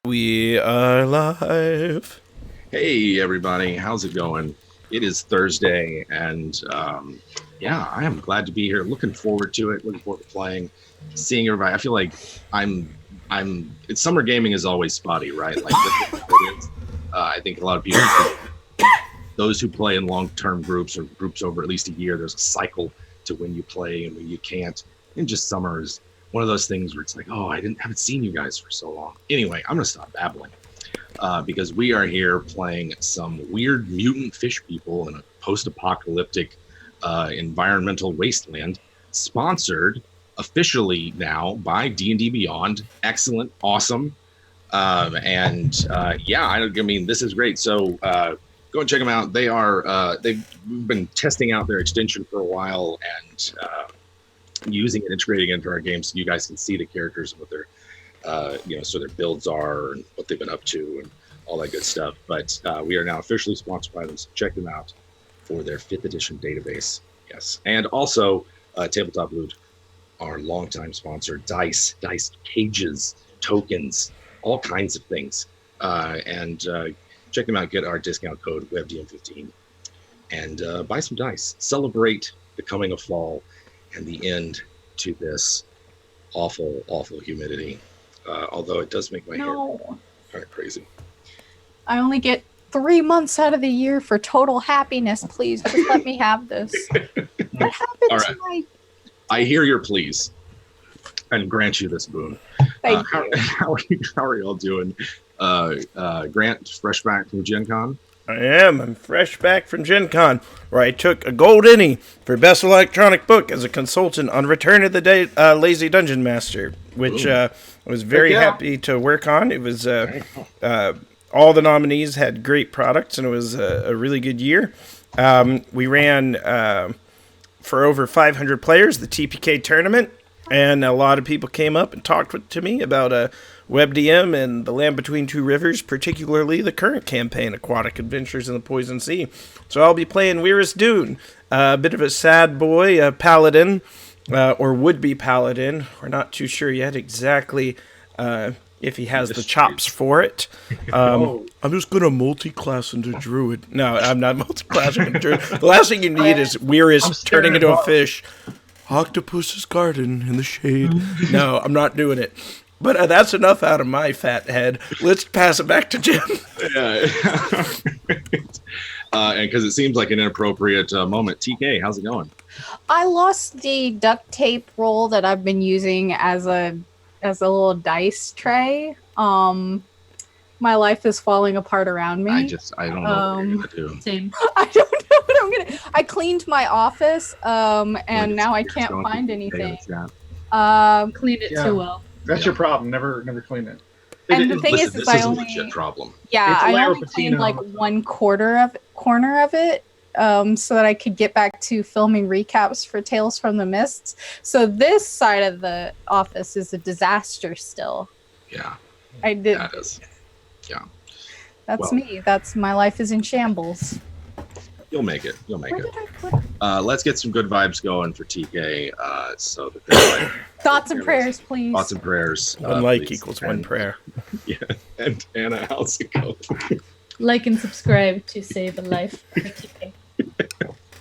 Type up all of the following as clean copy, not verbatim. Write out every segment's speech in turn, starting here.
We are live. Hey everybody, how's it going? It is Thursday, and yeah, I am glad to be here. Looking forward to it. Looking forward to playing, seeing everybody. I feel like It's summer gaming is always spotty, right? Like it is. I think a lot of people, those who play in long-term groups or groups over at least a year, there's a cycle to when you play and when you can't. And just summer is one of those things where it's like, oh, haven't seen you guys for so long. Anyway, I'm gonna stop babbling. Because we are here playing some weird mutant fish people in a post-apocalyptic environmental wasteland, sponsored officially now by D&D Beyond. Excellent, awesome, yeah, I mean, this is great. So go and check them out. They've been testing out their extension for a while and using and integrating it into our games, so you guys can see the characters and what they're so their builds are and what they've been up to and all that good stuff. But we are now officially sponsored by them, so check them out for their 5th edition database. Yes. And also Tabletop Loot, our longtime sponsor, dice cages, tokens, all kinds of things. Check them out, get our discount code WebDM15 and buy some dice. Celebrate the coming of fall and the end to this awful humidity. Although it does make my hair kind of crazy. I only get 3 months out of the year for total happiness. Please, just let me have this. What happened All right. to my... I hear your pleas and grant you this boon. Thank you. How are y'all doing? Grant, fresh back from Gen Con? I'm fresh back from Gen Con, where I took a gold innie for Best Electronic Book as a consultant on Return of the Day Lazy Dungeon Master, which I was very happy to work on. It was all the nominees had great products, and it was a really good year. We ran for over 500 players the TPK tournament, and a lot of people came up and talked to me about WebDM and The Land Between Two Rivers, particularly the current campaign, Aquatic Adventures in the Poison Sea. So I'll be playing Weirus Dune, a bit of a sad boy, paladin, or would-be paladin. We're not too sure yet exactly if he has the chops for it. I'm just going to multi-class into Druid. No, I'm not multi-classing into Druid. The last thing you need is Weirus turning into a fish. Octopus's garden in the shade. No, I'm not doing it. But that's enough out of my fat head. Let's pass it back to Jim. Yeah. And because it seems like an inappropriate moment. TK, how's it going? I lost the duct tape roll that I've been using as a little dice tray. My life is falling apart around me. I don't know what you're gonna do. Same. I don't know what I'm gonna. I cleaned my office, and now I can't find anything. Cleaned it too well. That's your problem. Never clean it. And the thing is this I is only a legit problem. Yeah, I only cleaned like one corner of it, so that I could get back to filming recaps for Tales from the Mists. So this side of the office is a disaster still. Yeah. I did. That is. Yeah. That's me. That's my life is in shambles. You'll make it. You'll make Where it. did I put it? Let's get some good vibes going for TK. So that they're like, Thoughts and prayers, please. thoughts and prayers. One like please. equals one prayer. Yeah. And Anna, how's it going? Like and subscribe to save a life.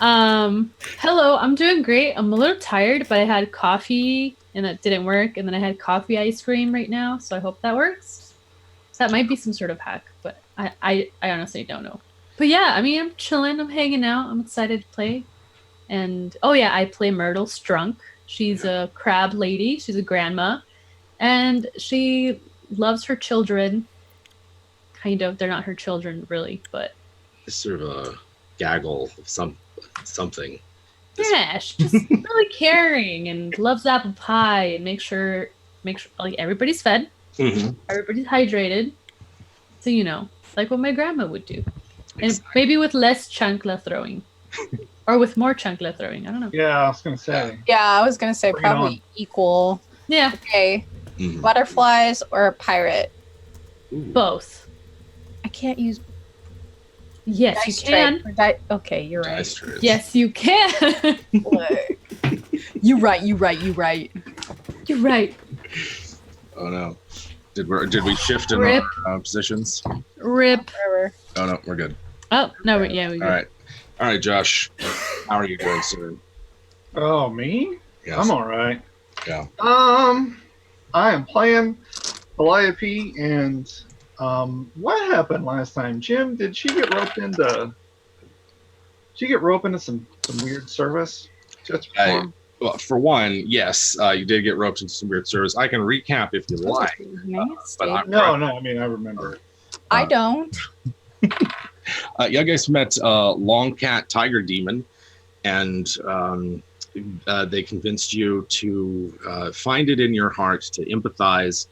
Hello, I'm doing great. I'm a little tired, but I had coffee and that didn't work, and then I had coffee ice cream right now, so I hope that works. So that might be some sort of hack, but I honestly don't know. But yeah, I mean, I'm chilling, I'm hanging out, I'm excited to play. And oh yeah, I play Myrtle Strunk. She's a crab lady, she's a grandma, and she loves her children. Kind of, they're not her children really, but It's sort of a gaggle of something. yeah, she's just really caring and loves apple pie and make sure like everybody's fed, everybody's hydrated. So like what my grandma would do. And maybe with less chancla throwing. Or with more chancla throwing. I don't know. Yeah, I was going to say. Yeah, I was gonna say Bring it probably on. equal. Yeah, Okay, butterflies or a pirate. both. I can't use Yes, dice you tray can. for okay, you're right. Dice trays. Yes, you can. Look. You right. You're right. Oh no. Did we shift in Rip. our positions? Rip. Forever. Oh no, we're good. Oh no, we good. All right, Josh. How are you doing, sir? Oh, me? Yes. I'm all right. Yeah. I am playing Calliope, and what happened last time, Jim? Did she get roped into? Did she get roped into some weird service? Just perform? Well, for one, yes, you did get roped into some weird service. I can recap if you like. But No, I mean I remember. I don't. You guys met Long Cat Tiger Demon, and they convinced you to find it in your heart to empathize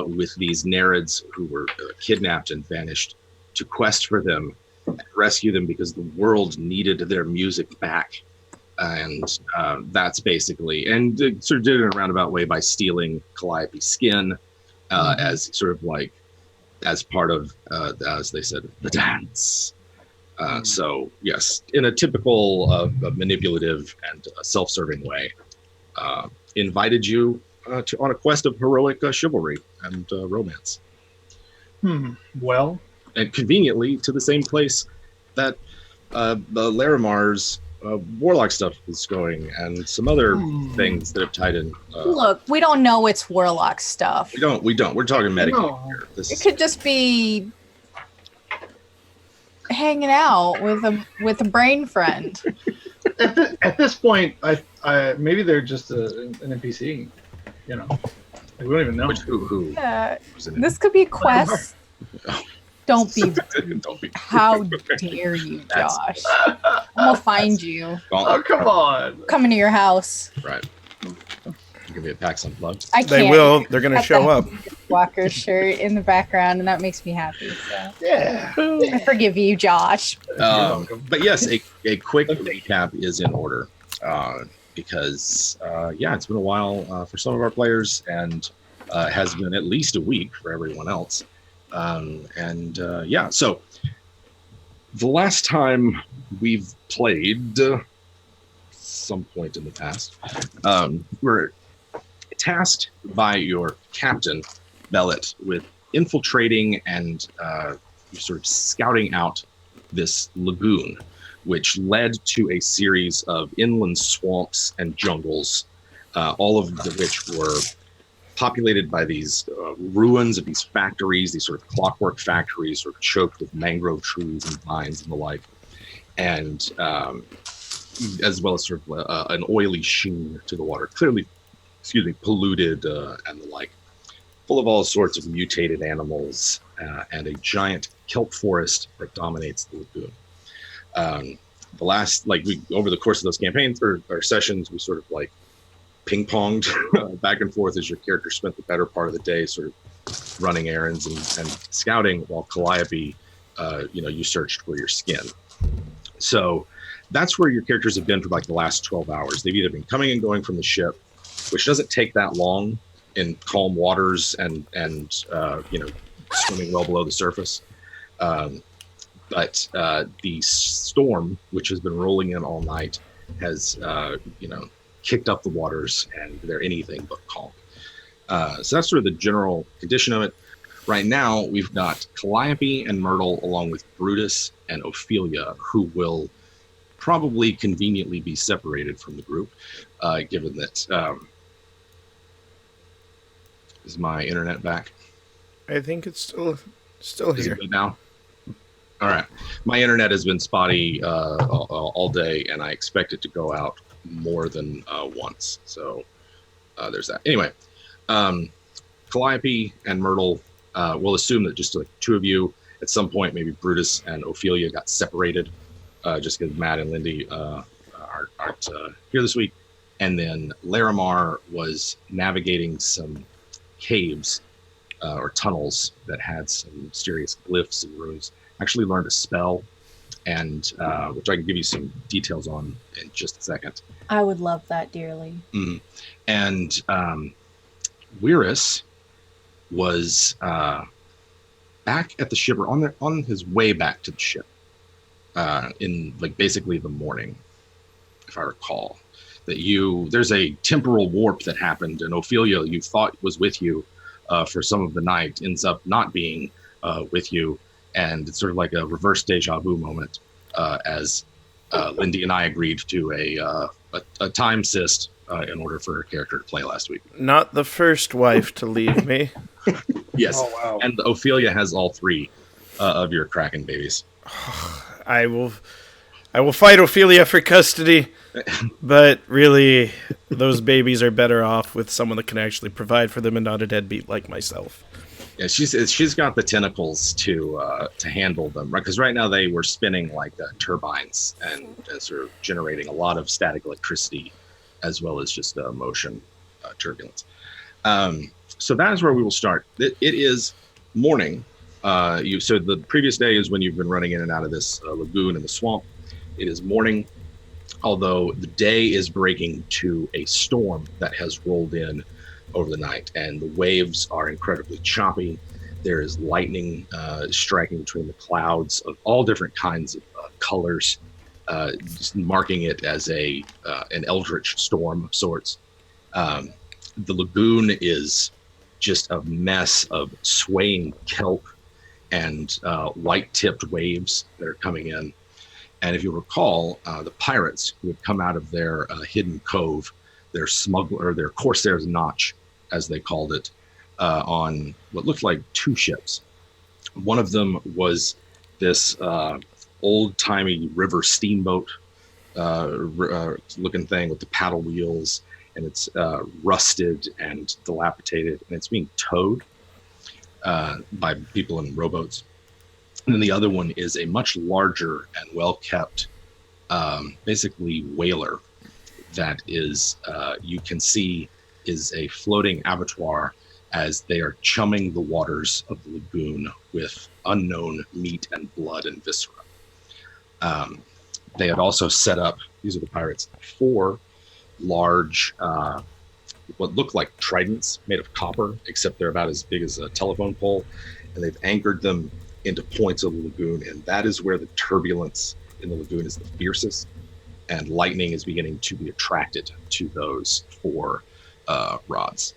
with these Nereids who were kidnapped and vanished, to quest for them and rescue them because the world needed their music back. And that's basically, and sort of did it in a roundabout way by stealing Calliope's skin as sort of like, as part of, as they said, the dance. So yes, in a typical manipulative and self-serving way, invited you on a quest of heroic chivalry and romance. Well, And conveniently to the same place that the Larimar's warlock stuff is going, and some other things that have tied in. Look, we don't know it's warlock stuff. We don't. We're talking metagame No. here. It could just be hanging out with a brain friend. at this point, I maybe they're just an NPC. You know, we don't even know. Who? This could be a quest. Don't be. Don't be. How dare you, Josh? I'm gonna find you. Oh, come on. Coming to your house. Right. Give me a PAX Unplugged. I can't. They will. They're going to Got show the up. Walker shirt in the background, and that makes me happy. So Yeah. I forgive you, Josh. But yes, a quick recap is in order because it's been a while for some of our players, and has been at least a week for everyone else. So the last time we've played, some point in the past, we're tasked by your captain, Bellet, with infiltrating and sort of scouting out this lagoon, which led to a series of inland swamps and jungles, all of which were populated by these ruins of these factories, these sort of clockwork factories, sort of choked with mangrove trees and vines and the like, and as well as sort of an oily sheen to the water, clearly, polluted and the like, full of all sorts of mutated animals and a giant kelp forest that dominates the lagoon. Over the course of those campaigns or sessions, we sort of like ping-ponged back and forth as your character spent the better part of the day sort of running errands and scouting, while Calliope, you searched for your skin. So that's where your characters have been for like the last 12 hours. They've either been coming and going from the ship, which doesn't take that long in calm waters and swimming well below the surface. But the storm, which has been rolling in all night, has kicked up the waters, and they're anything but calm. So that's sort of the general condition of it. Right now, we've got Calliope and Myrtle, along with Brutus and Ophelia, who will probably conveniently be separated from the group, given that... is my internet back? I think it's still Is here. it good now? All right. My internet has been spotty all day, and I expect it to go out more than once. So there's that. Anyway, Calliope and Myrtle, we'll assume that just like two of you, at some point, maybe Brutus and Ophelia got separated, just because Matt and Lindy aren't here this week. And then Larimar was navigating some caves or tunnels that had some mysterious glyphs and runes. Actually learned a spell, and which I can give you some details on in just a second. I would love that dearly. Mm-hmm. And Wyrus was back at the ship, or on his way back to the ship, in like basically the morning, if I recall. There's a temporal warp that happened, and Ophelia, you thought was with you, for some of the night ends up not being with you, and it's sort of like a reverse deja vu moment as Lindy and I agreed to a time cyst in order for her character to play last week. Not the first wife to leave me. Yes, Oh, wow. and Ophelia has all 3 of your Kraken babies. I will fight Ophelia for custody, but really, those babies are better off with someone that can actually provide for them and not a deadbeat like myself. Yeah, she's got the tentacles to handle them, right? Because right now they were spinning like turbines and sort of generating a lot of static electricity, as well as just motion turbulence. So that is where we will start. It is morning. So the previous day is when you've been running in and out of this lagoon in the swamp. It is morning, although the day is breaking to a storm that has rolled in over the night, and the waves are incredibly choppy. There is lightning striking between the clouds of all different kinds of colors, just marking it as an eldritch storm of sorts. The lagoon is just a mess of swaying kelp and white-tipped waves that are coming in. And if you recall, the pirates who had come out of their hidden cove, their Corsair's Notch, as they called it, on what looked like 2 ships. One of them was this old-timey river steamboat looking thing with the paddle wheels, and it's rusted and dilapidated, and it's being towed by people in rowboats. And then the other one is a much larger and well-kept, basically whaler that is, you can see, is a floating abattoir as they are chumming the waters of the lagoon with unknown meat and blood and viscera. They had also set up, these are the pirates, 4 large, what look like tridents made of copper, except they're about as big as a telephone pole, and they've anchored them into points of the lagoon, and that is where the turbulence in the lagoon is the fiercest, and lightning is beginning to be attracted to those 4 rods.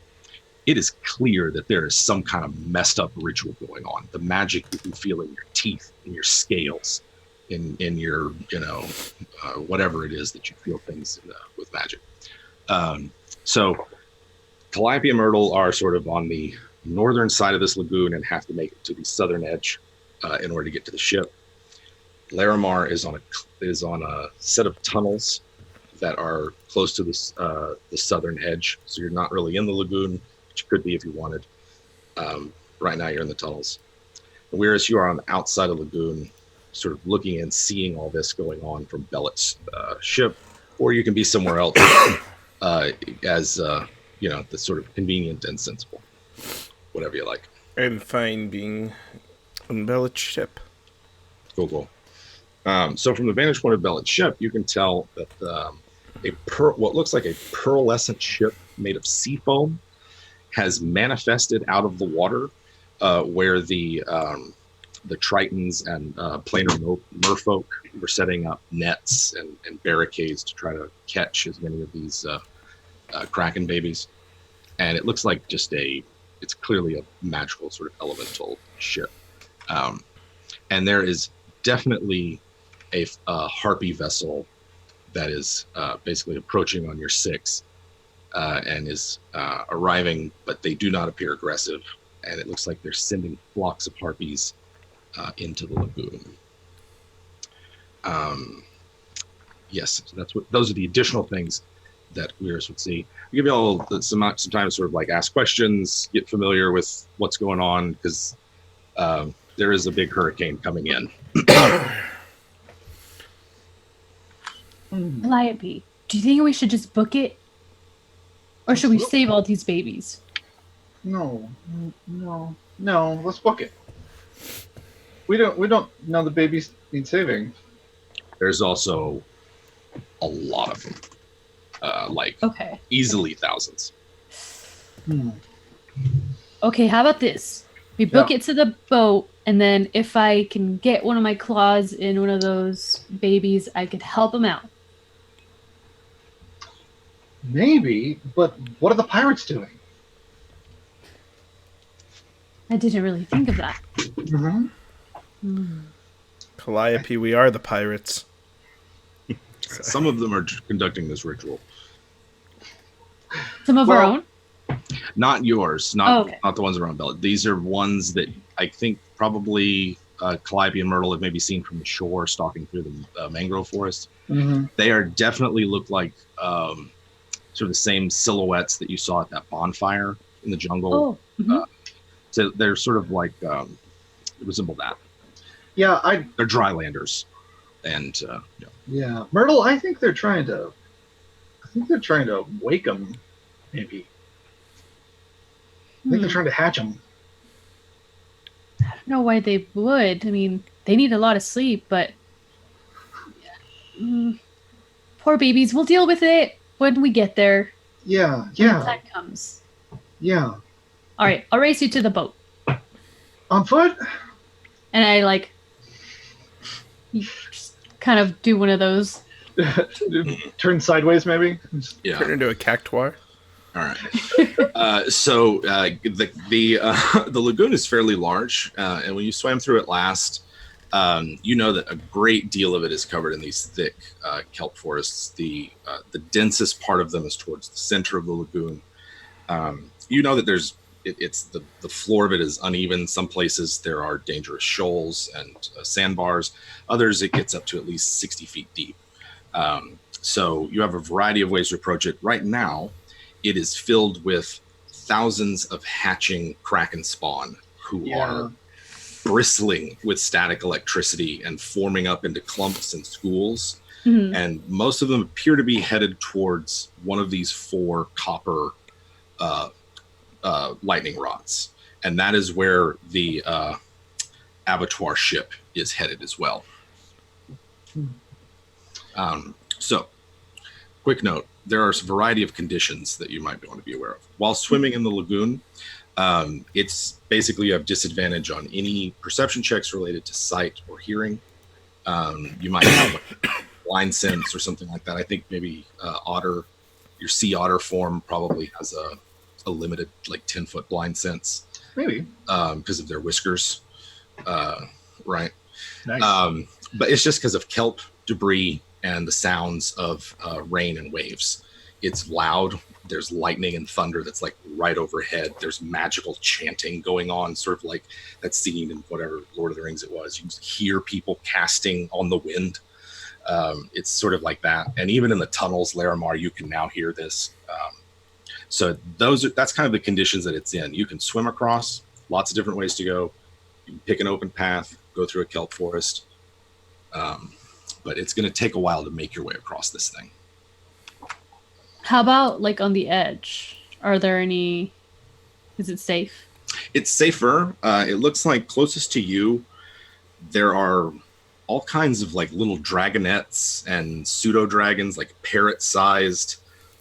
It is clear that there is some kind of messed up ritual going on. The magic you can feel in your teeth, in your scales, in your, whatever it is that you feel things with magic. So Calliope and Myrtle are sort of on the northern side of this lagoon and have to make it to the southern edge in order to get to the ship. Larimar is on a set of tunnels that are close to the southern edge, so you're not really in the lagoon, but you could be if you wanted. Right now you're in the tunnels. Whereas you are on the outside of the lagoon, sort of looking and seeing all this going on from Bellet's ship, or you can be somewhere else as that's sort of convenient and sensible. Whatever you like. I'm fine being on Bellet's ship. Cool. So from the vantage point of Bellet's ship, you can tell that what looks like a pearlescent ship made of sea foam has manifested out of the water, where the Tritons and planar merfolk were setting up nets and barricades to try to catch as many of these Kraken babies. And it looks like it's clearly a magical sort of elemental ship. And there is definitely a harpy vessel that is basically approaching on your 6 and is arriving, but they do not appear aggressive. And it looks like they're sending flocks of harpies into the lagoon. Yes, so those are the additional things that Weirus would see. I'll give you all some time to sort of like ask questions, get familiar with what's going on, because there is a big hurricane coming in. Calliope, do you think we should just book it? Or should we save all these babies? No, let's book it. We don't know the babies need saving. There's also a lot of them. Okay. Easily thousands. Okay, how about this? We book it to the boat, and then if I can get one of my claws in one of those babies, I could help them out. Maybe, but what are the pirates doing? I didn't really think of that. Mm-hmm. Calliope, we are the pirates. Some of them are conducting this ritual. Some of our own? Not yours, not the ones around Bella. These are ones that I think probably Calliope and Myrtle have maybe seen from the shore, stalking through the mangrove forest. Mm-hmm. They are definitely look like sort of the same silhouettes that you saw at that bonfire in the jungle. So they're sort of like resemble that. Yeah, they're drylanders, and yeah, Myrtle. I think they're trying to wake them. Maybe. I think they're trying to hatch them. I don't know why they would. I mean, they need a lot of sleep, but poor babies. We'll deal with it when we get there. Yeah. When the time comes. Yeah. All right, I'll race you to the boat. On foot? And I just kind of do one of those. Turn sideways, maybe? Yeah. Turn into a cactuar. All right. So the lagoon is fairly large, and when you swam through it last, you know that a great deal of it is covered in these thick kelp forests. The densest part of them is towards the center of the lagoon. You know that it's the floor of it is uneven. Some places there are dangerous shoals and sandbars. Others it gets up to at least 60 feet deep. So you have a variety of ways to approach it. Right now, it is filled with thousands of hatching kraken spawn who are bristling with static electricity and forming up into clumps and schools. Mm-hmm. And most of them appear to be headed towards one of these 4 copper lightning rods. And that is where the abattoir ship is headed as well. So, quick note, there are a variety of conditions that you might want to be aware of. While swimming in the lagoon, it's basically you have disadvantage on any perception checks related to sight or hearing. You might have blind sense or something like that. I think maybe your sea otter form probably has a limited 10-foot blind sense. Maybe. Because of their whiskers. Right. Nice. But it's just because of kelp, debris, and the sounds of rain and waves. It's loud. There's lightning and thunder that's right overhead. There's magical chanting going on, sort of like that scene in whatever Lord of the Rings it was. You hear people casting on the wind. It's sort of like that. And even in the tunnels, Larimar, you can now hear this. So that's kind of the conditions that it's in. You can swim across, lots of different ways to go. You can pick an open path, go through a kelp forest. But it's going to take a while to make your way across this thing. How about on the edge? Are there any? Is it safe? It's safer. It looks like closest to you, there are all kinds of little dragonettes and pseudo dragons, parrot-sized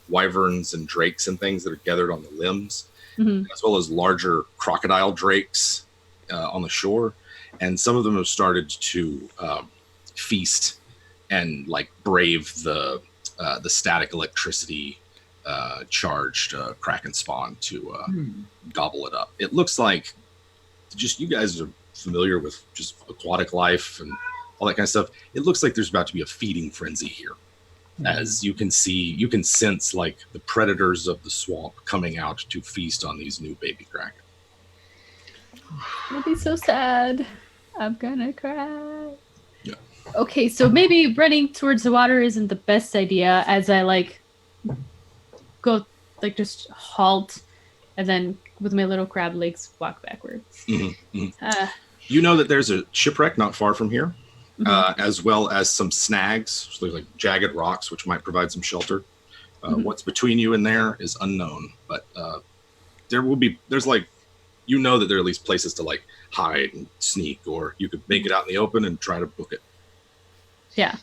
wyverns and drakes and things that are gathered on the limbs, as well as larger crocodile drakes on the shore. And some of them have started to feast and brave the static electricity charged kraken spawn to gobble it up. It looks like just you guys are familiar with just aquatic life and all that kind of stuff. It looks like there's about to be a feeding frenzy here. As you can sense the predators of the swamp coming out to feast on these new baby kraken. It'll be so sad. I'm gonna cry. Yeah. Okay, so maybe running towards the water isn't the best idea, as I go just halt and then with my little crab legs walk backwards. You know that there's a shipwreck not far from here, as well as some snags, so jagged rocks, which might provide some shelter. What's between you and there is unknown, but there's you know that there are at least places to hide and sneak, or you could make it out in the open and try to book it. Yeah.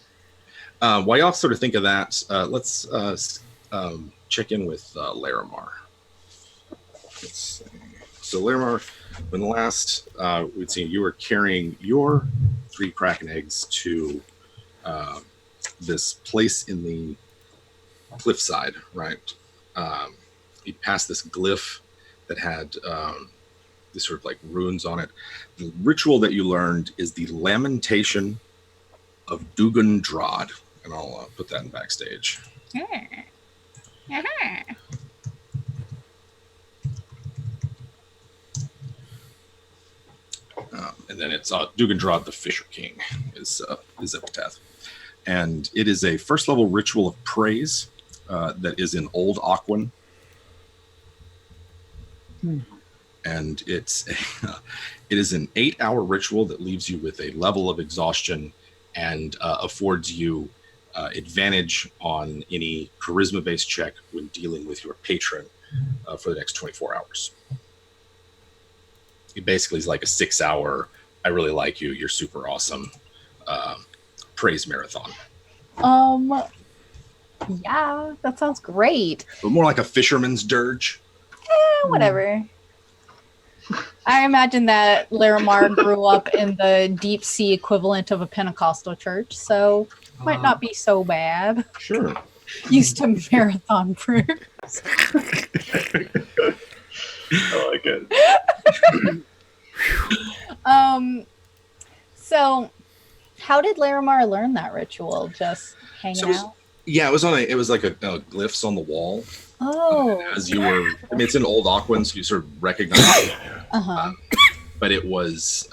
While y'all sort of think of that, let's check in with Larimar. Let's see. So Larimar, when last we'd seen you were carrying your 3 kraken eggs to this place in the cliffside, right? You passed this glyph that had this sort of like runes on it. The ritual that you learned is the Lamentation of Dugan Drod, and I'll put that in backstage. And then it's Dugan Drod, the Fisher King, is epitaph. And it is a first level ritual of praise that is in Old Aquan. And it is an 8-hour ritual that leaves you with a level of exhaustion and affords you advantage on any charisma-based check when dealing with your patron for the next 24 hours. It basically is like a 6-hour, I really like you, you're super awesome praise marathon. Yeah, that sounds great. But more like a fisherman's dirge. Whatever. I imagine that Larimar grew up in the deep sea equivalent of a Pentecostal church, so might not be so bad. Sure. Used to marathon prayers. I like it. So how did Larimar learn that ritual? Just hanging out? Yeah, it was like a glyphs on the wall. Oh. As you were, I mean, it's in Old Aquan, so you sort of recognize it. But it was,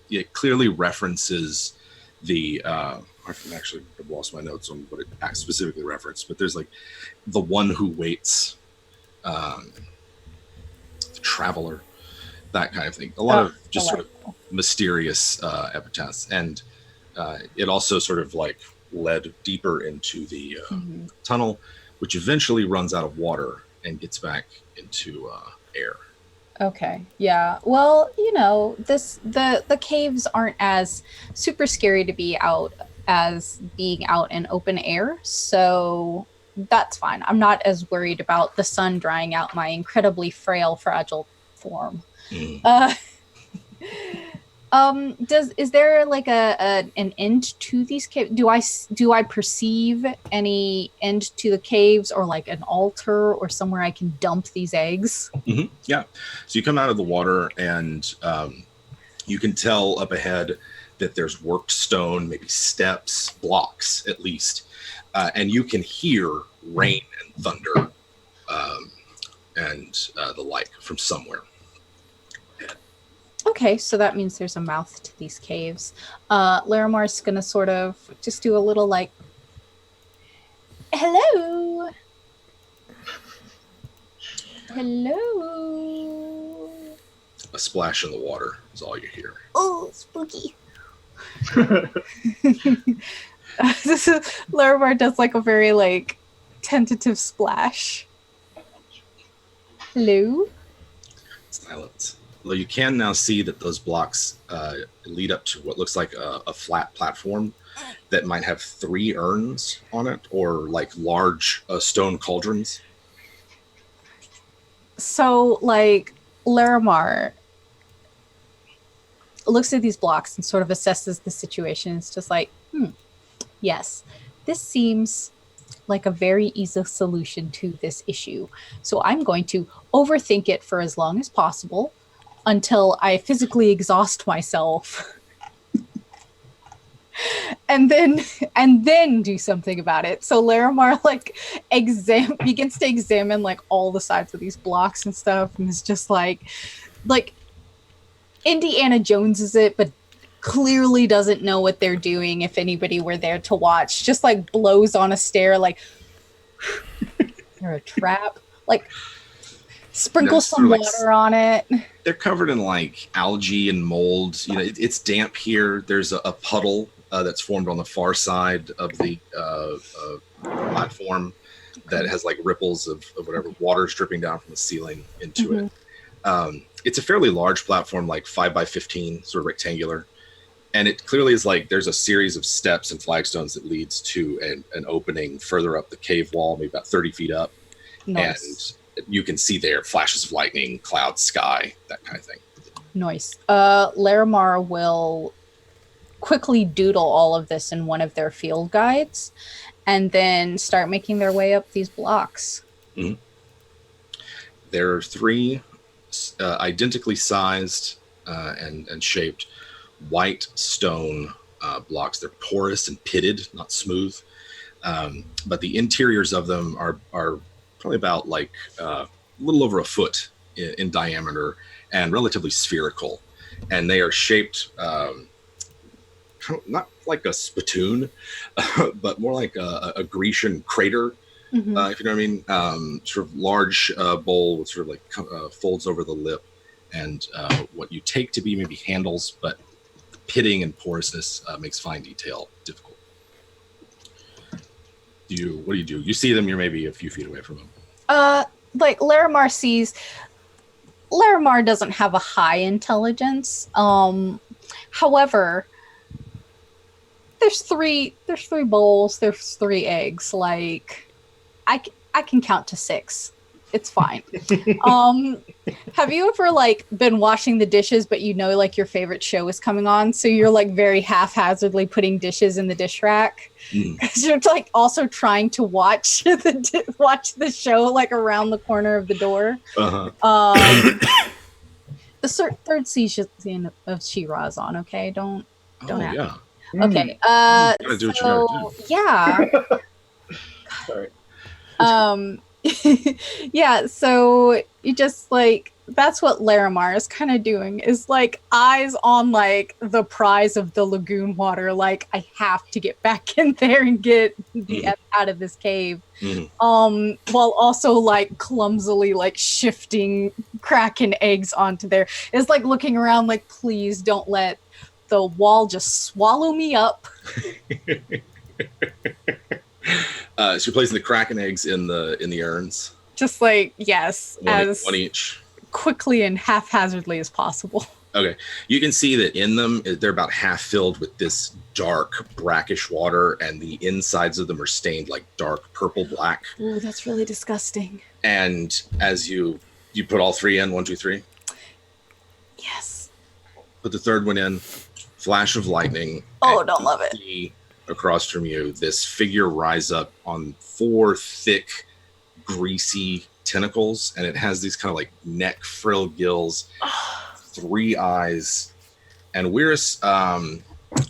it clearly references the, I've lost my notes on what it specifically referenced, but there's like the one who waits, the traveler, that kind of thing. A lot of just sort of mysterious epitaphs. And it also sort of like led deeper into the tunnel, which eventually runs out of water and gets back into air. Okay. Yeah. Well, you know, the caves aren't as super scary to be out as being out in open air, so that's fine. I'm not as worried about the sun drying out my incredibly frail, fragile form. Is there like an end to these caves? Do I perceive any end to the caves, or like an altar or somewhere I can dump these eggs? Yeah. So you come out of the water and you can tell up ahead that there's worked stone, maybe steps, blocks at least, and you can hear rain and thunder and the like from somewhere. Okay, so that means there's a mouth to these caves. Larimar's gonna sort of just do a little like, hello. Hello. A splash in the water is all you hear. Oh, spooky. This is Larimar does like a very like tentative splash. Hello. Silence. Well, you can now see that those blocks lead up to what looks like a flat platform that might have 3 urns on it, or like large stone cauldrons. So, like, Larimar looks at these blocks and sort of assesses the situation. It's just like, yes, this seems like a very easy solution to this issue. So I'm going to overthink it for as long as possible until I physically exhaust myself. and then do something about it. So Larimar like begins to examine like all the sides of these blocks and stuff, and is just like Indiana Jones is it, but clearly doesn't know what they're doing if anybody were there to watch. Just like blows on a stair like they're a trap. Like sprinkle some water on it. They're covered in like algae and mold. You know, it's damp here. There's a puddle that's formed on the far side of the platform that has like ripples of whatever water's dripping down from the ceiling into it. It's a fairly large platform, like 5 by 15, sort of rectangular. And it clearly is like there's a series of steps and flagstones that leads to an opening further up the cave wall, maybe about 30 feet up. Nice. And you can see there flashes of lightning, clouds, sky, that kind of thing. Nice. Larimar will quickly doodle all of this in one of their field guides and then start making their way up these blocks. There are 3 identically sized and shaped white stone blocks. They're porous and pitted, not smooth. But the interiors of them are probably about like a little over a foot in diameter and relatively spherical. And they are shaped not like a spittoon, but more like a Grecian crater, if you know what I mean. Sort of large bowl with sort of like folds over the lip, and what you take to be maybe handles, but pitting and porousness makes fine detail difficult. What do you do? You see them, you're maybe a few feet away from them. Like Larimar sees. Larimar doesn't have a high intelligence. However, there's three bowls, there's 3 eggs. Like, I can count to 6. It's fine. Have you ever like been washing the dishes, but you know like your favorite show is coming on, so you're like very haphazardly putting dishes in the dish rack because you're like also trying to watch the show like around the corner of the door. The third season of She-Ra is on. Okay, don't ask. Yeah. Okay. Yeah. Sorry. Yeah, so you just like that's what Larimar is kind of doing, is like eyes on like the prize of the lagoon water, like I have to get back in there and get the F out of this cave, while also like clumsily like shifting Kraken eggs onto there. It's like looking around like, please don't let the wall just swallow me up. So you're placing the Kraken eggs in the urns. Just like, yes, as one each, quickly and haphazardly as possible. Okay, you can see that in them they're about half filled with this dark brackish water, and the insides of them are stained like dark purple black. Ooh, that's really disgusting. And as you put all 3 in, 1, 2, 3. Yes. Put the third one in. Flash of lightning. Oh, don't love it. Across from you, this figure rise up on 4 thick, greasy tentacles, and it has these kind of like neck frill gills, 3 eyes, and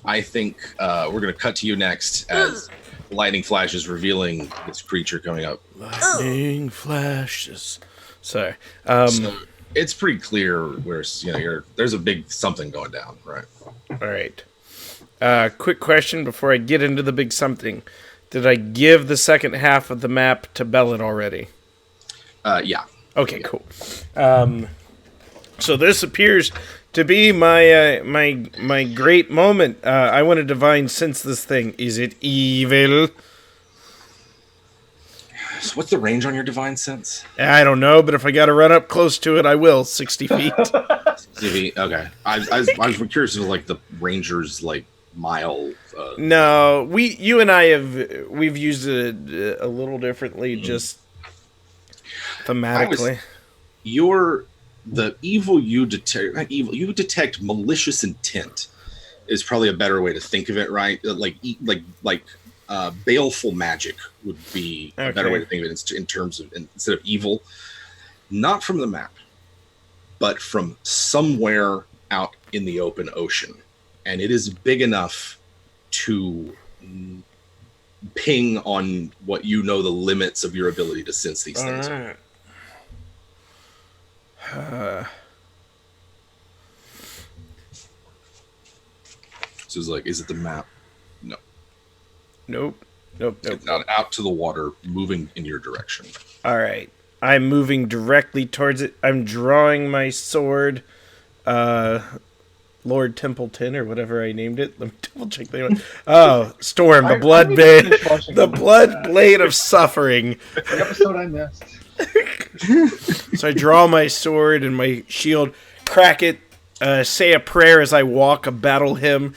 I think we're going to cut to you next as lightning flashes revealing this creature coming up. Lightning flashes. Sorry. So it's pretty clear where there's a big something going down, right? All right. Quick question before I get into the big something. Did I give the second half of the map to Bellet already? Yeah. Okay, cool. So this appears to be my great moment. I want to divine sense this thing. Is it evil? So what's the range on your divine sense? I don't know, but if I got to run up close to it, I will. 60 feet. 60 feet. Okay. I was curious if like the ranger's like mile. No, you and I we've used it a little differently, just thematically. The evil you detect. Not evil. You detect malicious intent. Is probably a better way to think of it, right? Like baleful magic would be a better way to think of it in terms of instead of evil. Not from the map, but from somewhere out in the open ocean. And it is big enough to ping on what you know the limits of your ability to sense these things. Right. So it's like, is it the map? No. Nope. It's not out to the water, moving in your direction. All right. I'm moving directly towards it. I'm drawing my sword. Lord Templeton, or whatever I named it. Let me double check the name. Oh, Storm, the blood blade, the blood blade of suffering. The episode I missed. So I draw my sword and my shield, crack it, say a prayer as I walk, a battle hymn,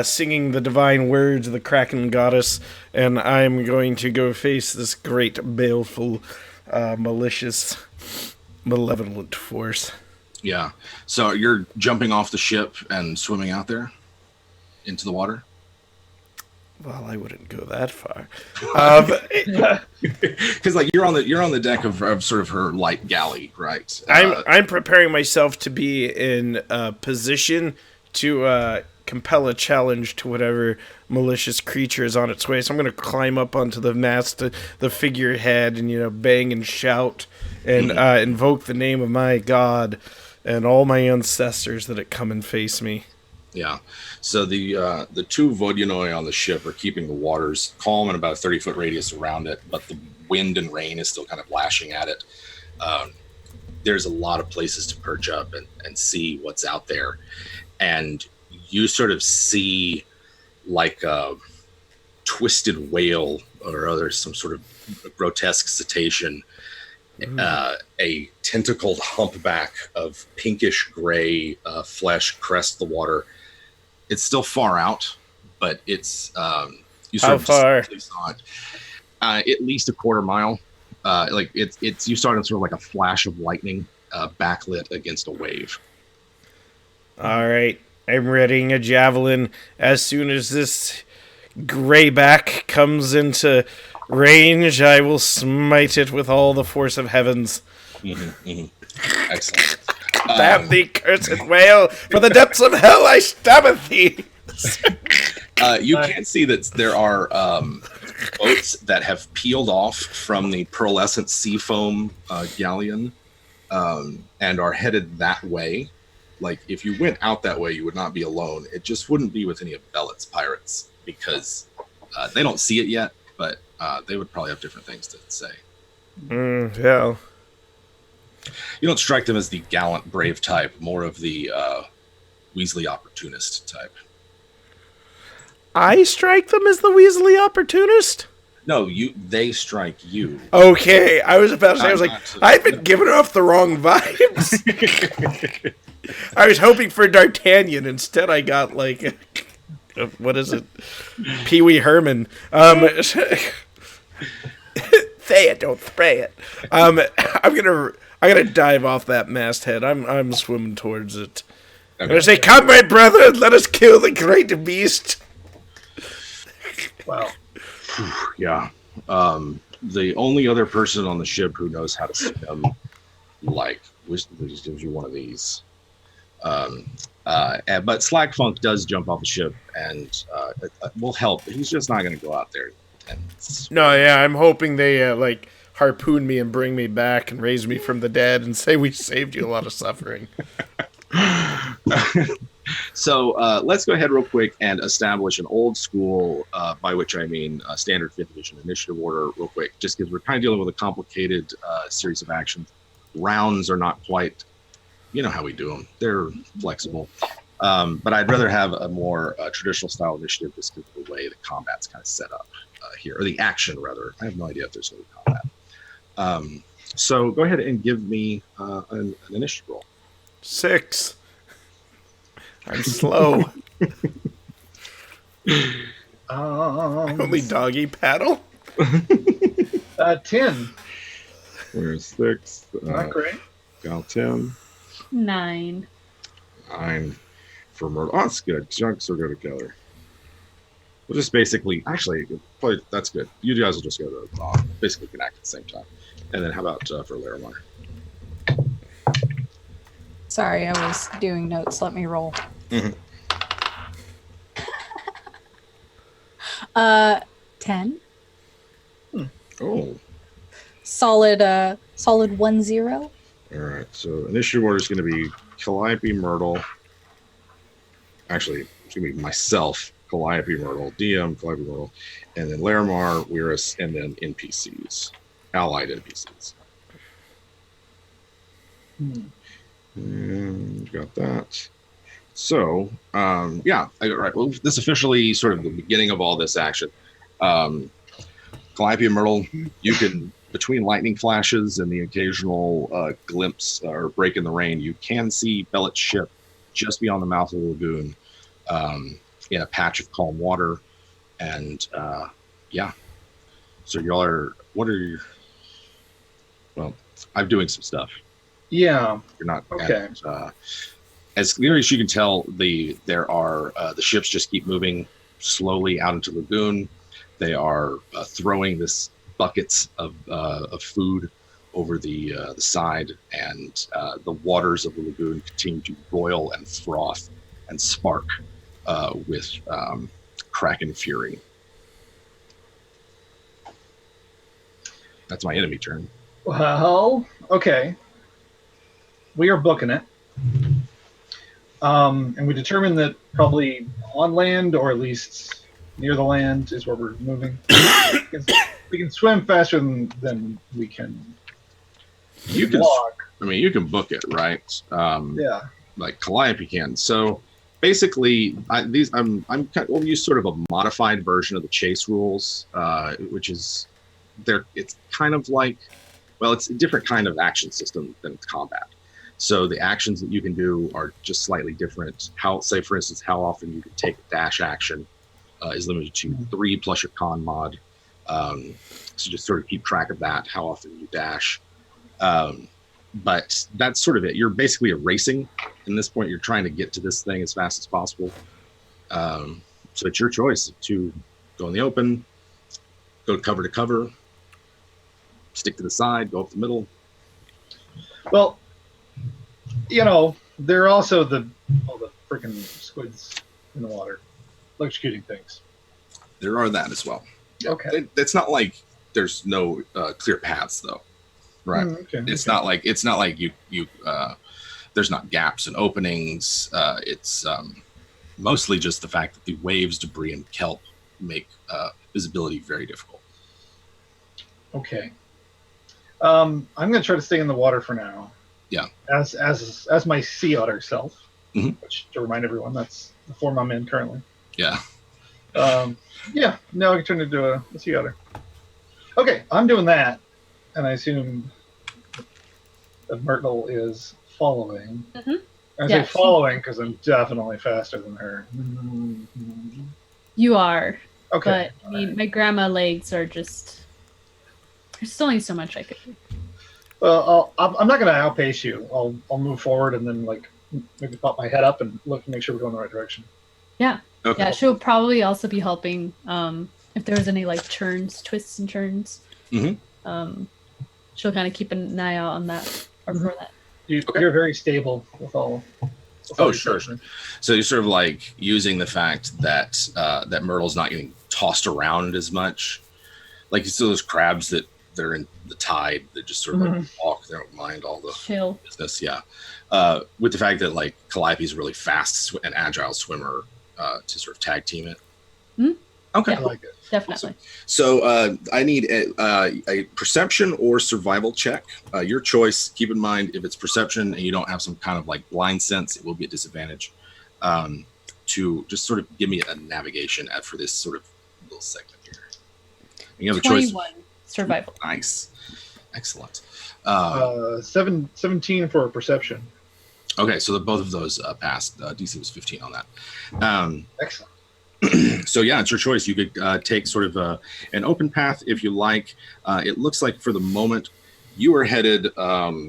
singing the divine words of the Kraken goddess, and I'm going to go face this great, baleful, malicious, malevolent force. Yeah. So you're jumping off the ship and swimming out there into the water? Well, I wouldn't go that far. Because like you're on the deck of sort of her light galley, right? I'm preparing myself to be in a position to compel a challenge to whatever malicious creature is on its way. So I'm going to climb up onto the mast, the figurehead, and bang and shout and invoke the name of my god and all my ancestors that it come and face me. Yeah. So the two Vodyanoi on the ship are keeping the waters calm in about a 30-foot radius around it, but the wind and rain is still kind of lashing at it. There's a lot of places to perch up and see what's out there. And you sort of see like a twisted whale or some sort of grotesque cetacean, a tentacled humpback of pinkish gray flesh crest the water. It's still far out, but it's you sort How of far? just saw it. At least a quarter mile. Like it's you saw it in sort of like a flash of lightning, backlit against a wave. All right, I'm readying a javelin as soon as this grayback comes into range. I will smite it with all the force of heavens. Excellent. Damn thee, cursed whale! For the depths of hell I stabbeth thee! You can see that there are boats that have peeled off from the pearlescent sea foam galleon and are headed that way. Like, if you went out that way, you would not be alone. It just wouldn't be with any of Bellet's pirates because they don't see it yet, but they would probably have different things to say. Yeah. You don't strike them as the gallant, brave type, more of the Weasley opportunist type. I strike them as the Weasley opportunist? No, they strike you. Okay, I was about to say, I was like, I've been giving off the wrong vibes. I was hoping for D'Artagnan. Instead, I got, like, what is it? Pee Wee Herman. Say it, don't spray it. I'm gonna dive off that masthead. I'm swimming towards it. Okay. I'm gonna say, "Come, my brother, let us kill the great beast." Wow. Yeah. The only other person on the ship who knows how to swim, like, wish gives you one of these. But Slackfunk does jump off the ship and will help. He's just not going to go out there. No, yeah, I'm hoping they like harpoon me and bring me back and raise me from the dead and say we saved you a lot of suffering. So let's go ahead real quick and establish an old school, by which I mean standard 5th edition initiative order real quick, just because we're kind of dealing with a complicated series of actions. Rounds are not quite, you know how we do them. They're flexible. But I'd rather have a more traditional style initiative just because of the way the combat's kind of set up here, or the action rather. I have no idea if there's going to be combat. So go ahead and give me an initiative roll. 6. I'm slow. Only doggy paddle. 10. Where's 6? Not great. Got 10. 9. 9 for murder. Oh, that's good. Chunks will go together. We'll just basically, actually, probably, that's good. You guys will just go to basically connect at the same time. And then how about for Laramar? Sorry, I was doing notes. Let me roll. Mm-hmm. 10. Oh. Solid 1-0. All right. So initiative order is going to be Calliope, Myrtle. Actually, it's going to be myself, Calliope, Myrtle, DM, Calliope, Myrtle, and then Laramar, Wyrus, and then NPCs, allied NPCs. And got that. So, yeah, all right. Well, this is officially sort of the beginning of all this action. Calliope and Myrtle, you can, between lightning flashes and the occasional glimpse or break in the rain, you can see Bellet's ship just beyond the mouth of the lagoon in a patch of calm water. And, yeah. So y'all are, what are your, well, I'm doing some stuff. Yeah. You're not okay. As clear as you can tell, there are the ships just keep moving slowly out into the lagoon. They are throwing this buckets of food over the side, and the waters of the lagoon continue to boil and froth and spark with kraken fury. That's my enemy turn. Well, okay. We are booking it. And we determined that probably on land, or at least near the land, is where we're moving. We can swim faster than we can You can walk. I mean, you can book it, right? Yeah. Like Calliope can. So basically, we'll use sort of a modified version of the chase rules, which is it's kind of like, well, it's a different kind of action system than combat. So the actions that you can do are just slightly different. Say, for instance, how often you can take a dash action is limited to 3 plus your con mod. So just sort of keep track of that, how often you dash. But that's sort of it. You're basically racing. In this point, you're trying to get to this thing as fast as possible. So it's your choice to go in the open, go cover to cover, stick to the side, go up the middle. Well, there are also all the freaking squids in the water, electrocuting things. There are that as well. Yeah. Okay. It's not like there's no clear paths, though. Right. Okay. It's not like you there's not gaps and openings. It's mostly just the fact that the waves, debris, and kelp make visibility very difficult. Okay. I'm going to try to stay in the water for now. Yeah. As my sea otter self, Mhm. which, to remind everyone, that's the form I'm in currently. Yeah. Yeah. Now I can turn into a sea otter. Okay, I'm doing that, and I assume that Myrtle is following. Mhm. I Yeah, say following because I'm definitely faster than her. You are. Okay. But I mean, my grandma legs are just. There's only so much I could do. Well, I'm not going to outpace you. I'll move forward and then maybe pop my head up and look, make sure we're going the right direction. Yeah. Okay. Yeah, she'll probably also be helping if there's any twists and turns. Mm-hmm. She'll kind of keep an eye out on that or for that. You're very stable with all. Oh, sure. So you're sort of like using the fact that that Myrtle's not getting tossed around as much. Like you see those crabs that they're in the tide that just sort of like walk. They don't mind all the Chill business. Yeah. With the fact that like Calliope's a really fast and agile swimmer to sort of tag team it. Mm-hmm. Okay. Yeah. I like it. Definitely. Awesome. So I need a perception or survival check. Your choice. Keep in mind, if it's perception and you don't have some kind of like blind sense, it will be a disadvantage. To just sort of give me a navigation for this sort of little segment here. And you have a 21 choice. survival. Nice. Excellent. 17 for perception. Okay, so both of those passed. DC was 15 on that. Excellent. So yeah, it's your choice. You could take sort of an open path if you like. It looks like for the moment you are headed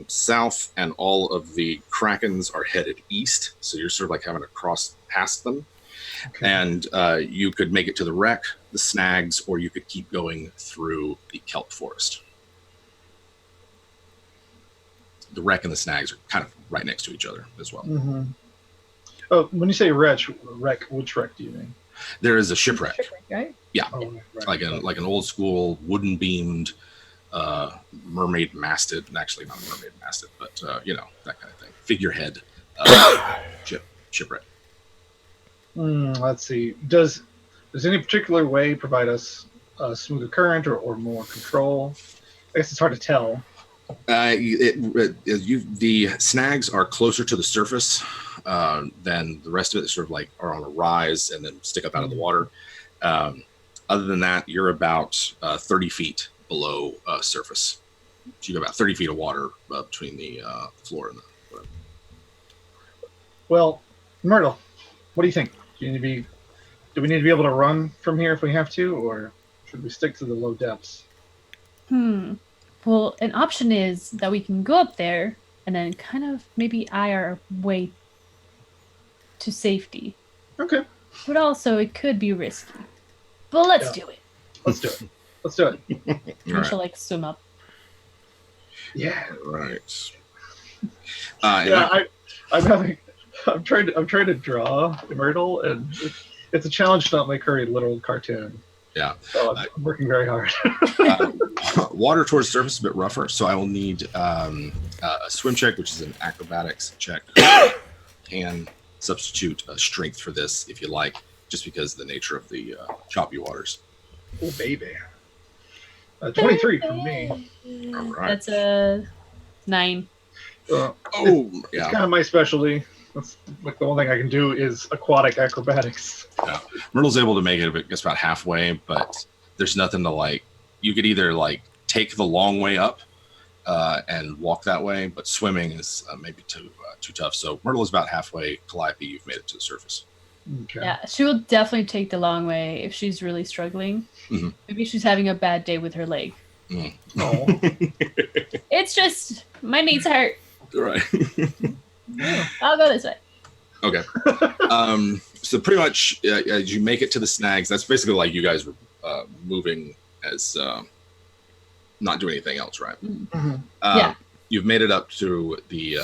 south, and all of the krakens are headed east. So you're sort of like having to cross past them. Okay. And you could make it to the wreck, the snags, or you could keep going through the kelp forest. The wreck and the snags are kind of right next to each other as well. Mm-hmm. Oh, when you say wreck, which wreck do you mean? There is a shipwreck. Right? Yeah, right. like an old school wooden beamed mermaid masted. Actually, not a mermaid masted, but that kind of thing. Figurehead shipwreck. Let's see. Does any particular way provide us a smoother current or more control? I guess it's hard to tell. The snags are closer to the surface than the rest of it. They sort of like are on a rise and then stick up out of the water. Other than that, you're about 30 feet below surface. So you got about 30 feet of water between the floor and the. Well, Myrtle, what do you think? Do we need to be able to run from here if we have to, or should we stick to the low depths? Well, an option is that we can go up there and then kind of maybe eye our way to safety. Okay. but also it could be risky. But let's do it. Let's do it. Let's do it. We All shall like swim up. Yeah. right. I'm trying to draw Myrtle, and it's a challenge to not make her a literal cartoon. Yeah. So I'm working very hard. Water towards the surface is a bit rougher, so I will need a swim check, which is an acrobatics check. Can substitute strength for this if you like, just because of the nature of the choppy waters. Oh, baby. 23 from me. All right. That's a 9. Yeah. It's kind of my specialty. That's like the one thing I can do is aquatic acrobatics. Yeah. Myrtle's able to make it, I guess, about halfway, but there's nothing to like. You could either like take the long way up and walk that way, but swimming is maybe too tough. So Myrtle is about halfway. Calliope, you've made it to the surface. Okay. Yeah, she will definitely take the long way if she's really struggling. Mhm. Maybe she's having a bad day with her leg. Mm. Oh. It's just my knees hurt. Right. I'll go this way. Okay. So pretty much as you make it to the snags, that's basically like you guys were moving as not doing anything else, right? Mhm. Yeah. You've made it up to the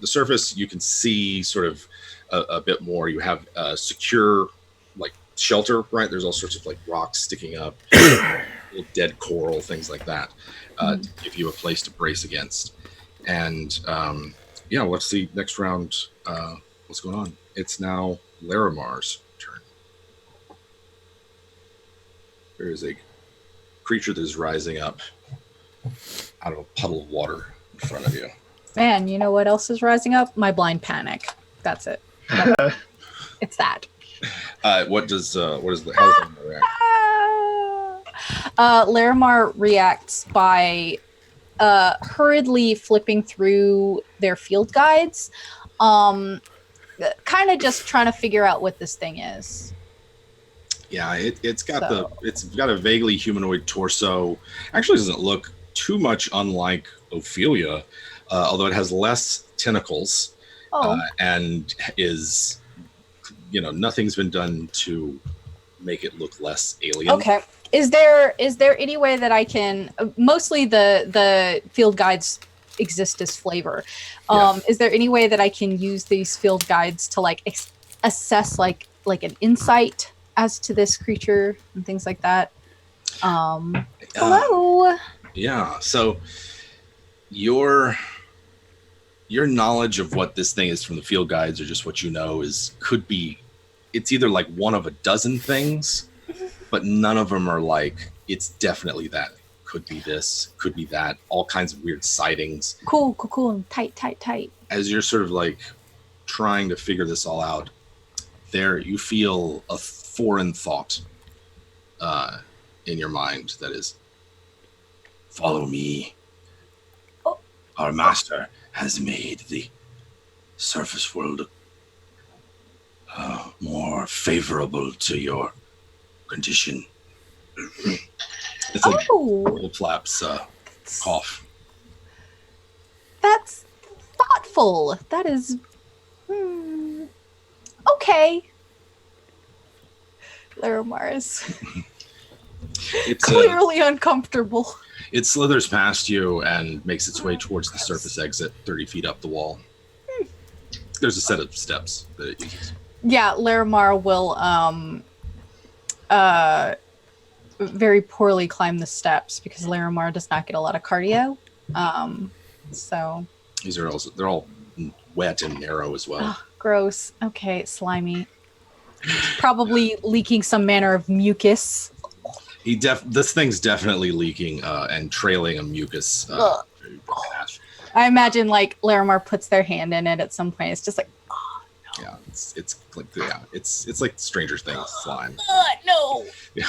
surface. You can see sort of a bit more. You have a secure like shelter, right? There's all sorts of like rocks sticking up, little dead coral, things like that, to give you a place to brace against. And yeah, what's the next round? What's going on? It's now Larimar's turn. There is a creature that is rising up out of a puddle of water in front of you. Man, you know what else is rising up? My blind panic. That's it. It's that. How does that react? Larimar reacts by hurriedly flipping through their field guides, kind of just trying to figure out what this thing is. Yeah, it's got a vaguely humanoid torso. Actually, doesn't look too much unlike Ophelia, although it has less tentacles and is, nothing's been done to make it look less alien. Okay. Is there any way that I can? Mostly the field guides exist as flavor. Is there any way that I can use these field guides to like assess like an insight as to this creature and things like that? Hello. Yeah. So your knowledge of what this thing is from the field guides, or just what you know, it's either like one of a dozen things, but none of them are like, it's definitely that. Could be this, could be that, all kinds of weird sightings. Cool. Tight. As you're sort of like trying to figure this all out, there you feel a foreign thought in your mind that is, follow me. Oh. Our master has made the surface world more favorable to your condition. It's like old Flap's cough. That's thoughtful. That is okay. Larimar is It's clearly uncomfortable. it slithers past you and makes its way towards the surface exit 30 feet up the wall. There's a set of steps that it uses. Yeah, Larimar will very poorly climb the steps because Larimar does not get a lot of cardio. So They're all wet and narrow as well. gross. Okay, slimy. Probably leaking some manner of mucus. This thing's definitely leaking and trailing a mucus. I imagine like Larimar puts their hand in it at some point. It's just like, Yeah, it's like Stranger Things slime. no. Yeah,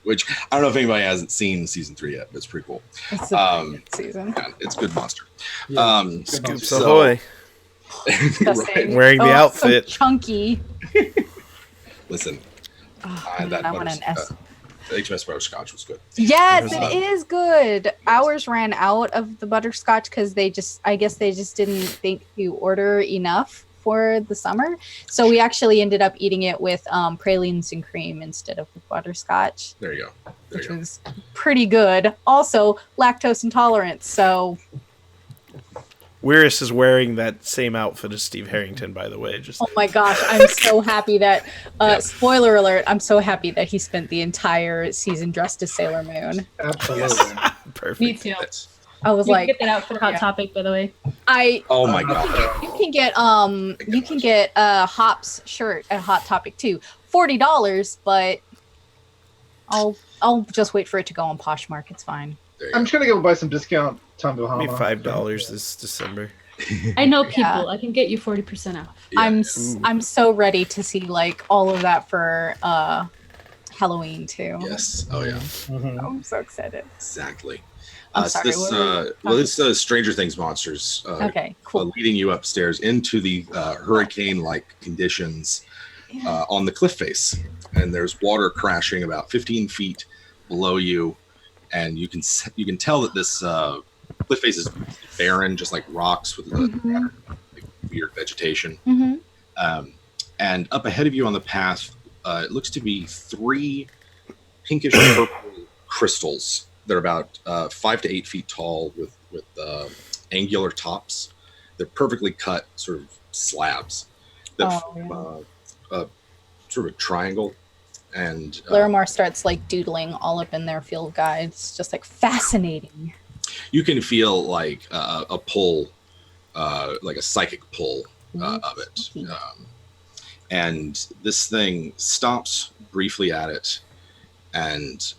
which I don't know if anybody hasn't seen season 3 yet, but it's pretty cool. It's a pretty good season. Yeah, it's a good monster. Scoops ahoy. Disgusting. Wearing the outfit. So chunky. Listen, I want an S. HMS Butterscotch was good. Yes, it is good. Ours ran out of the butterscotch because I guess they just didn't think to order enough for the summer. So we actually ended up eating it with pralines and cream instead of with butterscotch. There you go. Which was pretty good. Also, lactose intolerant. So Weirus is wearing that same outfit as Steve Harrington, by the way. Oh my gosh, I'm so happy that spoiler alert, I'm so happy that he spent the entire season dressed as Sailor Moon. Absolutely. Perfect. Me too. I was You like, can get that out for Hot Topic, by the way. Oh my god. You can get a Hops shirt at Hot Topic too. $40, but I'll just wait for it to go on Poshmark. It's fine. I'm just gonna go buy some discount Tom Bahama. Maybe $5 this December. I know people. I can get you 40% off. Yeah. I'm so ready to see like all of that for Halloween too. Yes. Oh yeah. Mm-hmm. I'm so excited. Exactly. I'm sorry, This Stranger Things monsters. Okay, cool. Leading you upstairs into the hurricane-like conditions on the cliff face, and there's water crashing about 15 feet below you, and you can tell that this cliff face is barren, just like rocks with like weird vegetation. And up ahead of you on the path, it looks to be 3 pinkish purple crystals. They're about 5 to 8 feet tall with angular tops. They're perfectly cut sort of slabs that form sort of a triangle. And Larimar starts like doodling all up in their field guides, just like fascinating. You can feel like a pull, like a psychic pull of it. And this thing stops briefly at it and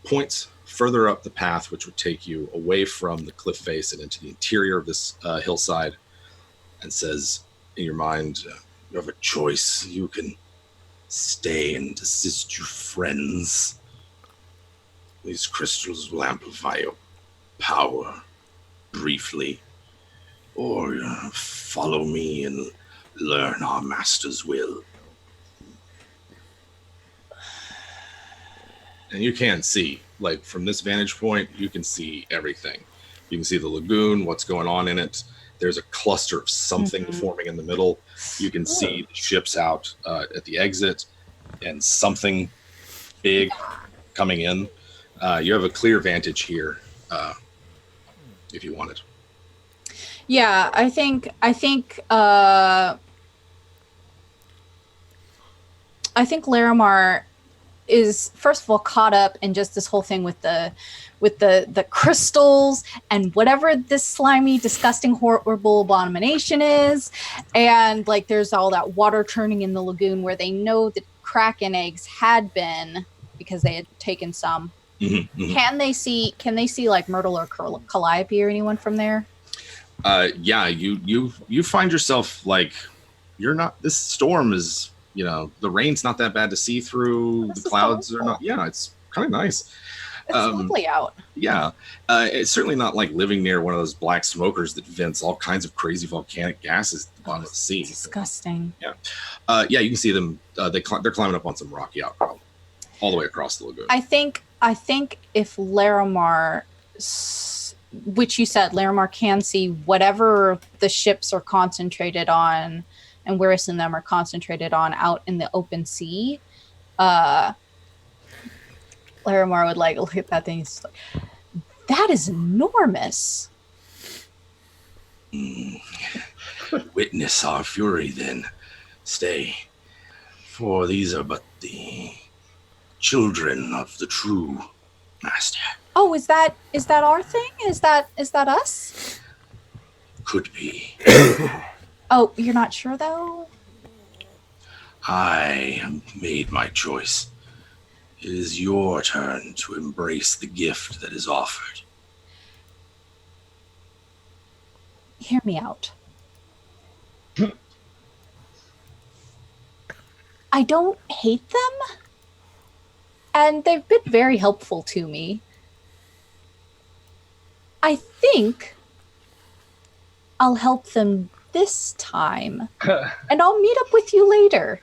points further up the path, which would take you away from the cliff face and into the interior of this hillside, and says in your mind, you have a choice. You can stay and assist your friends. These crystals will amplify your power briefly, or follow me and learn our master's will. And you can see, like from this vantage point, you can see everything. You can see the lagoon, what's going on in it. There's a cluster of something forming in the middle. You can see the ships out at the exit and something big coming in. You have a clear vantage here if you want it. Yeah, I think Larimar is first of all caught up in just this whole thing with the crystals and whatever this slimy, disgusting, horrible abomination is, and like there's all that water churning in the lagoon where they know the kraken eggs had been because they had taken some. Can they see like Myrtle or Calliope or anyone from there? Yeah, you find yourself like you're not. This storm is. The rain's not that bad to see through. The clouds are not. Yeah, it's kind of nice. It's lovely out. Yeah, it's certainly not like living near one of those black smokers that vents all kinds of crazy volcanic gases at the bottom of the sea. Disgusting. Yeah, you can see them. They're climbing up on some rocky outcrop all the way across the lagoon. I think if Larimar, which you said Larimar can see whatever the ships are concentrated on, and Weirus and them are concentrated on out in the open sea, Larimar would like look at that thing. He's like, that is enormous. Witness our fury, then. Stay, for these are but the children of the true master. Oh, is that our thing? Is that us? Could be. Oh, you're not sure though? I have made my choice. It is your turn to embrace the gift that is offered. Hear me out. I don't hate them, and they've been very helpful to me. I think I'll help them this time, and I'll meet up with you later.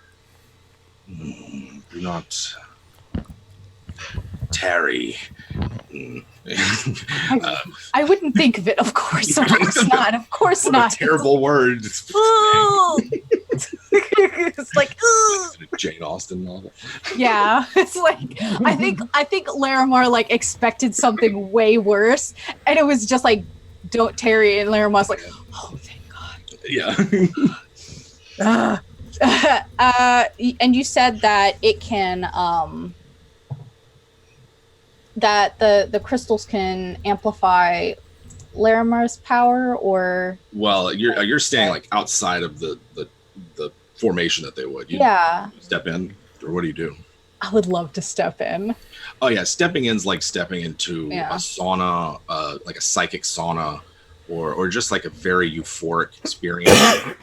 Do not tarry. I wouldn't think of it. Of course not. Of course what not. a terrible word. It's like Jane Austen novel. yeah. It's like I think Larimar like expected something way worse, and it was just like don't tarry, and Larimar's like, oh thank God. Yeah. And you said that it can that the crystals can amplify Larimar's power, or Well, you're staying like outside of the formation that they would. You step in, or what do you do? I would love to step in. Oh yeah, stepping in's like stepping into a sauna, like a psychic sauna, or just like a very euphoric experience.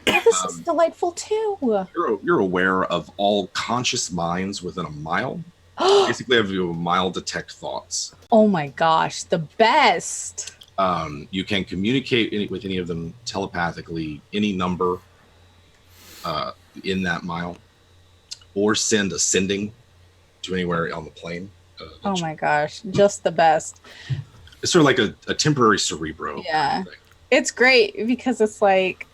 This is delightful too. You're aware of all conscious minds within a mile. Basically, have a mile detect thoughts. Oh my gosh, the best. You can communicate with any of them telepathically, any number in that mile, or send a sending to anywhere on the plane. Oh my gosh, just the best. It's sort of like a temporary cerebro. Yeah, it's great because it's like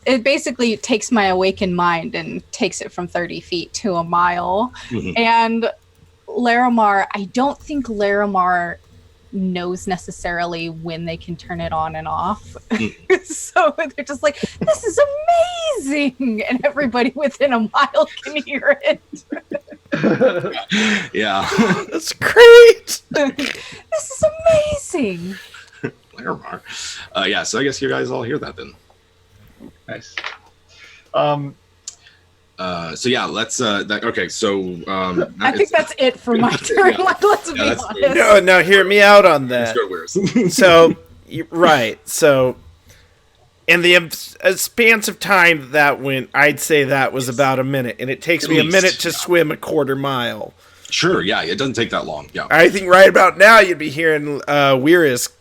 it basically takes my awakened mind and takes it from 30 feet to a mile. Mm-hmm. And Larimar, I don't think Larimar knows necessarily when they can turn it on and off. Mm. So they're just like, this is amazing. And everybody within a mile can hear it. Yeah. That's great. This is amazing. Larimar. Yeah, so I guess you guys all hear that then. Nice. So yeah, let's okay, so I think that's it for my turn. Yeah. Like, let's be honest. No, hear me out on that. So right. So in the expanse of time that went, I'd say that was about a minute, and it takes me a minute to swim a quarter mile. Sure, yeah, it doesn't take that long. Yeah, I think right about now you'd be hearing Weirus,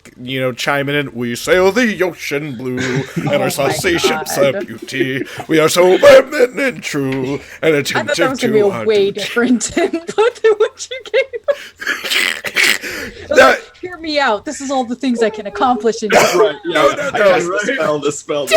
chiming in. We sail the ocean blue, and our sausations are beauty. We are so feminine and true, and attentive to I thought that was going to be a way different input than what you gave. Like, hear me out. This is all the things I can accomplish in right. Yeah. No. The spell.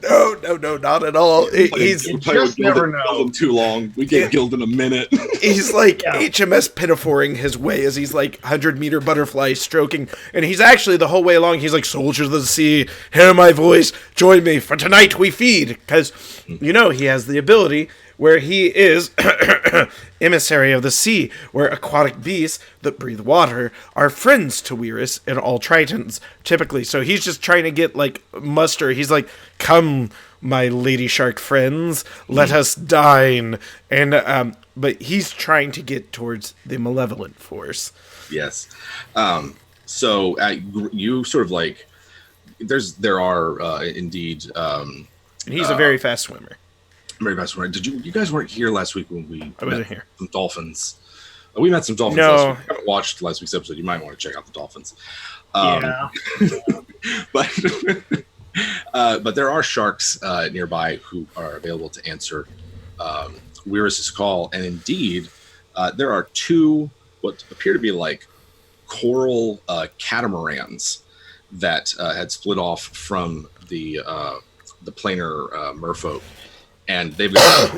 No, not at all. He's just never know. Too long. We get killed in a minute. He's like HMS Pinaforing his way as he's like 100-meter butterfly stroking, and he's actually the whole way along. He's like, soldiers of the sea, hear my voice, join me, for tonight we feed, because he has the ability where he is emissary of the sea, where aquatic beasts that breathe water are friends to Weirus and all Tritons, typically. So he's just trying to get, muster. He's like, come, my lady shark friends, let us dine. And, but he's trying to get towards the malevolent force. Yes. So you sort of there are indeed. And he's a very fast swimmer. Very fast swimmer. You guys weren't here last week when I wasn't here. Some dolphins. We met some dolphins last week. If you haven't watched last week's episode, you might want to check out the dolphins. Yeah. But there are sharks nearby who are available to answer Weirus's call, and indeed, there are two what appear to be like coral catamarans that had split off from the planar merfolk, and they've got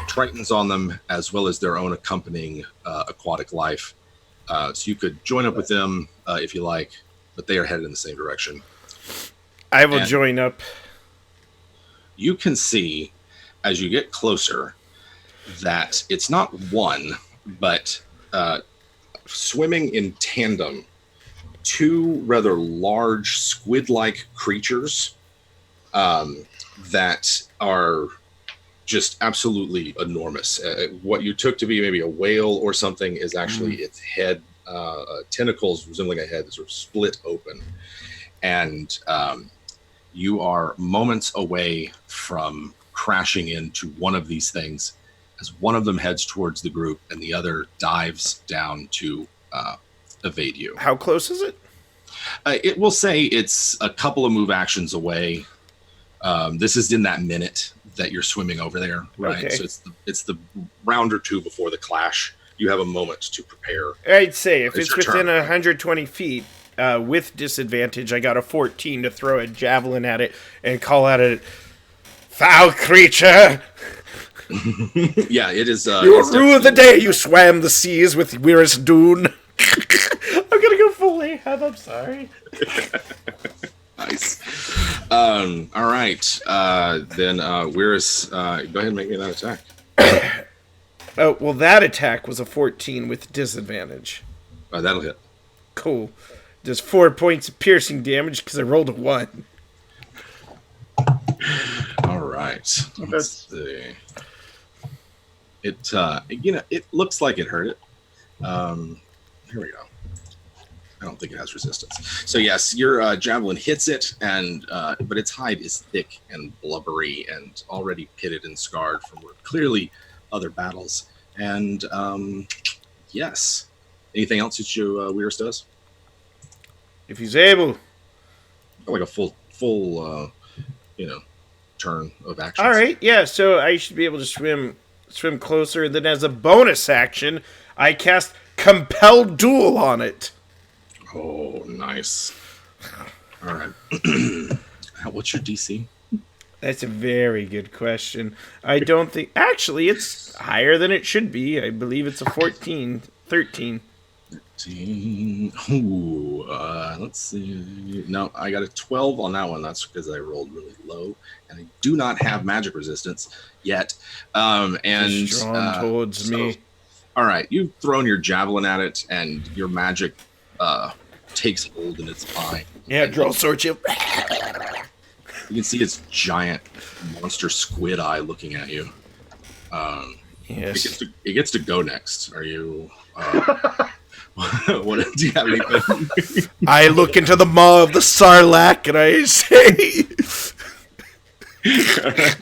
tritons on them as well as their own accompanying aquatic life. So you could join up with them if you like, but they are headed in the same direction. I will join up. You can see as you get closer that it's not one, but swimming in tandem, two rather large squid-like creatures that are just absolutely enormous. What you took to be maybe a whale or something is actually its head, tentacles resembling a head that sort of split open. And you are moments away from crashing into one of these things as one of them heads towards the group and the other dives down to evade you. How close is it? It will say it's a couple of move actions away. This is in that minute that you're swimming over there, right? Okay. So it's the round or two before the clash. you have a moment to prepare. I'd say if it's your within turn. 120 feet with disadvantage, I got a 14 to throw a javelin at it and call out at it, "Foul creature! Yeah, it is. You rue the day you swam the seas with Weirus Dune." I'm gonna go full Ahab, I'm sorry. Nice. All right. Then Weirus, go ahead and make me that attack. Oh, well, that attack was a 14 with disadvantage. That'll hit. Cool. Just 4 points of piercing damage because I rolled a 1. All right. Let's see. It it looks like it hurt it. Here we go. I don't think it has resistance. So yes, your javelin hits it, and but its hide is thick and blubbery and already pitted and scarred from clearly other battles. And yes, anything else that you Weirus does? If he's able. Like a full turn of action. All right, yeah. So I should be able to swim closer. And then as a bonus action, I cast Compel Duel on it. Oh, nice. All right. What's your DC? That's a very good question. I don't think... Actually, it's higher than it should be. I believe it's a 13. 13. Ooh, let's see. No, I got a 12 on that one. That's because I rolled really low. And I do not have magic resistance yet. And it's drawn towards me. All right. You've thrown your javelin at it, and your magic takes hold in its eye. Yeah, draw sword shield. You can see its giant monster squid eye looking at you. Yes. It gets to go next. Are you? What do you have anything? I look into the maw of the Sarlacc and I say,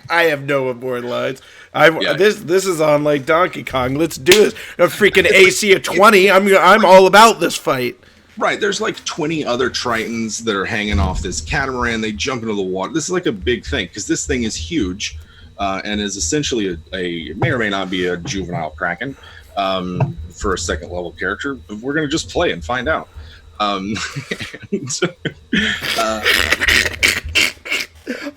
I have no more lines. This is on like Donkey Kong. Let's do this. A freaking AC of 20. I'm all about this fight. Right, there's like 20 other Tritons that are hanging off this catamaran. They jump into the water. This is like a big thing because this thing is huge and is essentially a may or may not be a juvenile Kraken for a second level character. We're going to just play and find out. I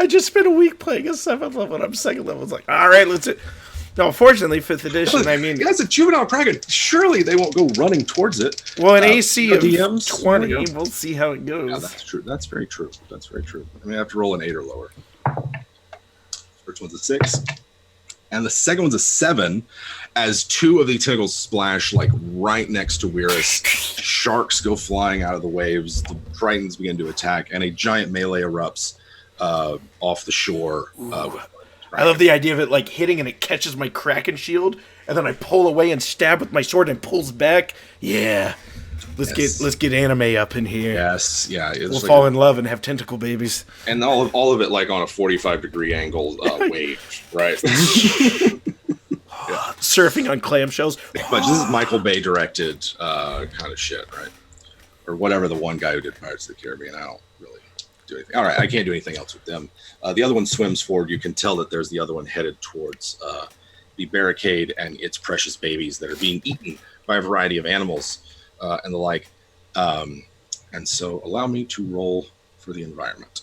just spent a week playing a 7th level and I'm 2nd level. It's like, all right, let's do it. No, fortunately, 5th edition, I mean... That's a juvenile Kraken. Surely they won't go running towards it. Well, an AC of DMs, 20, we'll see how it goes. Yeah, that's true. That's very true. That's very true. I mean, I have to roll an 8 or lower. First one's a 6. And the second one's a 7, as 2 of the tentacles splash, like, right next to Weirus. Sharks go flying out of the waves. The Tritons begin to attack, and a giant melee erupts off the shore. I love the idea of it like hitting and it catches my Kraken shield, and then I pull away and stab with my sword and it pulls back. Yeah, let's get anime up in here. Yes, yeah. We'll fall in love and have tentacle babies. And all of it like on a 45-degree angle wave, right? Surfing on clamshells. But this is Michael Bay directed kind of shit, right? Or whatever the one guy who did Pirates of the Caribbean. I don't really do anything. All right, I can't do anything else with them. The other one swims forward. You can tell that there's the other one headed towards the barricade and its precious babies that are being eaten by a variety of animals and the like. And so allow me to roll for the environment.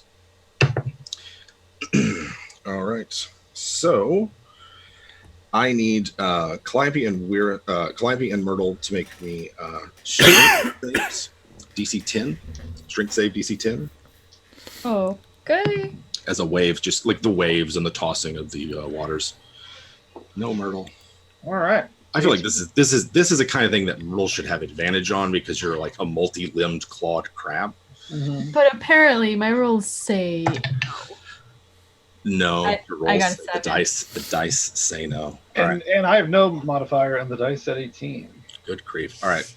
All right. So I need Calliope and Myrtle to make me strength saves. DC 10. Strength save DC 10. Oh, okay. As a wave, just like the waves and the tossing of the waters. No Myrtle. All right. I feel like this is a kind of thing that Myrtle should have advantage on because you're like a multi-limbed clawed crab. Mm-hmm. But apparently my rules say no. I got a 7. The dice say no. All right. And I have no modifier, and the dice at 18. Good grief. All right.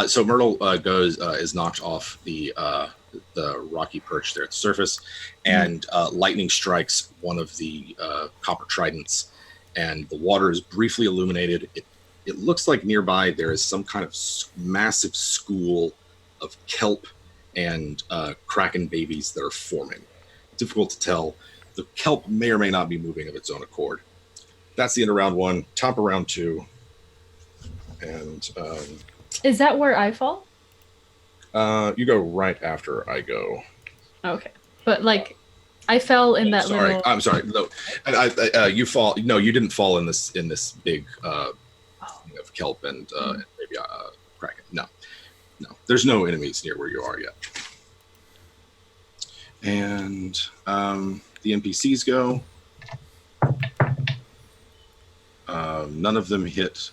So Myrtle is knocked off the rocky perch there at the surface, and lightning strikes one of the copper tridents, and the water is briefly illuminated. It looks like nearby there is some kind of massive school of kelp and kraken babies that are forming. Difficult to tell. The kelp may or may not be moving of its own accord. That's the end of round 1. Top of round 2. And Is that where I fall? you go right after I go. Okay, but like, I fell in that Sorry, little. I'm sorry. No, you fall. No, you didn't fall in this big thing of kelp and maybe kraken. No. There's no enemies near where you are yet. And the NPCs go. None of them hit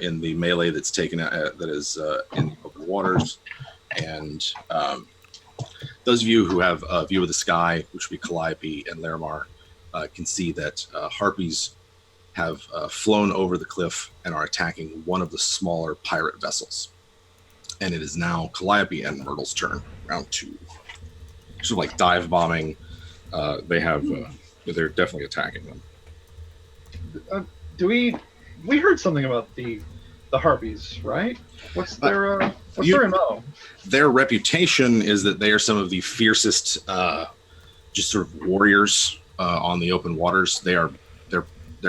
in the melee that's taken that is in the open waters. And those of you who have a view of the sky, which would be Calliope and Larimar, can see that harpies have flown over the cliff and are attacking one of the smaller pirate vessels. And it is now Calliope and Myrtle's turn, round 2. Sort of like dive bombing. They're definitely attacking them. We heard something about the harpies, right? What's their MO? Their reputation is that they are some of the fiercest, just sort of warriors on the open waters. They're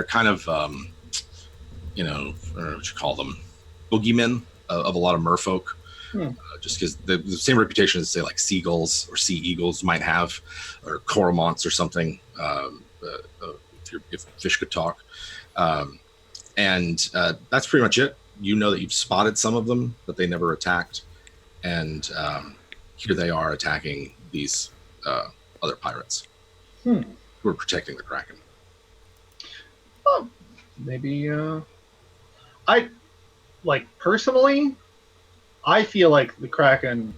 kind of what you call them, boogeymen of a lot of merfolk. Just because the same reputation as say like seagulls or sea eagles might have, or cormorants or something. If fish could talk, and that's pretty much it. You know that you've spotted some of them, but they never attacked, and here they are attacking these other pirates who are protecting the Kraken. Maybe I personally. I feel like the Kraken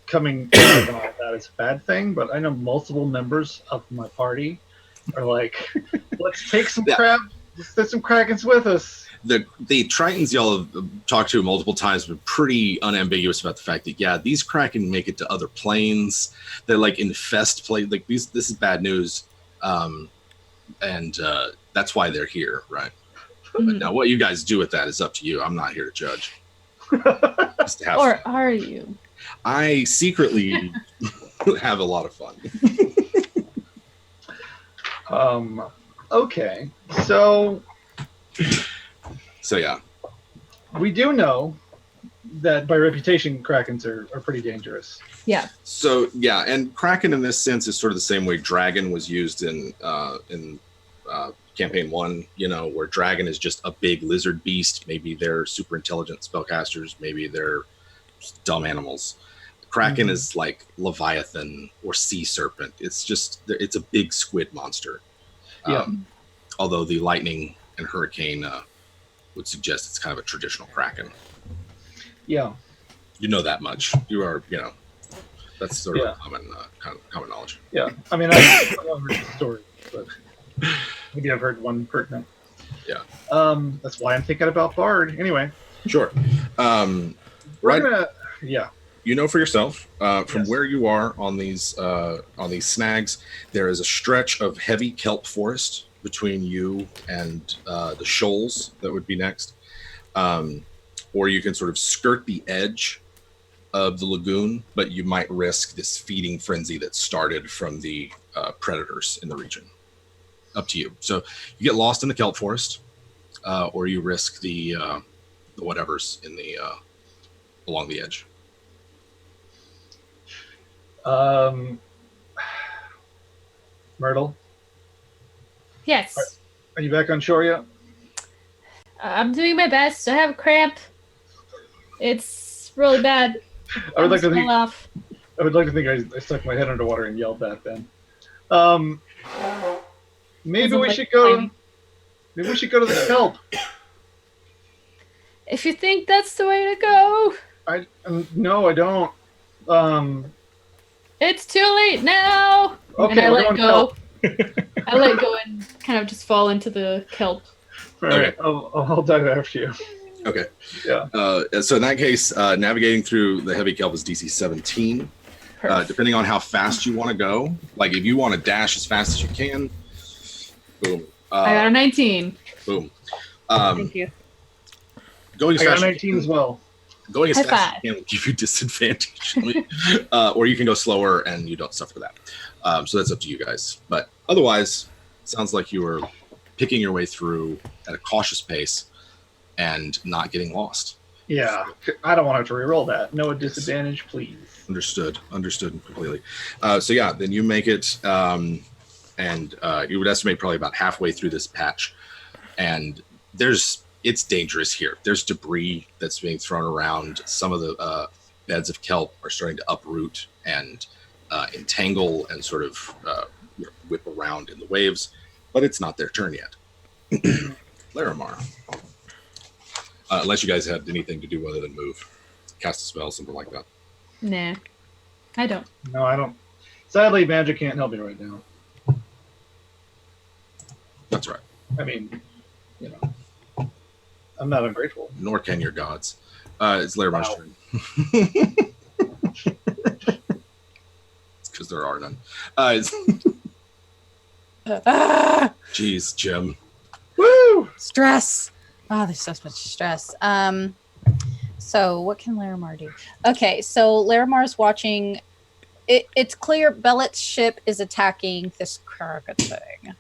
coming that is a bad thing, but I know multiple members of my party are like, let's take some crab, let's take some Krakens with us. The Tritons y'all have talked to multiple times have been pretty unambiguous about the fact that, these Kraken make it to other planes. They're like infest planes. Like this is bad news. And that's why they're here, right? But now what you guys do with that is up to you. I'm not here to judge. Just to have Or fun. are you? I secretly have a lot of fun. Okay, so yeah, we do know that by reputation, Krakens are pretty dangerous. Yeah. So yeah, and Kraken in this sense is sort of the same way Dragon was used in Campaign 1, where Dragon is just a big lizard beast. Maybe they're super intelligent spellcasters. Maybe they're just dumb animals. Kraken is like Leviathan or Sea Serpent. It's a big squid monster. Yeah. Although the lightning and hurricane would suggest it's kind of a traditional Kraken. Yeah. You know that much. You are, that's sort of common knowledge. Yeah. I mean, I've heard the story, but maybe I've heard one pertinent. Yeah. That's why I'm thinking about Bard. Anyway. Sure. You know for yourself from where you are on these snags, there is a stretch of heavy kelp forest between you and the shoals that would be next, or you can sort of skirt the edge of the lagoon, but you might risk this feeding frenzy that started from the predators in the region. Up to you. So you get lost in the kelp forest, or you risk the whatever's in the along the edge. Myrtle? Yes. Are you back on shore yet? I'm doing my best. I have a cramp. It's really bad. I would like to think off. I stuck my head underwater and yelled that then. Maybe we should go to the kelp. If you think that's the way to go. No, I don't. It's too late now. Okay, and I let go. Kelp. I let go and kind of just fall into the kelp. All right, I'll dive after you. Okay. Yeah. So in that case, navigating through the heavy kelp is DC 17. Depending on how fast you want to go, like if you want to dash as fast as you can, boom. I got a 19. Boom. Thank you. I got a 19 as well. Going as fast as you can will give you disadvantage. Or you can go slower and you don't suffer that. So that's up to you guys. But otherwise, sounds like you were picking your way through at a cautious pace. and not getting lost. Yeah, I don't want to have to reroll that. No disadvantage, please. Understood completely. So yeah, then you make it, and you would estimate probably about halfway through this patch, and it's dangerous here. There's debris that's being thrown around. Some of the beds of kelp are starting to uproot and entangle and sort of whip around in the waves, but it's not their turn yet. Larimar. Unless you guys had anything to do other than move, cast a spell, something like that. Nah, I don't. No, I don't. Sadly, magic can't help me right now. That's right. I mean, I'm not ungrateful. Nor can your gods. It's Larimar's turn. It's because there are none. Jeez, Jim. Woo! Stress. Oh, there's so much stress. So what can Larimar do? Okay, so Larimar's watching. It's clear Bellet's ship is attacking this Kraken thing,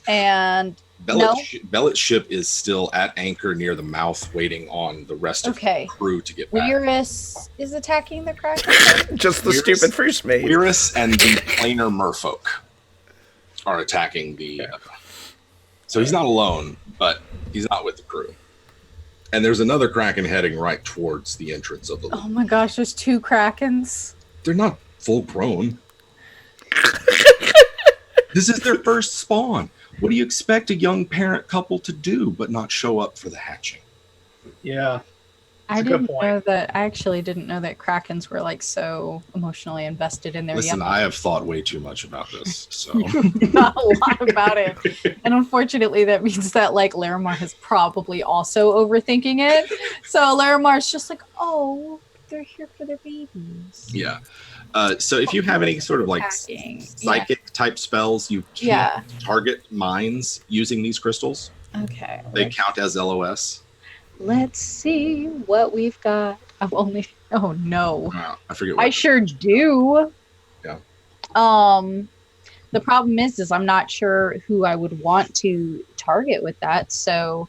and Bellet's ship is still at anchor near the mouth, waiting on the rest of the crew to get back. Weirus is attacking the Kraken thing? Just the stupid first mate. Weirus and the planar merfolk are attacking the. So he's not alone, but he's not with the crew. And there's another Kraken heading right towards the entrance of the loop. Oh my gosh, there's 2 Krakens. They're not full grown. This is their first spawn. What do you expect a young parent couple to do but not show up for the hatching? Yeah. I actually didn't know that Krakens were like so emotionally invested in their Listen, I have thought way too much about this, so not a lot about it. And unfortunately that means that like Larimar is probably also overthinking it. So Larimar's just like, oh, they're here for their babies. Yeah. So if you have any sort of like psychic type spells, you can't target mines using these crystals. Okay. They count as LOS. Let's see what we've got. Oh no. I forget I sure do. Yeah. The problem is I'm not sure who I would want to target with that. So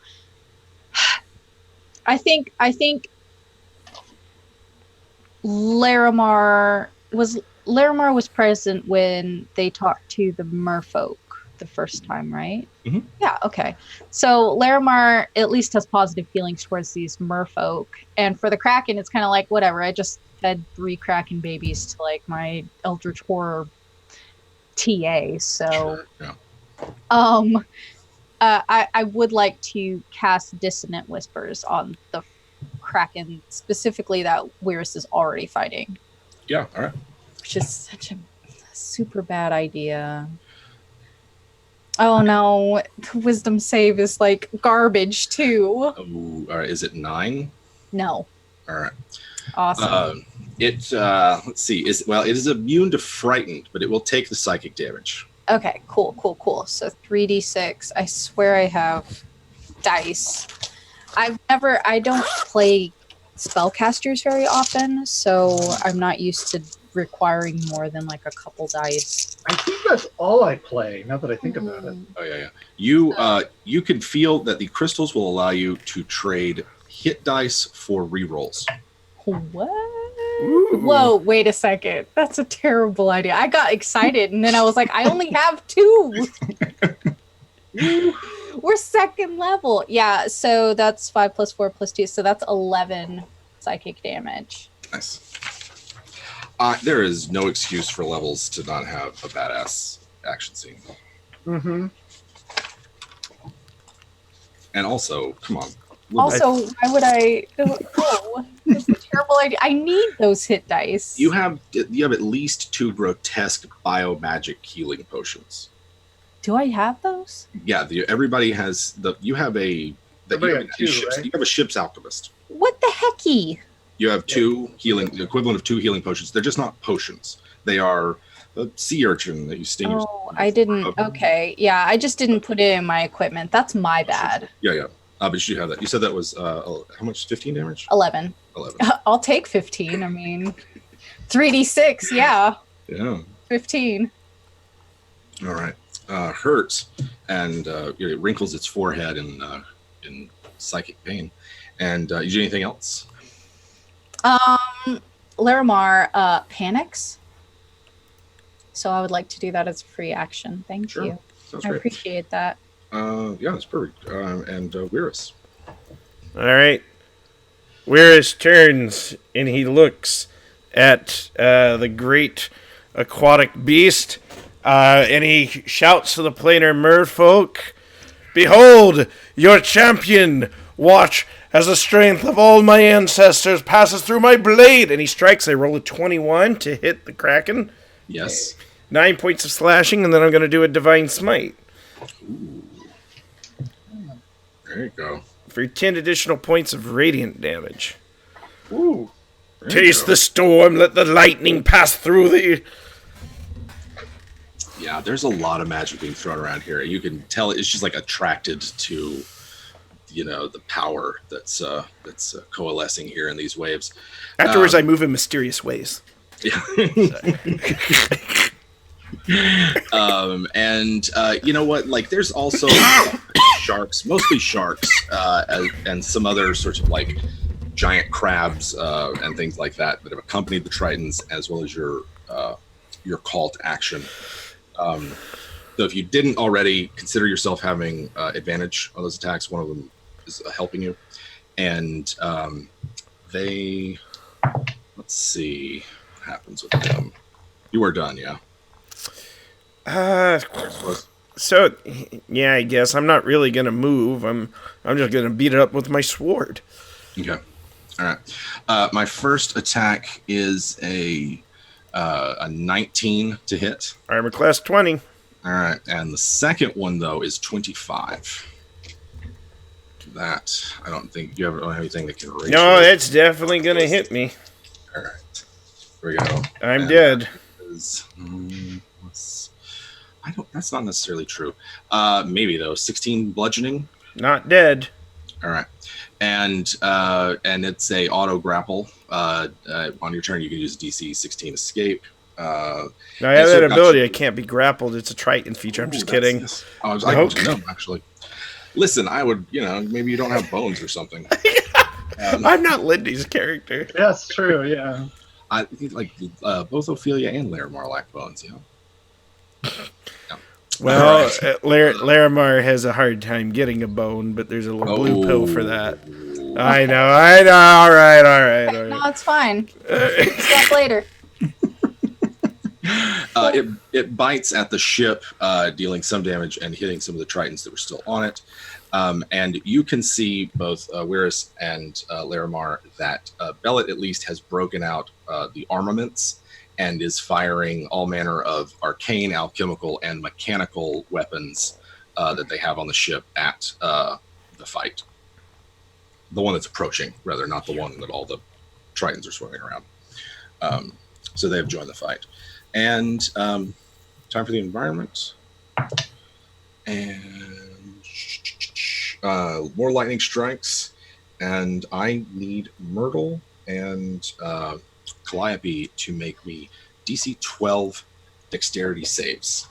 I think Larimar was present when they talked to the merfolk the first time, right? Mm-hmm. Yeah, okay. So Larimar at least has positive feelings towards these merfolk. And for the Kraken, it's kind of like, whatever, I just fed 3 Kraken babies to like my Eldritch Horror TA. So sure, yeah. I would like to cast Dissonant Whispers on the Kraken, specifically that Weirus is already fighting. Yeah, all right. Which is such a super bad idea. Oh no, wisdom save is like garbage too. Oh, all right. Is it 9? No. All right. Awesome. Let's see. It is immune to frightened, but it will take the psychic damage. Okay, cool. So 3d6. I swear I have dice. I don't play spellcasters very often, so I'm not used to requiring more than like a couple dice. I think that's all I play, now that I think about it. Oh, yeah. You can feel that the crystals will allow you to trade hit dice for rerolls. What? Ooh. Whoa, wait a second. That's a terrible idea. I got excited, and then I was like, I only have 2. We're second level. Yeah, so that's 5 plus 4 plus 2, so that's 11 psychic damage. Nice. There is no excuse for levels to not have a badass action scene. Mm-hmm. And also, come on. Also, why would I? Oh, it's a terrible idea. I need those hit dice. You have at least 2 grotesque biomagic healing potions. Do I have those? Yeah, everybody has you have a ship's alchemist. What the hecky? You have 2 healing, the equivalent of 2 healing potions. They're just not potions. They are a sea urchin that you sting yourself. Oh, I didn't. Okay, yeah, I just didn't put it in my equipment. That's my bad. Yeah. But you have that. You said that was how much? 15 damage? 11. I'll take 15. I mean, 3d6. Yeah. Yeah. 15. All right. Hurts, and it wrinkles its forehead in psychic pain. And you do anything else? Larimar panics. So I would like to do that as a free action. Thank you. Sounds I great. appreciate that. Yeah, that's perfect. And Wyrus. All right. Wyrus turns and he looks at the great aquatic beast, and he shouts to the planar merfolk, "Behold, your champion! Watch as the strength of all my ancestors passes through my blade!" And he strikes. I roll a 21 to hit the Kraken. Yes. 9 points of slashing, and then I'm going to do a divine smite. Ooh. There you go. For 10 additional points of radiant damage. Ooh. Taste the storm, let the lightning pass through thee. Yeah, there's a lot of magic being thrown around here. You can tell it's just like attracted to, the power that's coalescing here in these waves. Afterwards, I move in mysterious ways. Yeah. And you know what? Like, there's also sharks, mostly sharks, and some other sorts of like giant crabs and things like that have accompanied the Tritons, as well as your call to action. So if you didn't already, consider yourself having advantage on those attacks. One of them is helping you, and let's see what happens with them. You are done, yeah. So yeah, I guess I'm not really gonna move. I'm just gonna beat it up with my sword. Okay. All right. My first attack is a 19 to hit. Armor class 20. All right, and the second one though is 25. That I don't think you don't have anything that can reach. No, that's definitely gonna hit me. All right, here we go. I'm dead. That's not necessarily true. Maybe though. 16 bludgeoning. Not dead. All right, and it's a auto grapple. On your turn, you can use DC 16 escape. Now, I have that ability. I can't be grappled. It's a Triton feature. I'm just kidding. I don't know, actually. Listen, I would, maybe you don't have bones or something. I'm not Lindy's character. That's true, yeah. I think both Ophelia and Larimar lack bones, Well, Larimar has a hard time getting a bone, but there's a little blue pill for that. I know. All right. No, it's fine. Stop later. It bites at the ship, dealing some damage and hitting some of the Tritons that were still on it. And you can see both Wyrus and Larimar that Bellet at least has broken out the armaments and is firing all manner of arcane, alchemical, and mechanical weapons that they have on the ship at the fight. The one that's approaching, rather, not the one that all the Tritons are swimming around. So they have joined the fight. And time for the environment. And more lightning strikes. And I need Myrtle and Calliope to make me DC 12 dexterity saves.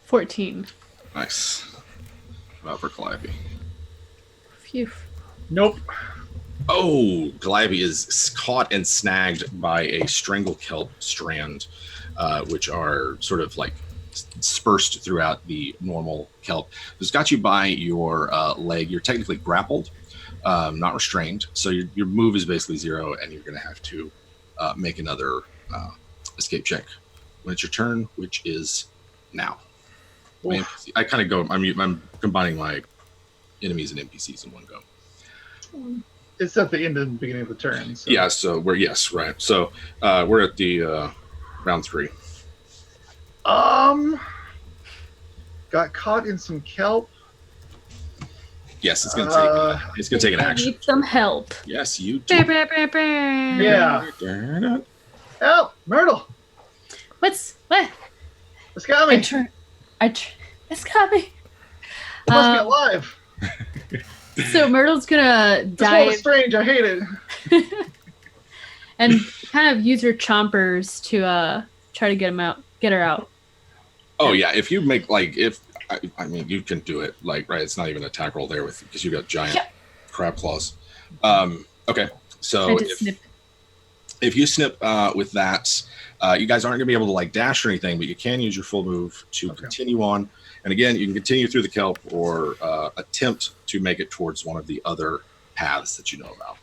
$14. Nice. For Calliope. Phew. Nope. Oh, Calliope is caught and snagged by a strangle kelp strand, which are sort of like dispersed throughout the normal kelp. It's got you by your leg. You're technically grappled, not restrained. So your move is basically 0, and you're going to have to make another escape check when it's your turn, which is now. I kind of go. I'm combining my enemies and NPCs in one go. It's at the end and the beginning of the turn. So. Yeah, so right. So we're at the round 3. Got caught in some kelp. Yes, it's gonna take an action. Need some help. Yes, you do. Yeah. Help, Myrtle. What? It's got me. It's got me. It must be alive. So Myrtle's gonna This one dive is strange. I hate it. and kind of use her chompers to try to get her out. Oh yeah, if you make I mean you can do it right. It's not even an attack roll there because you got giant crab claws. Okay, so if you snip with that, you guys aren't gonna be able to dash or anything, but you can use your full move to continue on. And again, you can continue through the kelp or attempt to make it towards one of the other paths that you know about.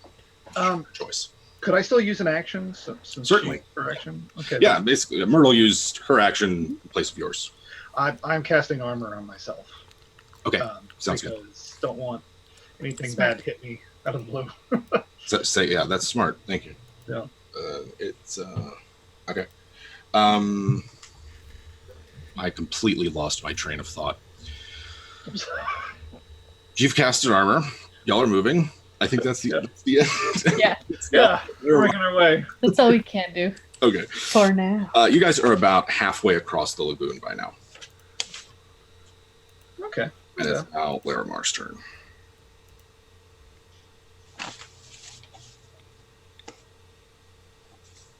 Choice. Could I still use an action? Certainly. Her action? Okay. Yeah, basically, Myrtle used her action in place of yours. I'm casting armor on myself. Okay, sounds good. good. Don't want anything bad to hit me out of the blue. Yeah, that's smart. Thank you. Yeah. It's okay. I completely lost my train of thought. You've casted armor. Y'all are moving. I think that's the end. Yeah. We're working our way. That's all we can do. Okay. For now. You guys are about halfway across the lagoon by now. Okay. And it's now Larimar's turn.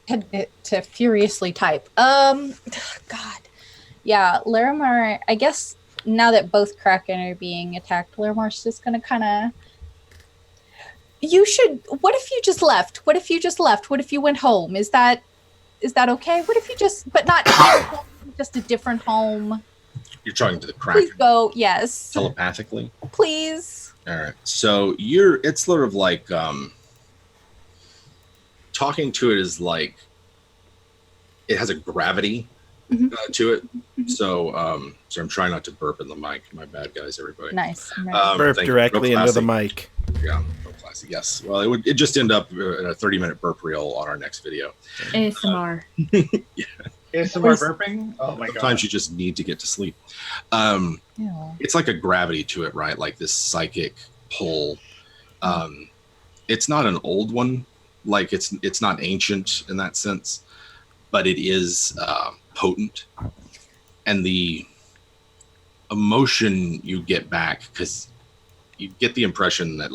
To furiously type. God. Yeah, Larimar, I guess now that both Kraken are being attacked, Larimar's just gonna kind of... What if you just left? What if you just left? What if you went home? Is that okay? What if you just... But not just a different home. You're talking to the Kraken. Please go, yes. Telepathically? Please. All right. So it's sort of like... talking to it is like it has a gravity to it. So I'm trying not to burp in the mic. My bad, guys, everybody. Nice. Burp directly into the mic. Yeah, real classy. Yes. Well, it just end up in a 30-minute burp reel on our next video. ASMR. Yeah. ASMR burping? Oh my god. Sometimes you just need to get to sleep. It's like a gravity to it, right? Like this psychic pull. It's not an old one. Like it's not ancient in that sense, but it is potent, and the emotion you get back, because you get the impression that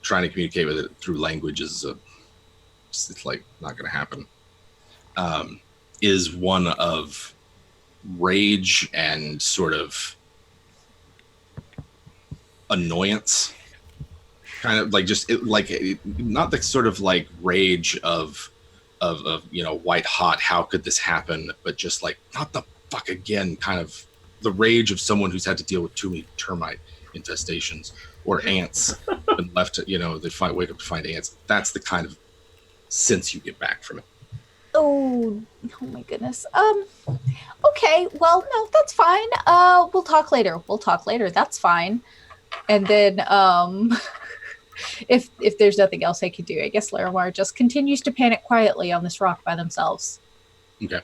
trying to communicate with it through language is it's not going to happen. Is one of rage and sort of annoyance. Kind of not the sort of rage of white hot, how could this happen, but just not the fuck again, kind of the rage of someone who's had to deal with too many termite infestations or ants and left they wake up to find ants. That's the kind of sense you get back from it. Oh my goodness. Okay, well, no, that's fine. We'll talk later. That's fine. And then if there's nothing else I could do, I guess Larimar just continues to panic quietly on this rock by themselves. Okay.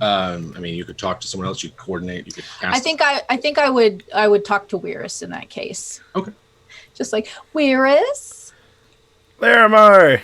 I mean, you could talk to someone else. You could coordinate. You could cast. I think I would talk to Weirus in that case. Okay. Just Weirus. Larimar.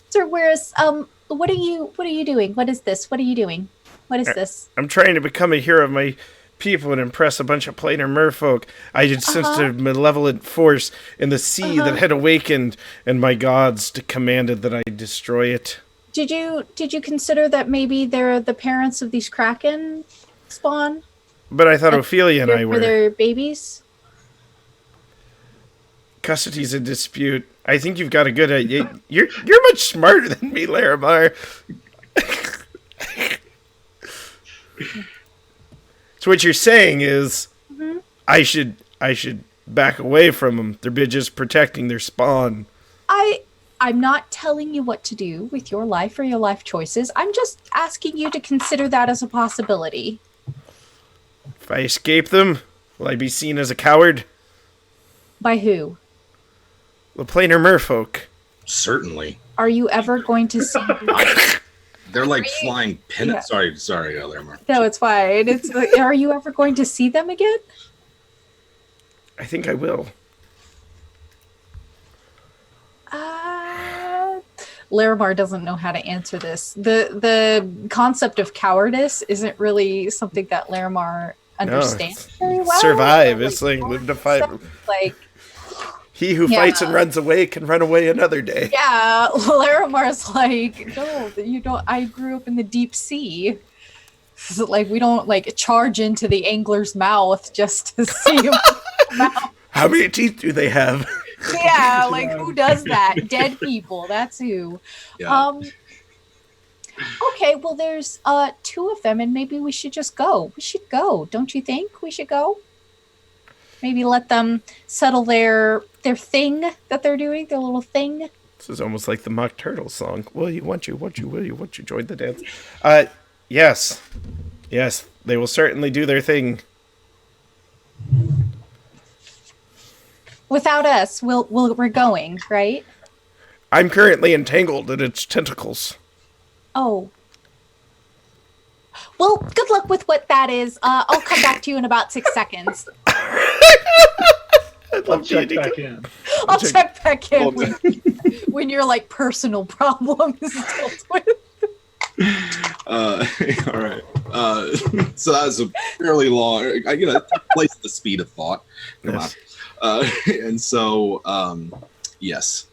Sir Weirus, what are you doing? What is this? What are you doing? What is this? I'm trying to become a hero of my people and impress a bunch of planar merfolk. I had sensed a malevolent force in the sea that had awakened, and my gods commanded that I destroy it. Did you consider that maybe they're the parents of these Kraken spawn? But I thought Ophelia and I were. For their babies? Custody's in dispute. I think you've got a good idea. You're much smarter than me, Larimar. So what you're saying is, I should back away from them. They're just protecting their spawn. I'm not telling you what to do with your life or your life choices. I'm just asking you to consider that as a possibility. If I escape them, will I be seen as a coward? By who? The planar merfolk. Certainly. Are you ever going to see them? They're flying pennants. Yeah. Sorry, Larimar. No, it's fine. Are you ever going to see them again? I think I will. Larimar doesn't know how to answer this. The concept of cowardice isn't really something that Larimar understands very well. Survive. It's live to fight. He who fights and runs away can run away another day. Yeah, Larimar's no, you don't. I grew up in the deep sea. Like, we don't like charge into the angler's mouth just to see him come out. How many teeth do they have? Yeah, like who does that? Dead people. That's who. Yeah. Okay, well, there's 2 of them, and maybe we should just go. We should go. Don't you think we should go? Maybe let them settle their thing that they're doing, their little thing. This is almost like the Mock Turtle song. Will you, want you, will you join the dance? Yes. Yes, they will certainly do their thing. Without us, we're going, right? I'm currently entangled in its tentacles. Oh. Well, good luck with what that is. I'll come back to you in about 6 seconds. I'll check back in. I'll check back in when your like personal problem is dealt with. All right. So that's a fairly long. Place the speed of thought. Come on. And so, yes.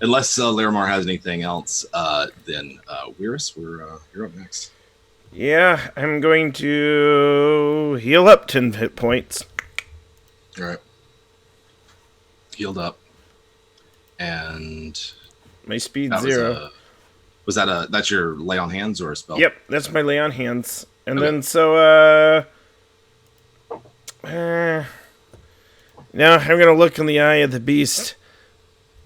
Unless Larimar has anything else, then Weirus, you're up next. Yeah, I'm going to heal up 10 hit points. All right. Healed up. And my speed 0. That's your lay on hands or a spell? Yep, that's my lay on hands. And then so now I'm gonna look in the eye of the beast.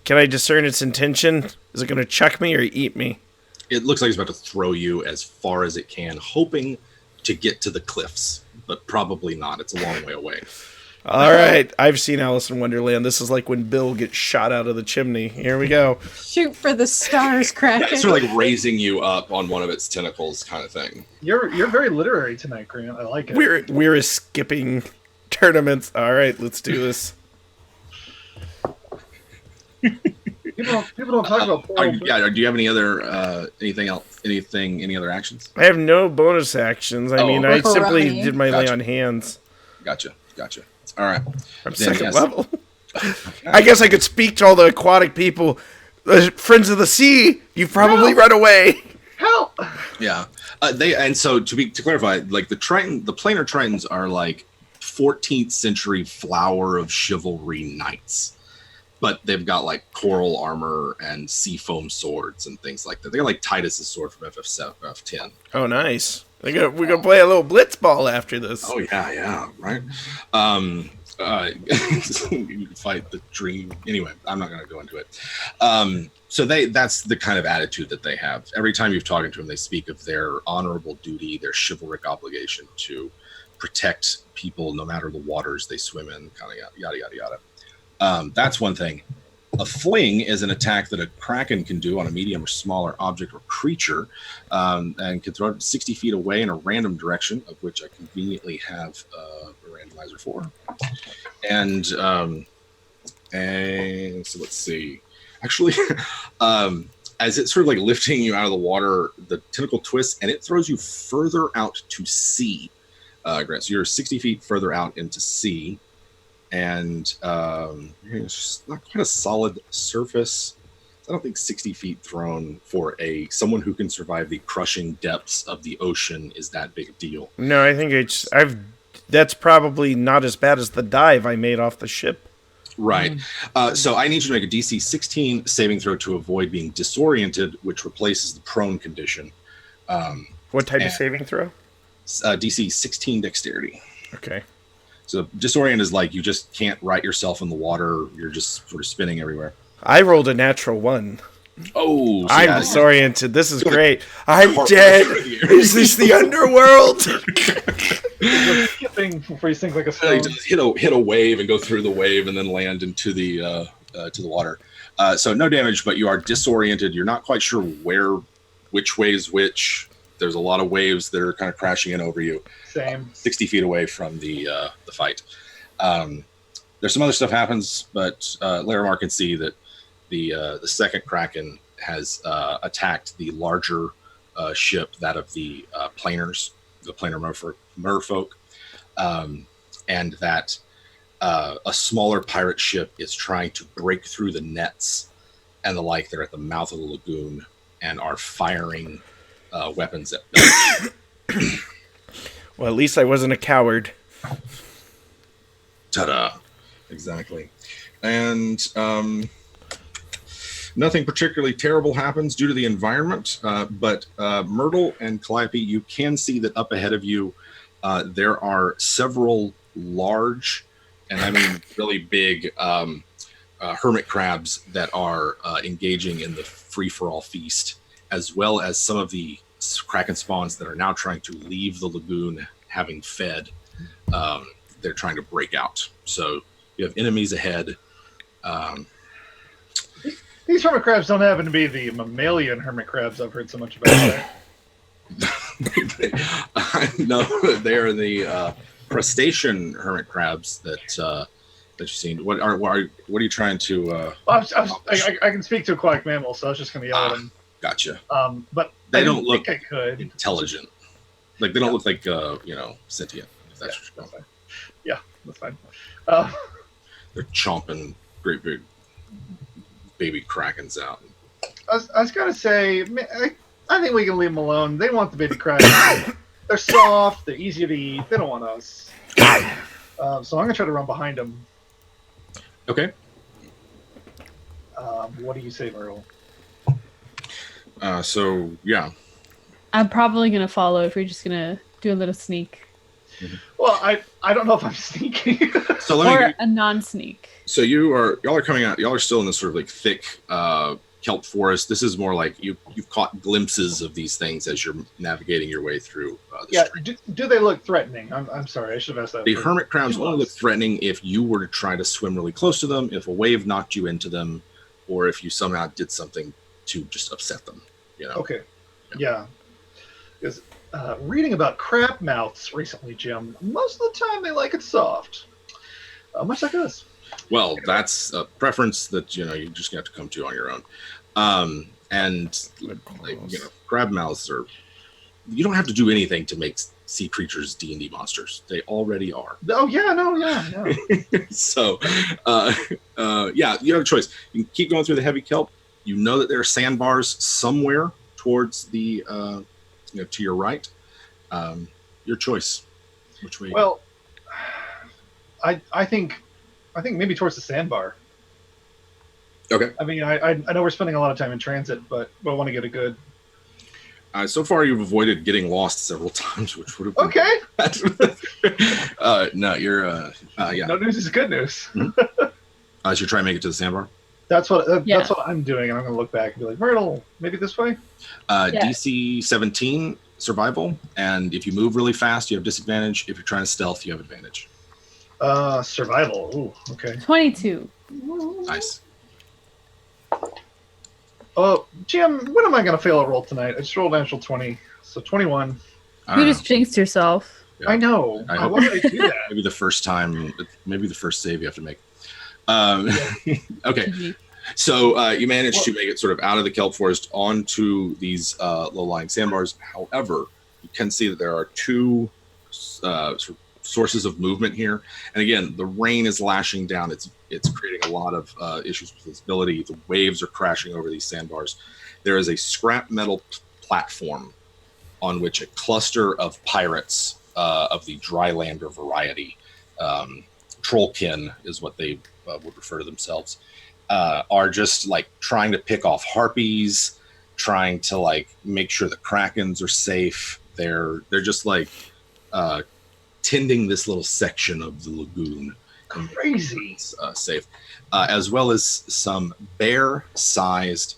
Can I discern its intention? Is it gonna chuck me or eat me? It looks like it's about to throw you as far as it can, hoping to get to the cliffs, but probably not. It's a long way away. All right, I've seen Alice in Wonderland. This is like when Bill gets shot out of the chimney. Here we go. Shoot for the stars, Kraken. It's sort of like raising you up on one of its tentacles, kind of thing. You're very literary tonight, Grant. I like it. We're skipping tournaments. All right, let's do this. People don't talk about. Do you have any other anything else? Any other actions? I have no bonus actions. I mean, I simply did my lay on hands. Gotcha. All right. I'm second level. I guess I could speak to all the aquatic people. Friends of the sea, you've probably run away. Help! Yeah. To clarify, like the planar Tritons are like 14th century flower of chivalry knights. But they've got like coral armor and sea foam swords and things like that. They're like Titus's sword from FF10. Oh, nice. We're gonna play a little blitzball after this. Oh yeah, right. You fight the dream. Anyway, I'm not gonna go into it. So that's the kind of attitude that they have. Every time you've talked to them, they speak of their honorable duty, their chivalric obligation to protect people no matter the waters they swim in, kind of yada yada yada. That's one thing. A fling is an attack that a kraken can do on a medium or smaller object or creature, and can throw it 60 feet away in a random direction, of which I conveniently have a randomizer for. And so let's see. Actually, as it's sort of like lifting you out of the water, the tentacle twists and it throws you further out to sea. Grant, so you're 60 feet further out into sea. And it's not quite a solid surface. I don't think 60 feet thrown for someone who can survive the crushing depths of the ocean is that big a deal. No, I think that's probably not as bad as the dive I made off the ship. Right. So I need you to make a DC 16 saving throw to avoid being disoriented, which replaces the prone condition. What type of saving throw? DC 16 dexterity. Okay. So disorient is like you just can't right yourself in the water. You're just sort of spinning everywhere. I rolled a natural 1. Oh, so I'm disoriented. This is great. I'm dead. Is this the underworld? Skipping before you sink like a stone. Just hit a wave and go through the wave and then land into the water. So no damage, but you are disoriented. You're not quite sure which way is which. There's a lot of waves that are kind of crashing in over you. Same. 60 feet away from the fight. There's some other stuff happens, but Larimar can see that the second Kraken has attacked the larger ship, that of the planers, the planar merfolk, and that a smaller pirate ship is trying to break through the nets and the like. They're at the mouth of the lagoon and are firing weapons at them. Well, at least I wasn't a coward. Ta-da! Exactly. And nothing particularly terrible happens due to the environment, but Myrtle and Calliope, you can see that up ahead of you there are several large, and I mean really big, hermit crabs that are engaging in the free-for-all feast, as well as some of the kraken spawns that are now trying to leave the lagoon having fed. They're trying to break out. So you have enemies ahead. These hermit crabs don't happen to be the mammalian hermit crabs I've heard so much about. Right? No, they're the crustacean hermit crabs that you've seen. What are you trying to? I can speak to aquatic mammals, so I was just going to yell at them. Gotcha. But they don't look I could. intelligent. Like they don't look like sentient. If that's what you're going. Yeah, that's fine. They're chomping great big baby krakens out. I was going to say, I think we can leave them alone. They want the baby krakens. They're soft. They're easy to eat. They don't want us. So I'm going to try to run behind them. Okay. What do you say, Myrtle? So yeah. I'm probably gonna follow if you're just gonna do a little sneak. Well, I don't know if I'm sneaking. So Or a non-sneak. So y'all are coming out. Y'all are still in this sort of like thick kelp forest. This is more like you've caught glimpses of these things as you're navigating your way through. Do they look threatening? I'm sorry, I should have asked that. The hermit crabs only look threatening if you were to try to swim really close to them, if a wave knocked you into them, or if you somehow did something to just upset them. You know. Okay. Yeah. Because reading about crab mouths recently, Jim, most of the time they like it soft. Much like us. Well, that's a preference that you're just gonna have to come to on your own. And crab mouths are. You don't have to do anything to make sea creatures D&D monsters. They already are. Oh yeah, yeah. So, you have a choice. You can keep going through the heavy kelp. You know that there are sandbars somewhere towards the, to your right. Your choice. Which way? Well, I think maybe towards the sandbar. Okay. I mean, I know we're spending a lot of time in transit, but I want to get a good. So far, you've avoided getting lost several times, which would have been okay. No, you're yeah. No news is good news. Mm-hmm. So you're trying to make it to the sandbar. That's what I'm doing, and I'm going to look back and be like, Myrtle, maybe this way. DC 17 survival, and if you move really fast, you have disadvantage. If you're trying to stealth, you have advantage. Survival. Ooh, okay. 22. Nice. Oh, Jim, when am I going to fail a roll tonight? I just rolled an actual 20, so 21. You just jinxed yourself. Yeah. I know. Why would I do that? Maybe the first save you have to make. Okay. So you managed to make it sort of out of the kelp forest onto these low-lying sandbars. However, you can see that there are two sort of sources of movement here. And again, the rain is lashing down. It's creating a lot of issues with visibility. The waves are crashing over these sandbars. There is a scrap metal platform on which a cluster of pirates of the drylander variety, trollkin is what they would refer to themselves, are just like trying to pick off harpies, trying to like make sure the krakens are safe. They're just like tending this little section of the lagoon. Crazy. Safe, as well as some bear-sized,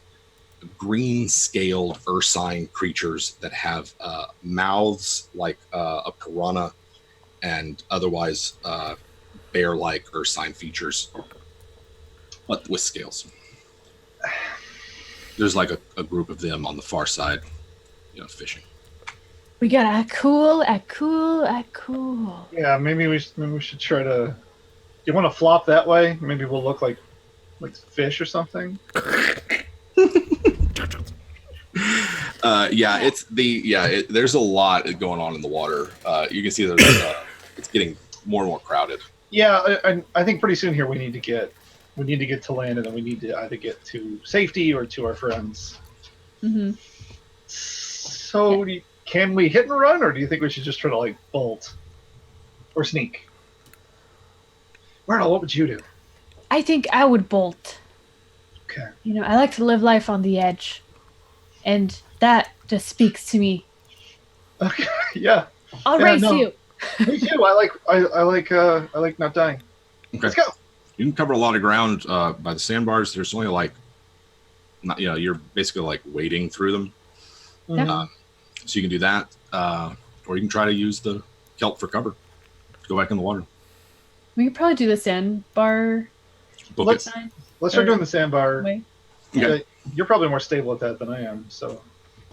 green-scaled ursine creatures that have mouths like a piranha, and otherwise bear-like ursine features, but with scales. There's like a group of them on the far side, fishing. We gotta act cool. Yeah, maybe we should try to. You want to flop that way? Maybe we'll look like fish or something. There's a lot going on in the water. You can see that it's getting more and more crowded. Yeah, I think pretty soon here we need to get to land, and then we need to either get to safety or to our friends. Mm-hmm. So Can we hit and run, or do you think we should just try to like bolt or sneak? Myrtle, what would you do? I think I would bolt. Okay. You know, I like to live life on the edge. And that just speaks to me. Okay. Yeah. I'll Yeah, race no. you. Me too. I like not dying. Okay. Let's go. You can cover a lot of ground by the sandbars. There's only like, not, you know, you're basically like wading through them. Yeah. So you can do that, or you can try to use the kelp for cover. Go back in the water. We could probably do the sandbar Book Let's- it. sign. Let's start doing the sandbar. Way. Okay. You're probably more stable at that than I am, so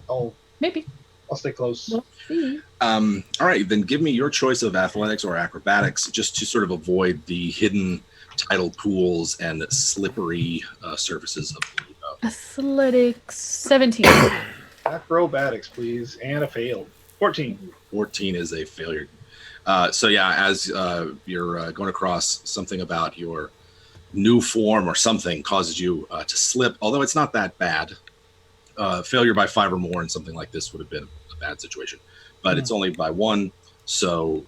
I'll Maybe. stay close. We'll see. All right, then give me your choice of athletics or acrobatics, just to sort of avoid the hidden tidal pools and slippery surfaces of the. Athletics 17. Acrobatics, please, and a failed. 14. 14 is a failure. So yeah, as you're going across, something about your new form or something causes you to slip, although it's not that bad. Failure by 5 or more and something like this would have been a bad situation, but it's only by 1, so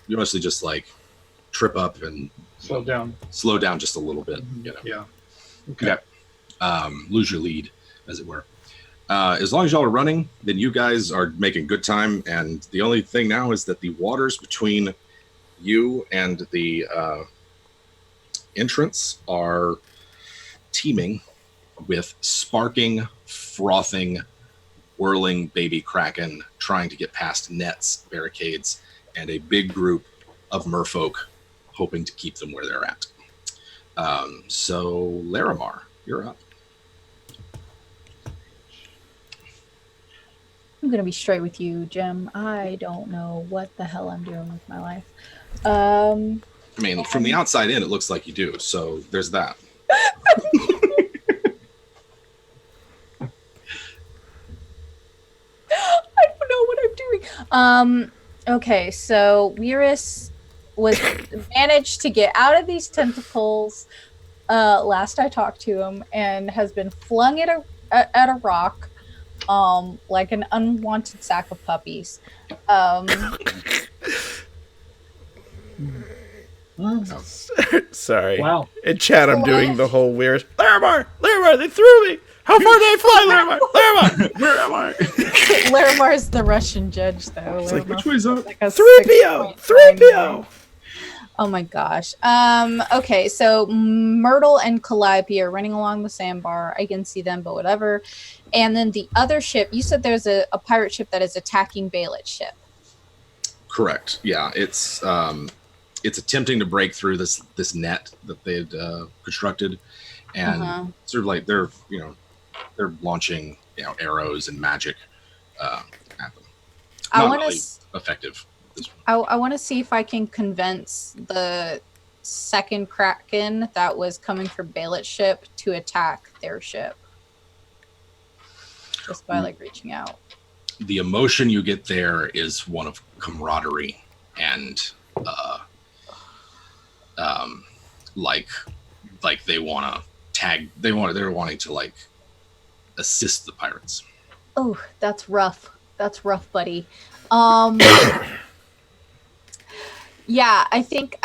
you mostly just like trip up and Slow down. slow down just a little bit, you know. Yeah. Okay. Yeah. Lose your lead, as it were. As long as y'all are running, then you guys are making good time, and the only thing now is that the waters between you and the entrance are teeming with sparking, frothing, whirling baby kraken trying to get past nets, barricades, and a big group of merfolk hoping to keep them where they're at. So Larimar, you're up. I'm gonna be straight with you, Jim. I don't know what the hell I'm doing with my life. I mean, from the outside in, it looks like you do. So there's that. I don't know what I'm doing. Okay, so Weirus was managed to get out of these tentacles last I talked to him, and has been flung at a rock, like an unwanted sack of puppies. Sorry. Wow. In chat, I'm doing the whole weird. Larimar, they threw me. How far did I fly, Larimar? Where am I? Larimar's the Russian judge, though. It's like, Which way's up? Like a 3PO, 3PO. Oh my gosh. Okay, so Myrtle and Calliope are running along the sandbar. I can see them, but whatever. And then the other ship, you said there's a pirate ship that is attacking Baelet's ship. Correct. Yeah, it's attempting to break through this net that they had constructed, and sort of like they're launching arrows and magic at them. I Not want really to effective. I want to see if I can convince the second Kraken that was coming for Baelet's ship to attack their ship. Just by like reaching out. The emotion you get there is one of camaraderie and like they want to tag. They're wanting to like assist the pirates. Oh, that's rough. That's rough, buddy. Yeah, I think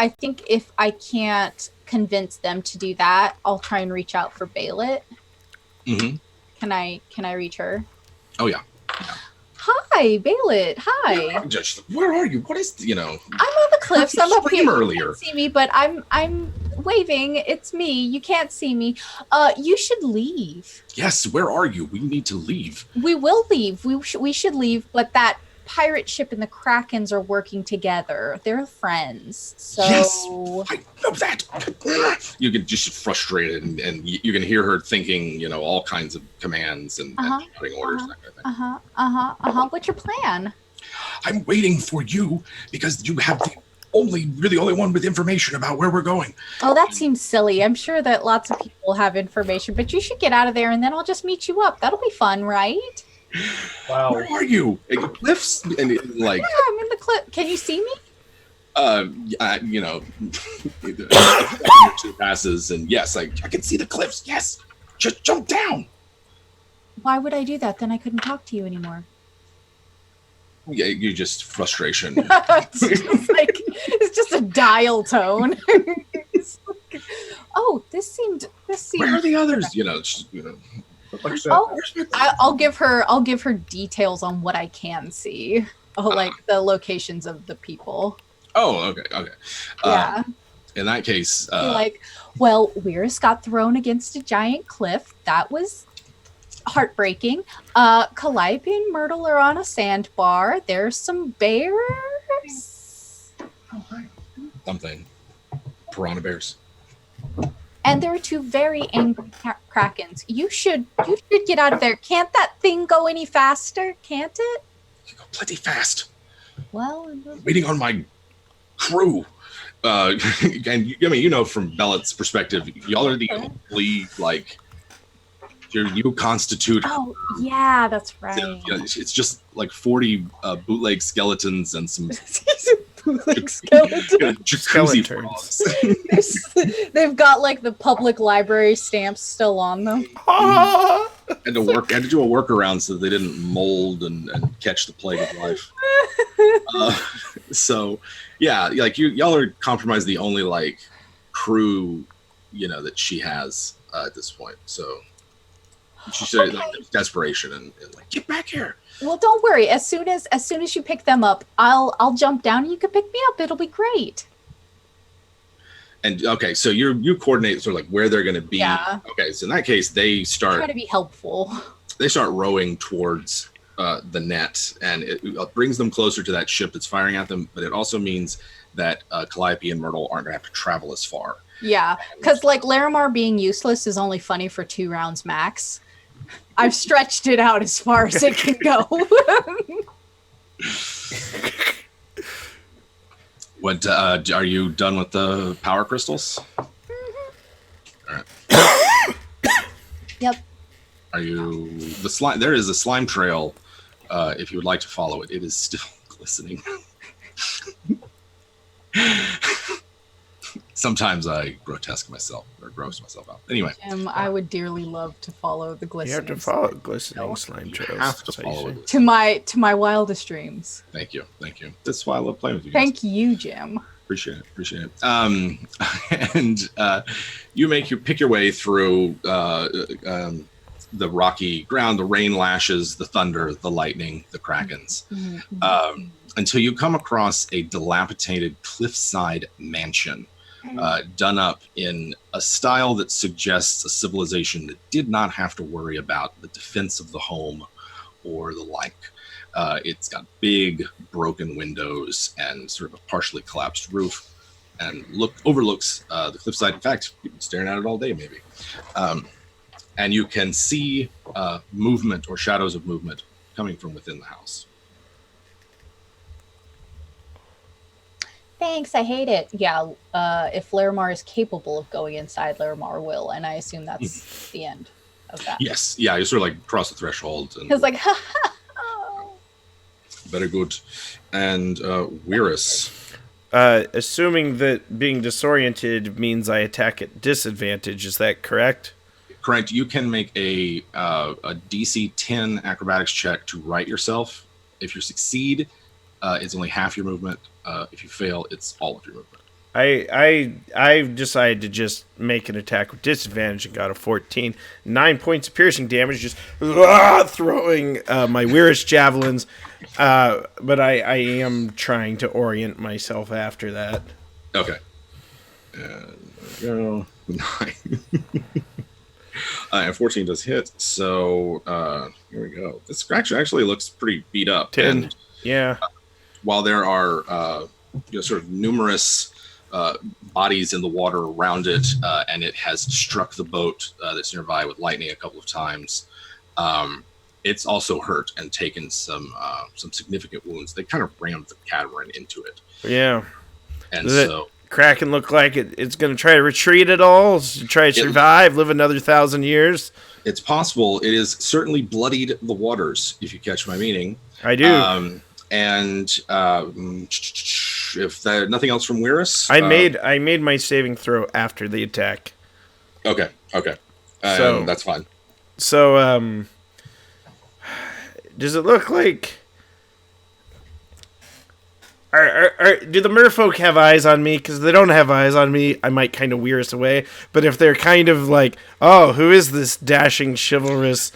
if I can't convince them to do that, I'll try and reach out for Baelet. Mm-hmm. Can I reach her? Oh yeah. Hi, Baelet. Hi. Judge, where are you? What is I'm on the cliffs. you I'm up here. scream You earlier? can't see me, but I'm waving. It's me. You can't see me. You should leave. Yes, where are you? We need to leave. We will leave. We should leave, but that pirate ship and the Krakens are working together. They're friends. So Yes, I know that. You get just frustrated, and you can hear her thinking, all kinds of commands and putting orders, that kind of thing. What's your plan? I'm waiting for you because you have you're the only one with information about where we're going. Oh, that seems silly. I'm sure that lots of people have information, but you should get out of there and then I'll just meet you up. That'll be fun, right? Wow. Where are you? At the cliffs? And Yeah, I'm in the cliff. Can you see me? a two passes, and yes, I can see the cliffs. Yes, just jump down. Why would I do that? Then I couldn't talk to you anymore. Yeah, you just frustration. It's just a dial tone. Oh, this seemed. Where are the others? Like I'll give her details on what I can see. Like the locations of the people. Oh, okay. Yeah. In that case, Weirus got thrown against a giant cliff. That was heartbreaking. Calliope and Myrtle are on a sandbar. There's some bears. Something. Piranha bears. And there are 2 very angry krakens. You should get out of there. Can't that thing go any faster? Can't it? You go plenty fast. Well, waiting on my crew. And from Bellet's perspective, y'all are the only you constitute. Oh yeah, that's right. It's just like 40 bootleg skeletons and some jacuzzi frogs. They've got like the public library stamps still on them. And to do a workaround so that they didn't mold and catch the plague of life. So yeah, y'all are compromised the only crew, that she has at this point. So she said desperation and get back here. Well, don't worry. As soon as you pick them up, I'll jump down and you can pick me up. It'll be great. And okay, so you coordinate sort of where they're going to be. Yeah. Okay, so in that case, they start try to be helpful. They start rowing towards the net, and it brings them closer to that ship that's firing at them. But it also means that Calliope and Myrtle aren't going to have to travel as far. Yeah, because Larimar being useless is only funny for 2 rounds max. I've stretched it out as far as it can go. What are you done with the power crystals? Mm-hmm. All right. Yep. Are you the slime? There is a slime trail. If you would like to follow it, it is still glistening. Sometimes I gross myself out. Anyway, I would dearly love to follow the glistening. You have to follow glistening slime trails. You have to follow it. To my wildest dreams. Thank you. That's why I love playing with you guys. Thank you, Jim. Appreciate it. And you pick your way through the rocky ground, the rain lashes, the thunder, the lightning, the krakens, until you come across a dilapidated cliffside mansion. Done up in a style that suggests a civilization that did not have to worry about the defense of the home or the like. It's got big broken windows and sort of a partially collapsed roof, and overlooks the cliffside. In fact, you've been staring at it all day, maybe. And you can see movement or shadows of movement coming from within the house. Thanks, I hate it. Yeah, if Larimar is capable of going inside, Larimar will, and I assume that's the end of that. Yes, yeah, you sort of cross the threshold. And it's ha ha. Very good. And Wyrus. Assuming that being disoriented means I attack at disadvantage, is that correct? Correct. You can make a DC 10 acrobatics check to right yourself. If you succeed, it's only half your movement. If you fail, it's all of your movement. I decided to just make an attack with disadvantage and got a 14. 9 points of piercing damage, just throwing my Wyrus javelins. But I am trying to orient myself after that. Okay. And there we go. 9. And 14 does hit, so here we go. This scratch actually looks pretty beat up. 10. And, yeah. While there are sort of numerous bodies in the water around it, and it has struck the boat that's nearby with lightning a couple of times, it's also hurt and taken some significant wounds. They kind of rammed the catamaran into it. Yeah. And Does so Kraken look like it's going to try to retreat at all? Try to survive, live another 1,000 years? It's possible. It is certainly bloodied the waters, if you catch my meaning. I do. And if nothing else from Wyrus, I made my saving throw after the attack. Okay. So that's fine. So, does it look like do the merfolk have eyes on me? Because if they don't have eyes on me, I might kind of weir us away. But if they're kind of like, oh, who is this dashing, chivalrous?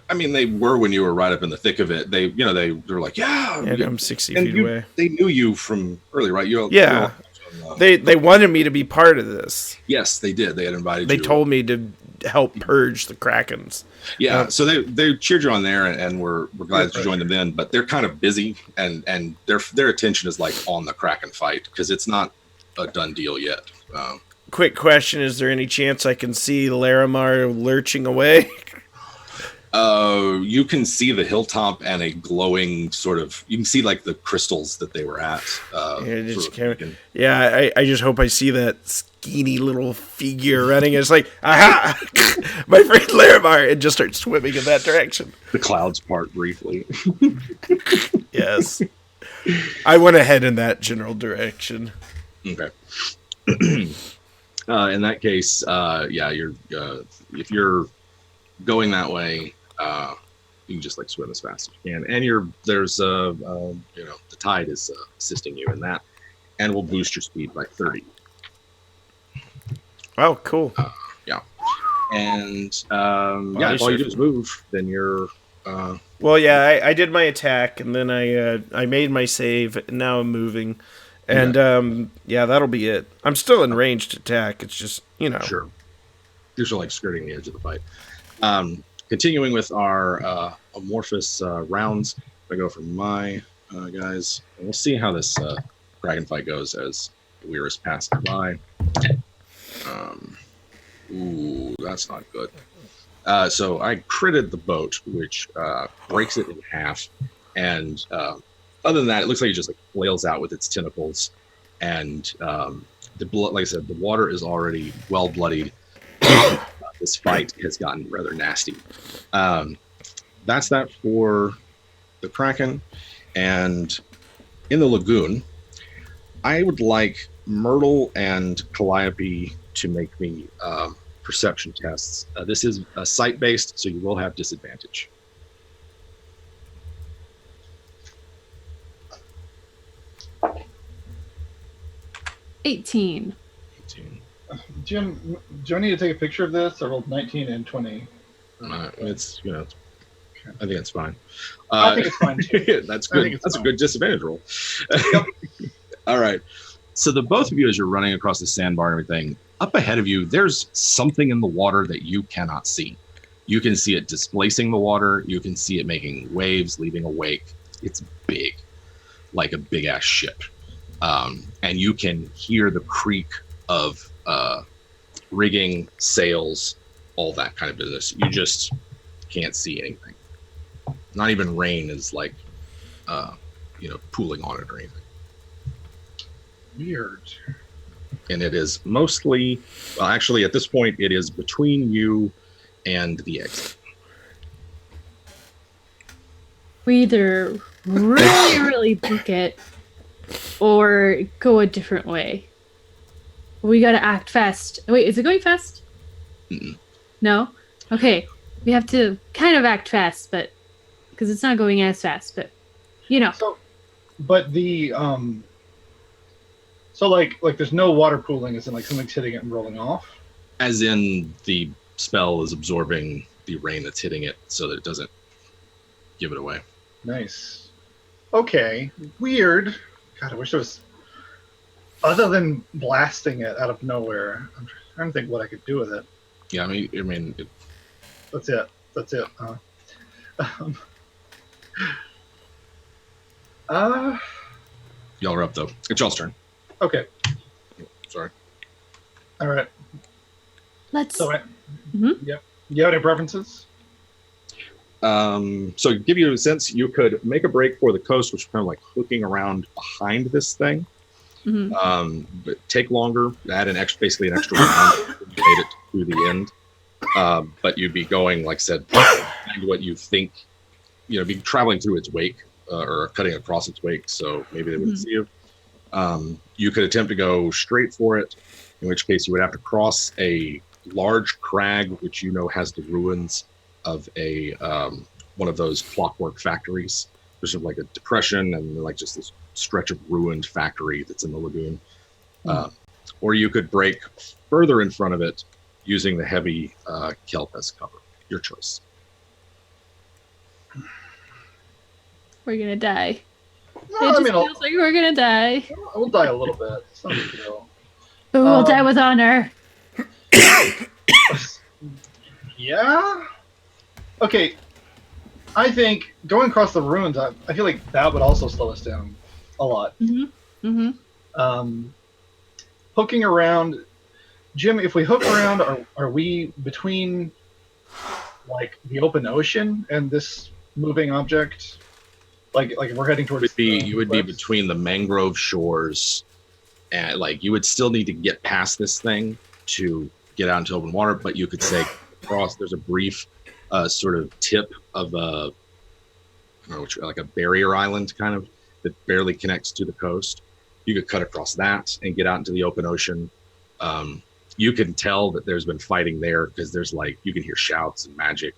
I mean, they were when you were right up in the thick of it. They were like, yeah, I'm 60 feet away. They knew you from early, right? They wanted me to be part of this. Yes, they did. They had invited They you. told me to help purge the Krakens. Yeah, so they cheered you on there, and we're glad that you joined them then. But they're kind of busy, and their attention is like on the Kraken fight because it's not a done deal yet. Quick question: is there any chance I can see Larimar lurching away? You can see the hilltop and a glowing sort of. You can see like the crystals that they were at. I just hope I see that skinny little figure running. It's like, aha, my friend Larimar, and just start swimming in that direction. The clouds part briefly. Yes, I went ahead in that general direction. Okay. In that case, you're if you're going that way, you can just like swim as fast as you can, and there's the tide is assisting you in that, and will boost your speed by 30. Oh, cool. And if all you do is move, then you're. I did my attack, and then I made my save, and now I'm moving, and that'll be it. I'm still in ranged attack. It's just Sure. You're still like skirting the edge of the fight. Continuing with our amorphous rounds, I go for my guys, and we'll see how this dragon fight goes as Weir is passing by. Ooh, that's not good. So I critted the boat, which breaks it in half, and other than that, it looks like it just like flails out with its tentacles, and the blood, like I said, the water is already well bloodied. This fight has gotten rather nasty. That's that for the Kraken. And in the lagoon, I would like Myrtle and Calliope to make me perception tests. This is sight-based, so you will have disadvantage. $18. Jim, do I need to take a picture of this? I rolled 19 and 20. It's I think it's fine. I think it's fine too. That's good. That's fine. A good disadvantage roll. Yep. All right. So the both of you, as you're running across the sandbar and everything, up ahead of you, there's something in the water that you cannot see. You can see it displacing the water. You can see it making waves, leaving a wake. It's big, like a big ass ship, and you can hear the creak of rigging, sails, all that kind of business. You just can't see anything. Not even rain is like, pooling on it or anything. Weird. And it is mostly, well, actually, at this point, it is between you and the exit. We either really, really book it or go a different way. We gotta act fast. Wait, is it going fast? Mm-mm. No? Okay. We have to kind of act fast, but because it's not going as fast, but So, but the so like there's no water pooling, as in like something's hitting it and rolling off. As in the spell is absorbing the rain that's hitting it so that it doesn't give it away. Nice. Okay. Weird. God, I wish there was. Other than blasting it out of nowhere, I'm trying to think what I could do with it. Yeah, I mean. That's it. Y'all are up though. It's y'all's turn. Okay. Sorry. All right. let's. So, Yep. You have any preferences? So to give you a sense, you could make a break for the coast, which is kind of like hooking around behind this thing. Mm-hmm. But take longer, add basically an extra round if you made it to the end. But you'd be going, like I said, behind what you think, be traveling through its wake or cutting across its wake, so maybe they wouldn't see you. You could attempt to go straight for it, in which case you would have to cross a large crag, which has the ruins of a one of those clockwork factories. There's sort of like a depression and like just this stretch of ruined factory that's in the lagoon. Or you could break further in front of it using the heavy kelp as cover. Your choice. We're gonna die. No, It I just mean, feels like we're gonna die. I'll die a little bit. It's not a big deal. But we'll die with honor. Yeah? Okay. I think going across the ruins, I feel like that would also slow us down a lot. Hooking around, Jim, if we hook around, are we between like the open ocean and this moving object? Like we're heading towards You would be between the mangrove shores, and like you would still need to get past this thing to get out into open water, but you could say across. There's a brief sort of tip of a, I don't know, like a barrier island kind of that barely connects to the coast. You could cut across that and get out into the open ocean. You can tell that there's been fighting there because there's like you can hear shouts and magic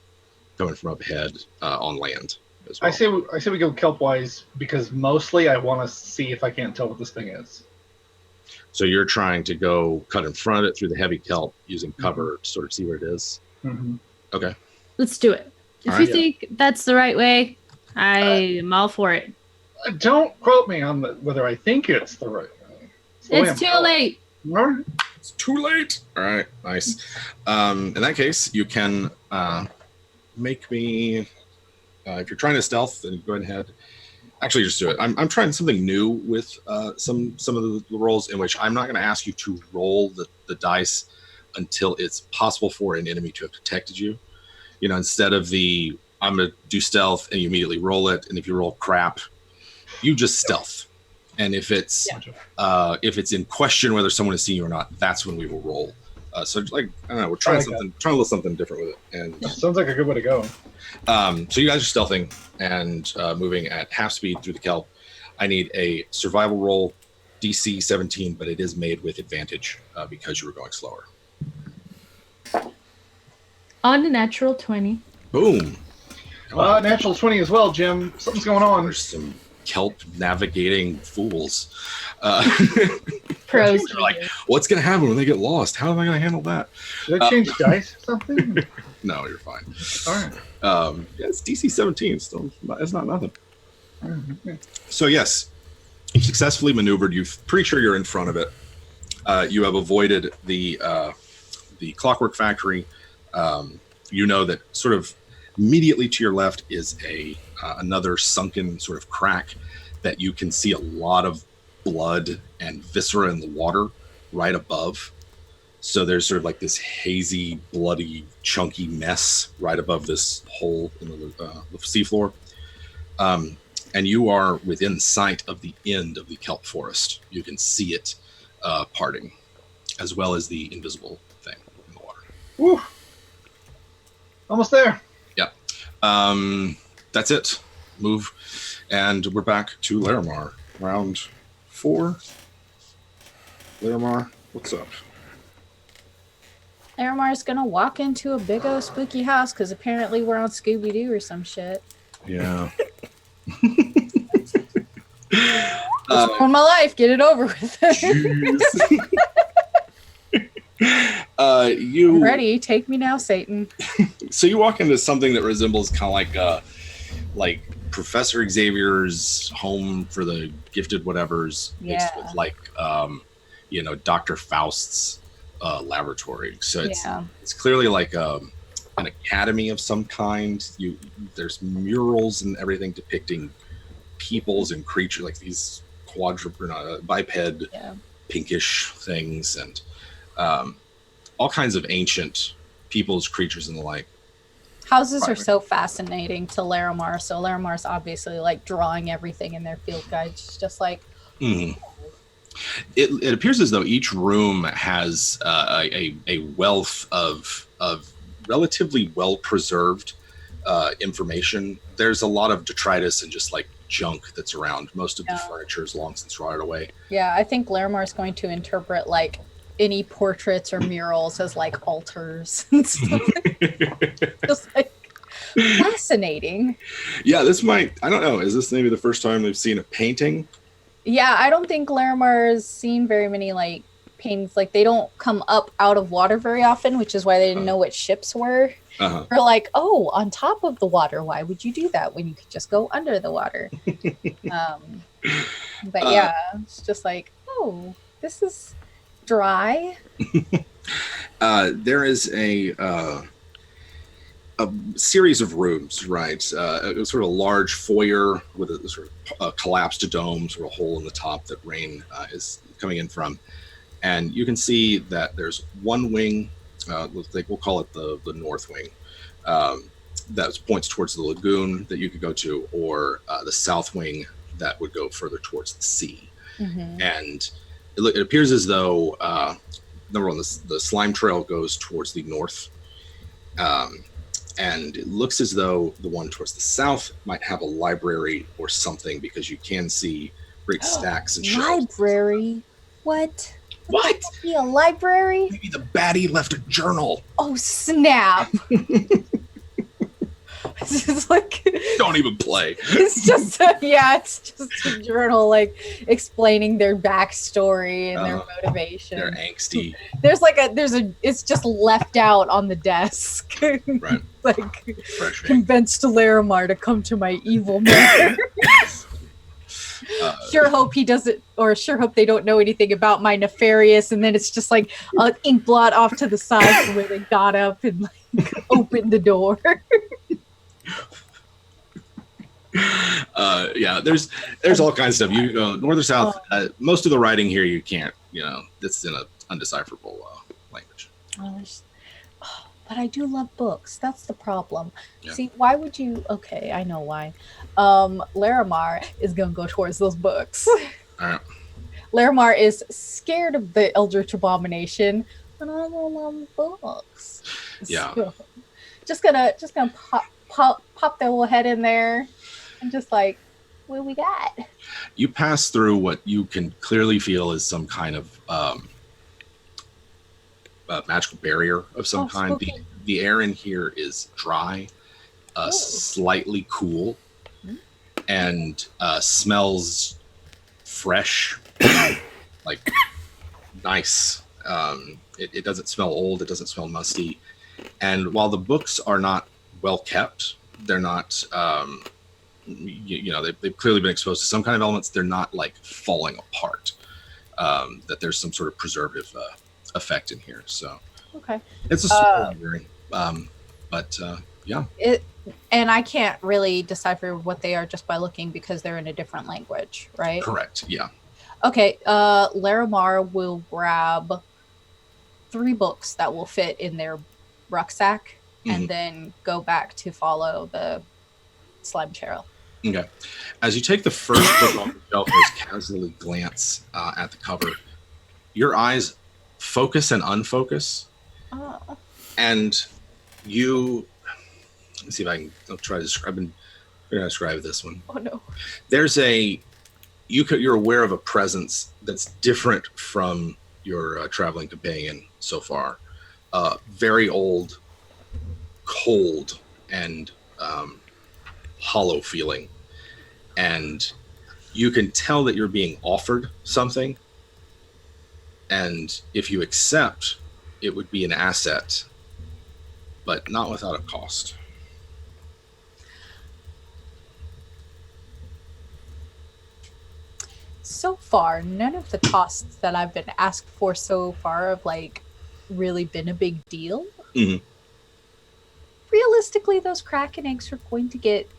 coming from up ahead on land as well. I say we go kelp-wise because mostly I want to see if I can't tell what this thing is. So you're trying to go cut in front of it through the heavy kelp using cover to sort of see where it is. Okay. Let's do it. If you think that's the right way, I am all for it. Don't quote me on whether I think it's the right way. It's too late. It's too late. All right, nice. In that case, you can make me. If you're trying to stealth, then go ahead. Actually, just do it. I'm trying something new with some of the rolls in which I'm not going to ask you to roll the dice until it's possible for an enemy to have detected you. You know, instead of I'm going to do stealth and you immediately roll it, and if you roll crap, you just stealth. And if it's in question whether someone has seen you or not, that's when we will roll. So like I don't know, we're trying trying a little something different with it. And sounds like a good way to go. So you guys are stealthing and moving at half speed through the kelp. I need a survival roll, DC 17, but it is made with advantage because you were going slower. On a natural 20. Boom. Natural 20 as well, Jim. Something's going on. There's some kelp navigating fools. Pros. They're like, what's going to happen when they get lost? How am I going to handle that? Should I change dice or something? No, you're fine. All right. Yeah, it's DC 17. Still, it's not nothing. Okay. So yes, you've successfully maneuvered. You're pretty sure you're in front of it. You have avoided the clockwork factory. You know that sort of immediately to your left is another sunken sort of crack that you can see a lot of blood and viscera in the water right above. So there's sort of like this hazy, bloody, chunky mess right above this hole in the seafloor. And you are within sight of the end of the kelp forest. You can see it parting, as well as the invisible thing in the water. Woo! Almost there. Yep. That's it. Move. And we're back to Larimar. Round 4. Larimar, what's up? Aramar's gonna walk into a big old spooky house because apparently we're on Scooby-Doo or some shit. Yeah. On my life, get it over with. I'm ready. Take me now, Satan. So you walk into something that resembles kind of like Professor Xavier's home for the gifted whatevers. Yeah. It's like Dr. Faust's laboratory. So it's clearly like an academy of some kind. There's murals and everything depicting peoples and creatures, like these biped pinkish things, and all kinds of ancient peoples, creatures, and the like. Houses are so fascinating to Larimar. So Larimar's obviously like drawing everything in their field guides, just like. Mm-hmm. It appears as though each room has a wealth of relatively well preserved information. There's a lot of detritus and just like junk that's around. Most of the furniture is long since rotted away. Yeah, I think Larimar is going to interpret like any portraits or murals as like altars and stuff. Just like fascinating. Yeah, this might, I don't know, is this maybe the first time they've seen a painting Yeah, I don't think Larimar's seen very many like paintings. Like they don't come up out of water very often, which is why they didn't know what ships were. Or like, oh, on top of the water. Why would you do that when you could just go under the water? But yeah, it's just like, oh, this is dry. There is a series of rooms, right? It was sort of a large foyer with a sort of collapsed dome, sort of hole in the top that rain is coming in from. And you can see that there's one wing, we'll call it the north wing, that points towards the lagoon that you could go to, or the south wing that would go further towards the sea. And it appears as though, number one, the slime trail goes towards the north. And it looks as though the one towards the south might have a library or something, because you can see great stacks and shelves. Library? What? What? Be a library? Maybe the baddie left a journal. Oh, snap. It's like, don't even play. It's just it's just a journal, like explaining their backstory and their motivation. They're angsty. It's just left out on the desk. Right. Like, convinced Larimar to come to my evil mother. Sure hope they don't know anything about my nefarious, and then it's just like an ink blot off to the side from where they got up and like opened the door. There's all kinds of stuff. You go north or south. Most of the writing here you can't. It's in an undecipherable language. But I do love books. That's the problem. Yeah. See, why would you? Okay, I know why. Larimar is gonna go towards those books. All right. Larimar is scared of the Eldritch Abomination, but I don't love books. Yeah. So, just gonna pop their little head in there, and just like, what we got? You pass through what you can clearly feel is some kind of magical barrier of some kind. Spooky. The air in here is dry, slightly cool, and smells fresh, like nice. It doesn't smell old. It doesn't smell musty. And while the books are not well kept, they're not, they've clearly been exposed to some kind of elements. They're not like falling apart. That there's some sort of preservative effect in here. So Okay. it's a small library. Yeah. And I can't really decipher what they are just by looking, because they're in a different language, right? Correct. Yeah. Okay. Larimar will grab 3 books that will fit in their rucksack, and then go back to follow the slime trail. Okay. As you take the first book off the shelf and just casually glance at the cover, your eyes focus and unfocus. Oh. And you, let's see if I'll try to describe. I've been going to describe this one. Oh no. There's you're aware of a presence that's different from your traveling companion so far. Very old, cold, and hollow feeling. And you can tell that you're being offered something. And if you accept, it would be an asset, but not without a cost. So far, none of the costs that I've been asked for so far have like really been a big deal. Mm-hmm. Realistically, those Kraken eggs are going to get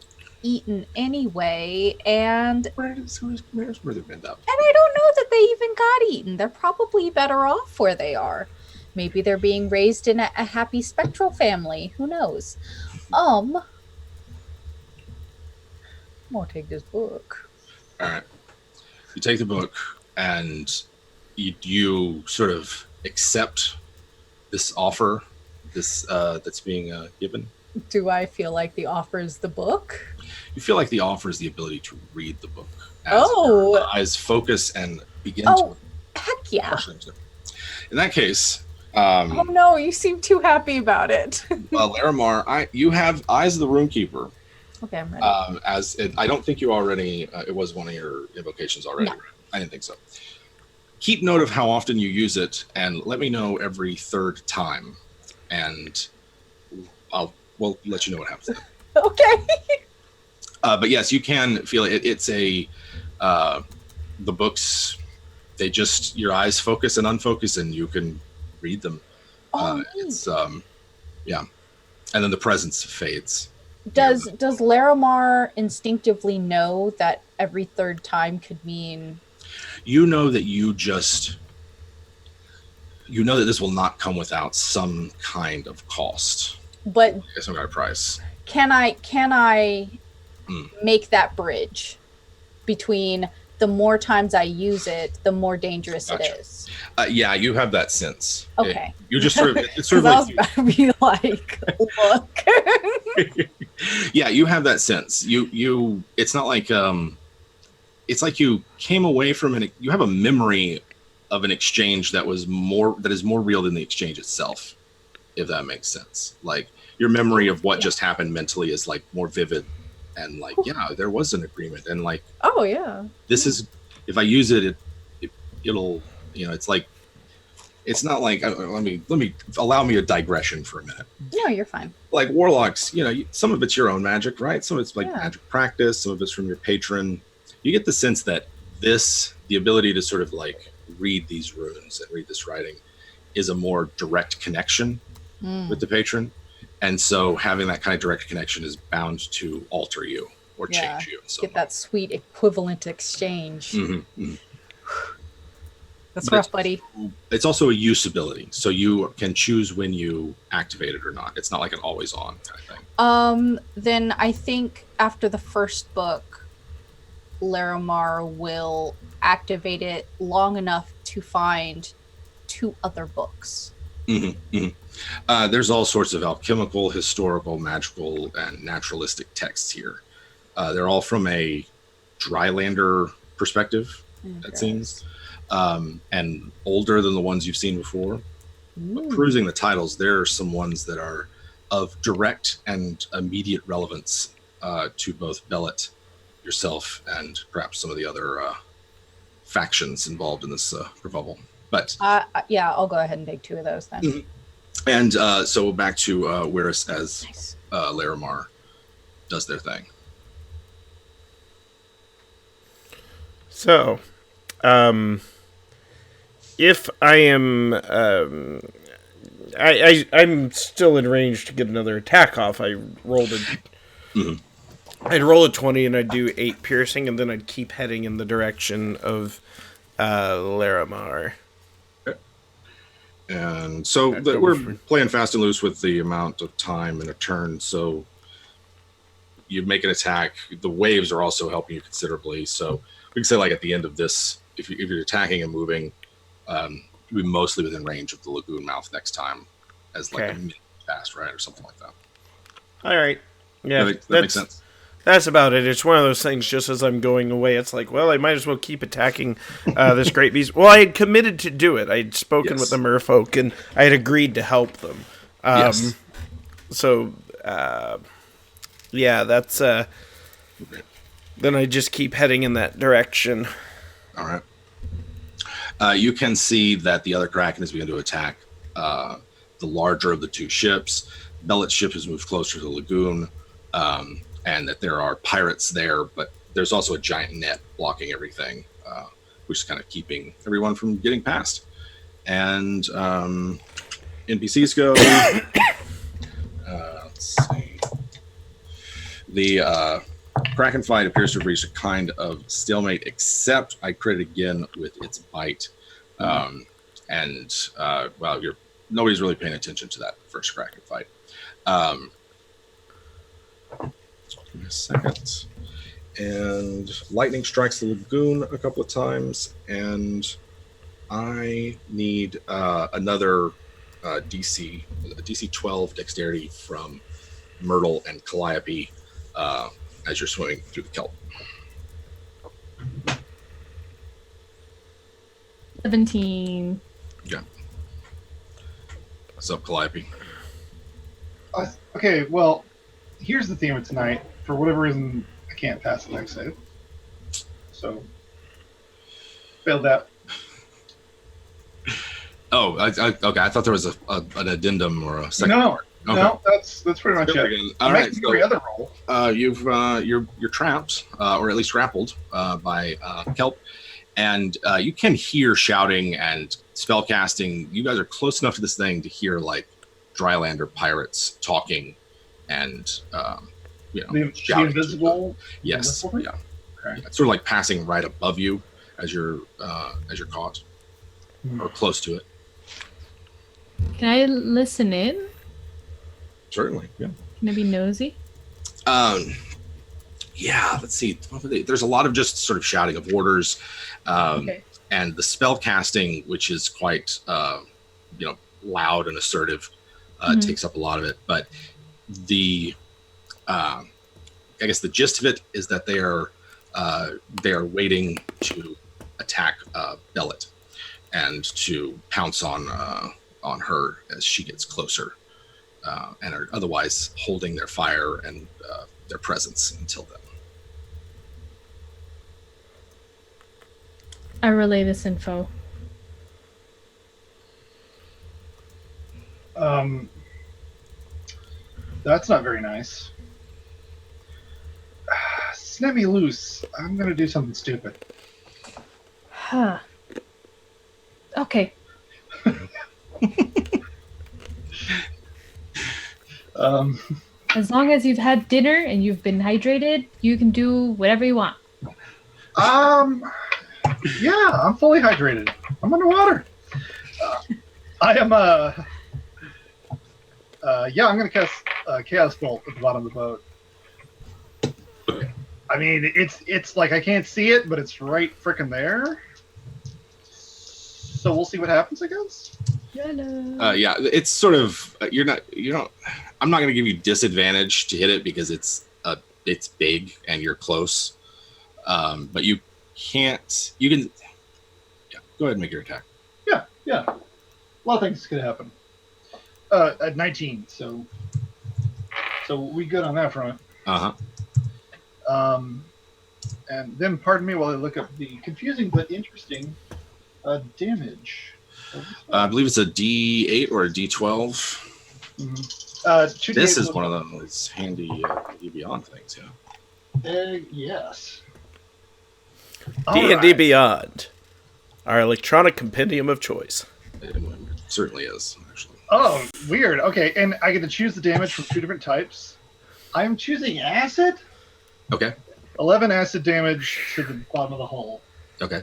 eaten anyway, and Where's where they've been up? And I don't know that they even got eaten. They're probably better off where they are. Maybe they're being raised in a happy spectral family. Who knows? I'm gonna take this book. All right. You take the book and you sort of accept this offer, that's being given. Do I feel like the offer is the book? You feel like the offer is the ability to read the book. As Oh. your eyes focus and begin Oh, to. heck yeah. In that case, Oh no, you seem too happy about it. Larimar, you have eyes of the Runekeeper, Okay, I'm ready. I don't think you already. It was one of your invocations already. No. Right? I didn't think so. Keep note of how often you use it, and let me know every third time, and we'll let you know what happens then. Okay. But yes, you can feel it. It's the books. They just your eyes focus and unfocus, and you can read them. It's yeah, and then the presence fades. Does Larimar instinctively know that every third time could mean? You know that you know that this will not come without some kind of cost. But some kind of price. Can I make that bridge between the more times I use it, the more dangerous it is? Yeah, you have that sense. Okay. You just sort of it's sort of like I was about to be like, look. Yeah, you have that sense. You it's not like it's like you came away from you have a memory of an exchange that is more real than the exchange itself, if that makes sense. Like your memory of what just happened mentally is like more vivid, and like yeah, there was an agreement, and like oh yeah, this is if I use it, it'll it's like it's not like let me allow me a digression for a minute. No, you're fine. Like warlocks, some of it's your own magic, right? Some of it's like magic practice, some of it's from your patron. You get the sense that the ability to sort of like read these runes and read this writing is a more direct connection with the patron. And so having that kind of direct connection is bound to alter you or change you. So get that sweet equivalent exchange. Mm-hmm. That's rough, buddy. It's also a use ability. So you can choose when you activate it or not. It's not like an always on kind of thing. Then I think after the first book, Larimar will activate it long enough to find 2 other books. Mm-hmm, mm-hmm. There's all sorts of alchemical, historical, magical, and naturalistic texts here. They're all from a Drylander perspective, it seems, and older than the ones you've seen before. But perusing the titles, there are some ones that are of direct and immediate relevance to both Bellet, yourself, and perhaps some of the other factions involved in this revolve. But I'll go ahead and take 2 of those then. Mm-hmm. And so back to Wirris as Larimar does their thing. So, if I am, I'm still in range to get another attack off. I rolled I'd roll a 20 and I'd do 8 piercing, and then I'd keep heading in the direction of Larimar. And so we're playing fast and loose with the amount of time in a turn. So you make an attack. The waves are also helping you considerably. So we can say, like, at the end of this, if you're attacking and moving, you'll be mostly within range of the lagoon mouth next time, as like a minute fast, right, or something like that. All right. Yeah, that makes sense. That's about it. It's one of those things, just as I'm going away, it's like, well, I might as well keep attacking this great beast. Well, I had committed to do it. I had spoken with the merfolk, and I had agreed to help them. So, that's... then I just keep heading in that direction. All right. You can see that the other Kraken is beginning to attack the larger of the 2 ships. Bellet's ship has moved closer to the lagoon. And that there are pirates there, but there's also a giant net blocking everything, which is kind of keeping everyone from getting past. And NPCs go. Let's see. The Kraken fight appears to have reached a kind of stalemate, except I crit again with its bite. Nobody's really paying attention to that first Kraken fight. Give me a second. And lightning strikes the lagoon a couple of times, and I need another DC 12 dexterity from Myrtle and Calliope as you're swimming through the kelp. 17. Yeah. What's up, Calliope? Okay, well, here's the theme of tonight. for whatever reason, I can't pass the next save. So, failed that. Oh, okay. I thought there was an addendum or a second. No, part. Okay. no, that's pretty much it. All right. So, every other roll. You're trapped, or at least grappled by kelp, and you can hear shouting and spell casting. You guys are close enough to this thing to hear like drylander pirates talking, and the shouting. invisible. Yes. Invisible? Yeah. Okay. Yeah. It's sort of like passing right above you as you're caught or close to it. Can I listen in? Certainly. Yeah. Can I be nosy? Yeah, let's see. There's a lot of just sort of shouting of orders, Okay. and the spell casting, which is quite, loud and assertive, takes up a lot of it. But I guess the gist of it is that they are waiting to attack Bellet and to pounce on her as she gets closer, and are otherwise holding their fire and their presence until then. I relay this info. That's not very nice. Snap me loose. I'm gonna do something stupid. Huh. Okay. As long as you've had dinner and you've been hydrated, you can do whatever you want. Yeah, I'm fully hydrated. I'm underwater. I am, I'm gonna cast Chaos Bolt at the bottom of the boat. I mean, it's like I can't see it, but it's right frickin' there. So we'll see what happens, I guess. Yeah, it's sort of you don't. I'm not going to give you disadvantage to hit it because it's big and you're close. But you can't. You can. Yeah, go ahead and make your attack. Yeah. A lot of things could happen. At 19, so we good on that front. And then, pardon me while I look up the confusing but interesting damage. I believe it's a D8 or a D12. Mm-hmm. This is one of those handy Beyond things, yeah. Yes. D&D Beyond, our electronic compendium of choice. It certainly is, actually. Oh, weird. Okay, and I get to choose the damage from 2 different types. I'm choosing acid. Okay. 11 acid damage to the bottom of the hull. Okay.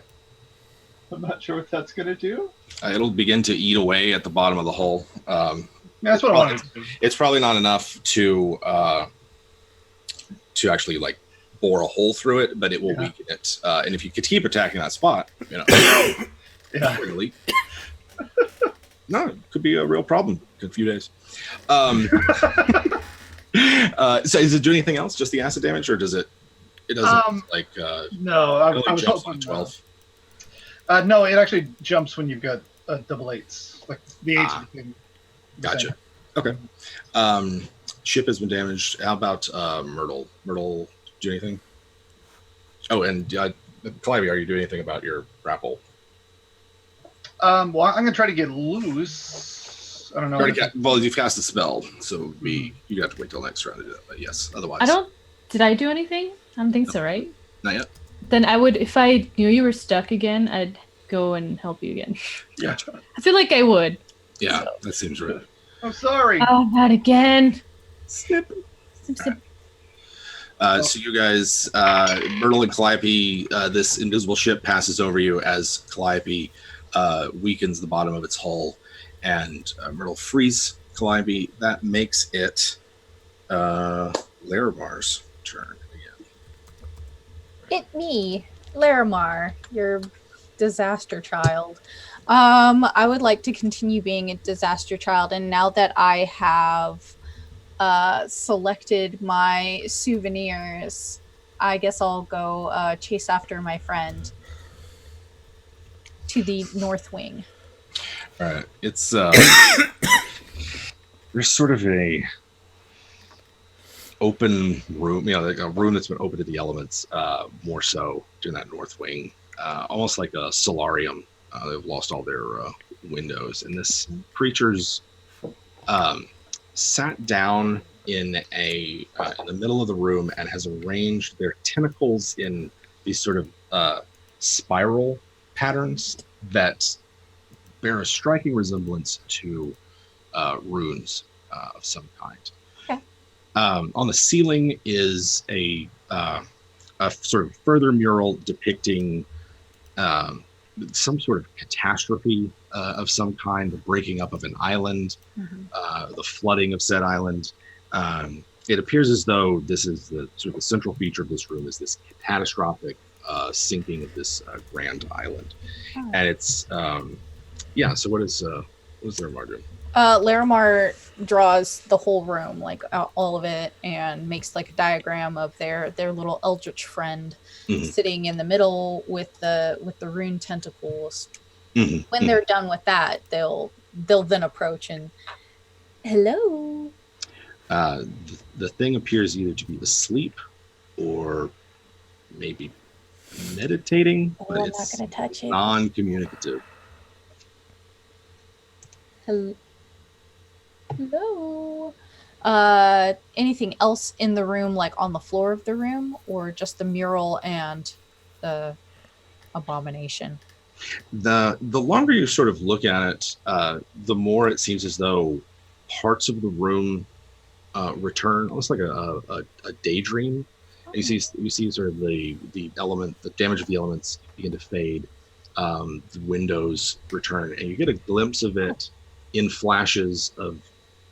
I'm not sure what that's going to do. It'll begin to eat away at the bottom of the hull. That's what I wanted to do. It's probably not enough to actually like bore a hole through it, but it will weaken it. And if you could keep attacking that spot, really, no, it could be a real problem in a few days. So does it do anything else? Just the acid damage, or does it? It doesn't No, I was jumps hoping on 12. No, it actually jumps when you've got double eights, like the eights. Gotcha. Okay. Ship has been damaged. How about Myrtle? Myrtle, do anything? Oh, and Calliope, are you doing anything about your grapple? Well, I'm gonna try to get loose. I don't know. Well, you've cast a spell, so you have to wait till next round to do that. But yes, otherwise. Did I do anything? I don't think so, right? Not yet. Then I would, if I knew you were stuck again, I'd go and help you again. Yeah. I feel like I would. Yeah, that seems right. I'm sorry. Oh, not again. Snip. So you guys, Myrtle and Calliope, this invisible ship passes over you as Calliope weakens the bottom of its hull, and Myrtle frees Calliope. That makes it Larimar's turn again. It me, Larimar, your disaster child. I would like to continue being a disaster child, and now that I have selected my souvenirs, I guess I'll go chase after my friend to the north wing. All right, it's there's sort of a open room, like a room that's been open to the elements, more so in that north wing, almost like a solarium. They've lost all their windows, and this creature's sat down in the middle of the room and has arranged their tentacles in these sort of spiral patterns that bear a striking resemblance to runes of some kind. Okay. On the ceiling is a sort of further mural depicting some sort of catastrophe of some kind, the breaking up of an island, the flooding of said island. It appears as though this is the sort of the central feature of this room is this catastrophic sinking of this grand island. Oh. And it's so what is Larimar doing? Larimar draws the whole room, like all of it, and makes like a diagram of their little eldritch friend sitting in the middle with the rune tentacles. When they're done with that, they'll then approach and hello. The thing appears either to be asleep or maybe meditating, but I'm it's not gonna touch it. non-communicative. Hello. Anything else in the room, like on the floor of the room, or just the mural and the abomination? The longer you sort of look at it, the more it seems as though parts of the room return, almost like a daydream. And you see sort of the damage of the elements begin to fade. The windows return, and you get a glimpse of it in flashes of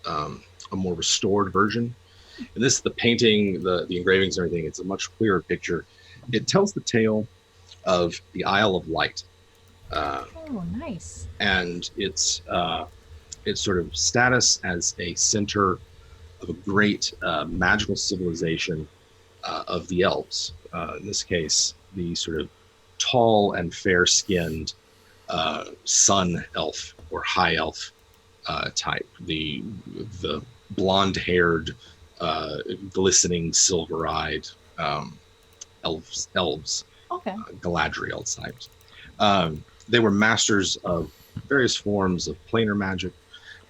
a more restored version. And this, the painting, the engravings, and everything, it's a much clearer picture. It tells the tale of the Isle of Light. Oh, nice. And its sort of status as a center of a great magical civilization of the elves. In this case, the sort of tall and fair-skinned sun elf or high elf type. The blonde-haired, glistening, silver-eyed elves. Okay. Galadriel types. They were masters of various forms of planar magic.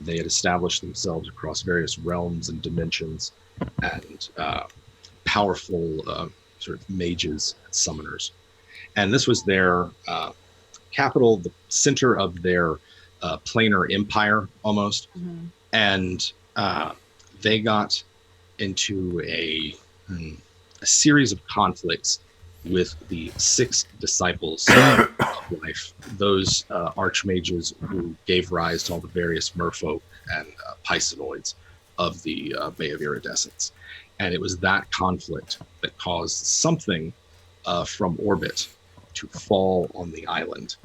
They had established themselves across various realms and dimensions, and powerful sort of mages and summoners. And this was their capital, the center of their planar empire, almost. And they got into a series of conflicts with the 6 disciples of life, those archmages who gave rise to all the various merfolk and Pisanoids of the Bay of Iridescence. And it was that conflict that caused something from orbit to fall on the island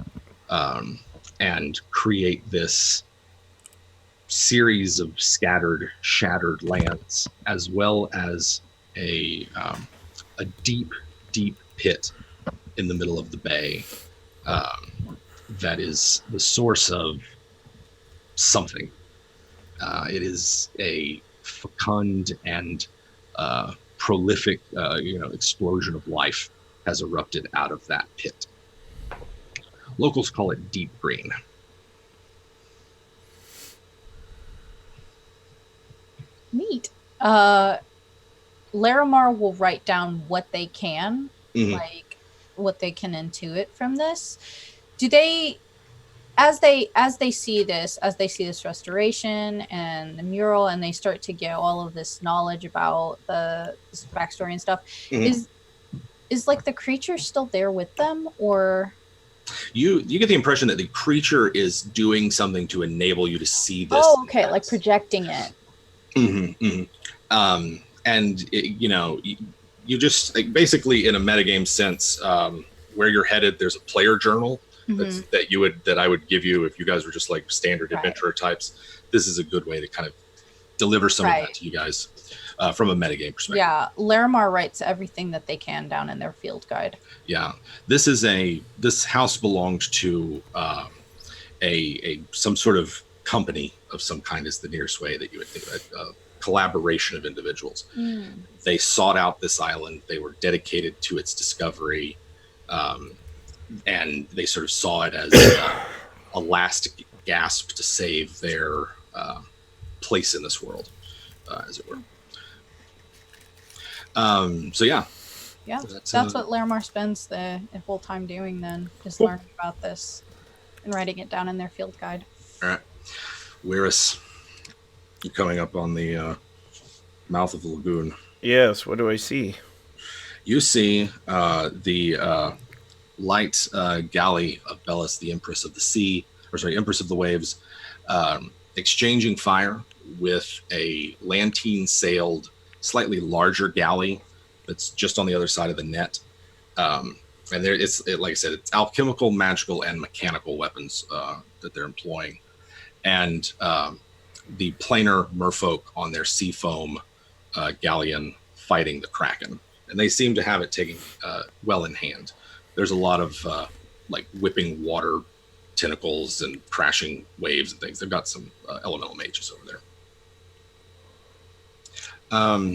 and create this series of scattered, shattered lands, as well as a deep, deep pit in the middle of the bay that is the source of something. It is a fecund and prolific, explosion of life has erupted out of that pit. Locals call it deep green. Neat. Larimar will write down what they can, like what they can intuit from this. Do they, as they see this restoration and the mural, and they start to get all of this knowledge about this backstory and stuff, is like the creature still there with them, or? You get the impression that the creature is doing something to enable you to see this. Oh, okay, like projecting it. And you just basically, in a metagame sense, where you're headed, there's a player journal that I would give you if you guys were just like standard adventurer types. This is a good way to kind of deliver some of that to you guys from a metagame perspective. Yeah, Larimar writes everything that they can down in their field guide. Yeah, this house belonged to some sort of company of some kind is the nearest way that you would think of it. collaboration of individuals. They sought out this island. They were dedicated to its discovery, and they sort of saw it as a last gasp to save their place in this world, as it were. So yeah. Yeah, that's what Larimar spends the whole time doing then, is learning about this and writing it down in their field guide. All right. Whereas you're coming up on the mouth of the lagoon. Yes, what do I see? You see the light galley of Bellis, the Empress of the Sea, Empress of the Waves, exchanging fire with a lantine-sailed, slightly larger galley that's just on the other side of the net. And there, like I said, it's alchemical, magical, and mechanical weapons that they're employing. And the planar merfolk on their seafoam galleon fighting the Kraken. And they seem to have it taken well in hand. There's a lot of like whipping water tentacles and crashing waves and things. They've got some elemental mages over there.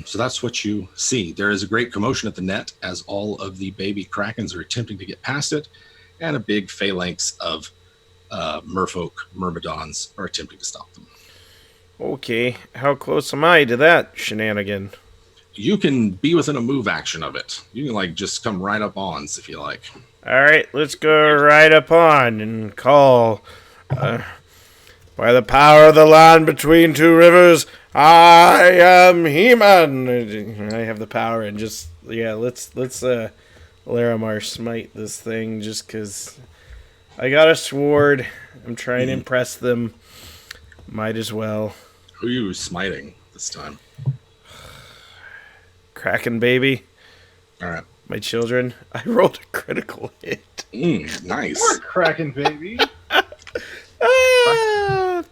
So that's what you see. There is a great commotion at the net as all of the baby Krakens are attempting to get past it, and a big phalanx of merfolk, myrmidons are attempting to stop them. Okay, how close am I to that shenanigan? You can be within a move action of it. You can like just come right up on if you like. All right, let's go right up on and call. By the power of the land between two rivers, I am He-Man. I have the power, and just let's Larimar smite this thing just because I got a sword. I'm trying to impress them. Might as well. Who are you smiting this time? Kraken baby. All right. My children. I rolled a critical hit. Nice. Poor Kraken baby.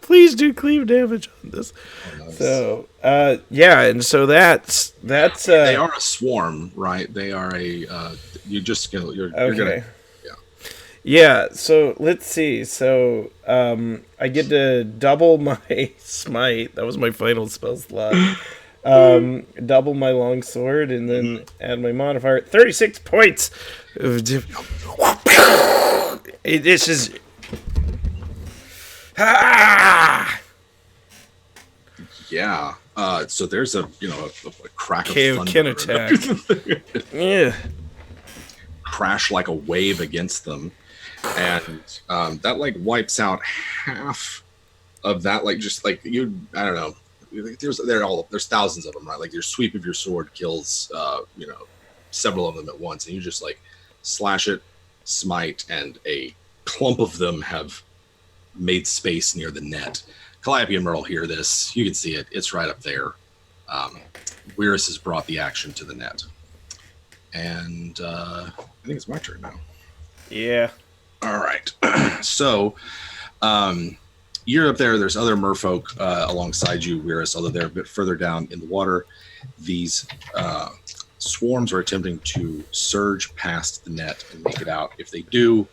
Please do cleave damage on this. Oh, nice. So, and so that's. They are a swarm, right? They are a. You're gonna. Yeah. So let's see. So I get to double my smite. That was my final spell slot. Double my long sword and then add my modifier. 36 points. This is. Yeah. So there's a crack of thunder. Can attack. Yeah. Crash like a wave against them, and that like wipes out half of that. Like just like you, I don't know. There's thousands of them, right? Like your sweep of your sword kills, several of them at once, and you just like slash it, smite, and a clump of them have made space near the net. Calliope and Merle hear this. You can see it. It's right up there. Wyrus has brought the action to the net. And I think it's my turn now. Yeah. All right. So you're up there. There's other merfolk alongside you, Wyrus, although they're a bit further down in the water. These swarms are attempting to surge past the net and make it out. If they do,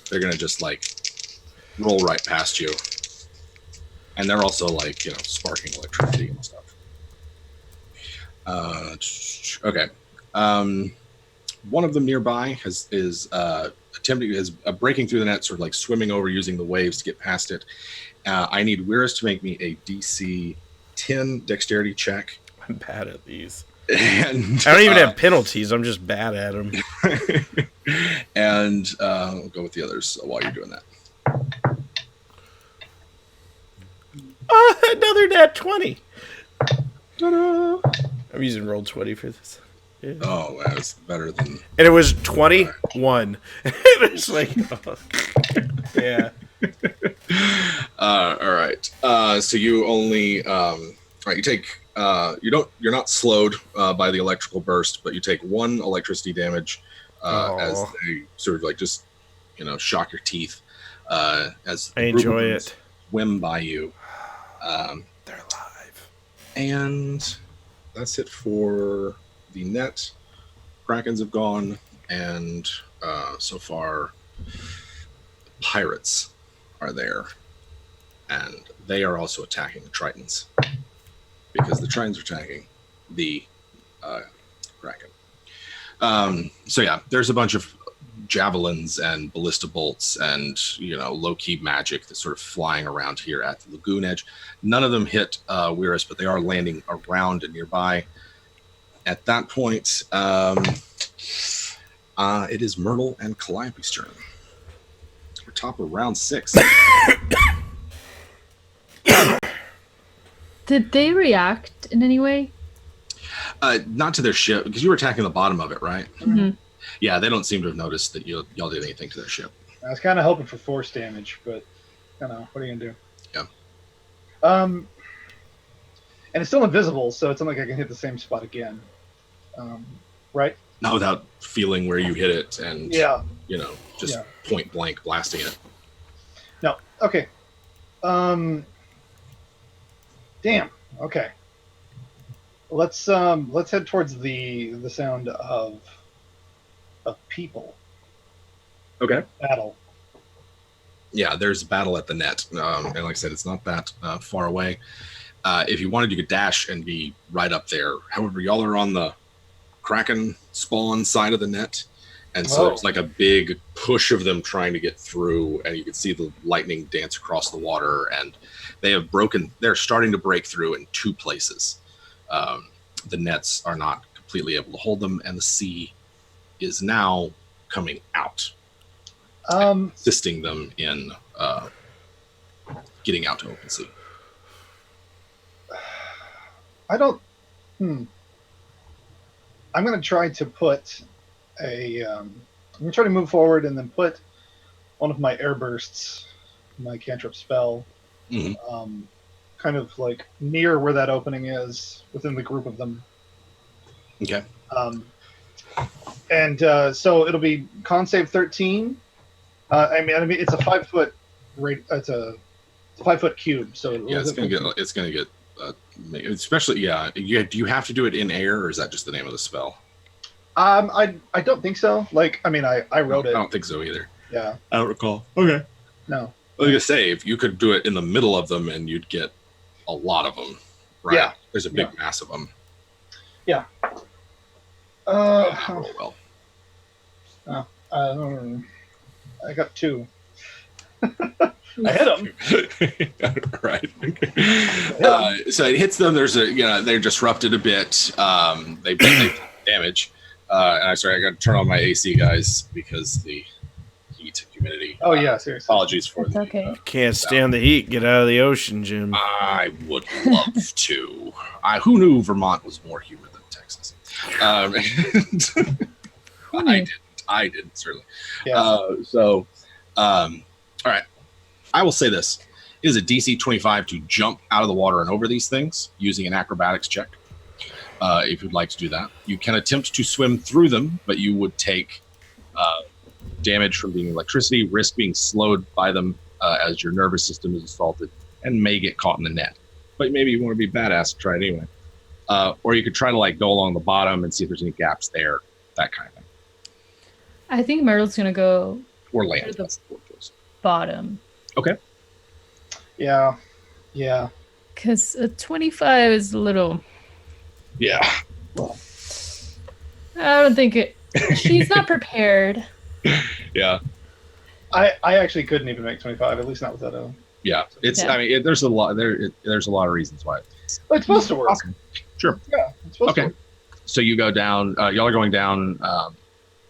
they're going to just like roll right past you. And they're also like, sparking electricity and stuff. Okay. One of them nearby is breaking through the net, sort of like swimming over using the waves to get past it. I need Wyrus to make me a DC 10 dexterity check. I'm bad at these. And I don't even have penalties. I'm just bad at them. And we'll go with the others while you're doing that. Another nat 20. Ta-da. I'm using roll 20 for this. Yeah. Oh, that's better than. And it was 21. It's like, yeah. All right. So you only. All right. You take. You're not slowed by the electrical burst, but you take 1 electricity damage as they sort of like just shock your teeth as I enjoy it. Swim by you. They're alive. And that's it for the net. Krakens have gone, and so far, pirates are there, and they are also attacking the Tritons. because the trains are attacking the Kraken. So yeah, there's a bunch of javelins and ballista bolts and low-key magic that's sort of flying around here at the lagoon edge. None of them hit Weirus, but they are landing around and nearby. At that point, it is Myrtle and Calliope's turn. We're top of round 6. Did they react in any way? Not to their ship, because you were attacking the bottom of it, right? Mm-hmm. Yeah, they don't seem to have noticed that y'all did anything to their ship. I was kind of hoping for force damage, but what are you gonna do? Yeah. And it's still invisible, so it's not like I can hit the same spot again. Right? Not without feeling where you hit it and just point blank blasting it. No. Okay. Damn. Okay. Let's head towards the sound of people. Okay. Battle. Yeah, there's a battle at the net, and like I said, it's not that far away. If you wanted, you could dash and be right up there. However, y'all are on the Kraken spawn side of the net, and so there's like a big push of them trying to get through, and you can see the lightning dance across the water, and they're starting to break through in 2 places. The nets are not completely able to hold them, and the sea is now coming out, assisting them in getting out to open sea. I'm going to try to put I'm going to try to move forward and then put one of my air bursts, my cantrip spell, kind of like near where that opening is within the group of them. Okay. So it'll be con save 13. I mean it's a 5 foot it's a 5 foot cube. So it's gonna get especially do you have to do it in air, or is that just the name of the spell? I don't think so. Like, I mean, I wrote it. I don't think so either. Yeah. I don't recall. Okay. No. I was gonna say, if you could do it in the middle of them, and you'd get a lot of them. Right. Yeah. There's a big mass of them. Yeah. Roll well. I got 2. I hit them. Right. So it hits them. There's they're disrupted a bit. They take damage. And I got to turn on my AC, guys, because the heat, humidity. Oh yeah, seriously. Apologies for It's okay. Can't stand the heat. Get out of the ocean, Jim. I would love to. Who knew Vermont was more humid than Texas? I didn't certainly. Yeah. All right. I will say this: it is a DC 25 to jump out of the water and over these things using an acrobatics check. If you'd like to do that, you can attempt to swim through them, but you would take damage from being electricity, risk being slowed by them as your nervous system is assaulted, and may get caught in the net. But maybe you want to be badass and try it anyway. Or you could try to go along the bottom and see if there's any gaps there, that kind of thing. I think Myrtle's gonna go Or land. the bottom. Okay. Yeah. Yeah. Because a 25 is a little. Yeah. I don't think it. She's not prepared. Yeah. I actually couldn't even make 25, at least not without a. Yeah. It's. Yeah. I mean, there's a lot. There's a lot of reasons why. It's supposed to work. Awesome. Sure. Yeah. It's supposed to Okay. work. So you go down. Y'all are going down.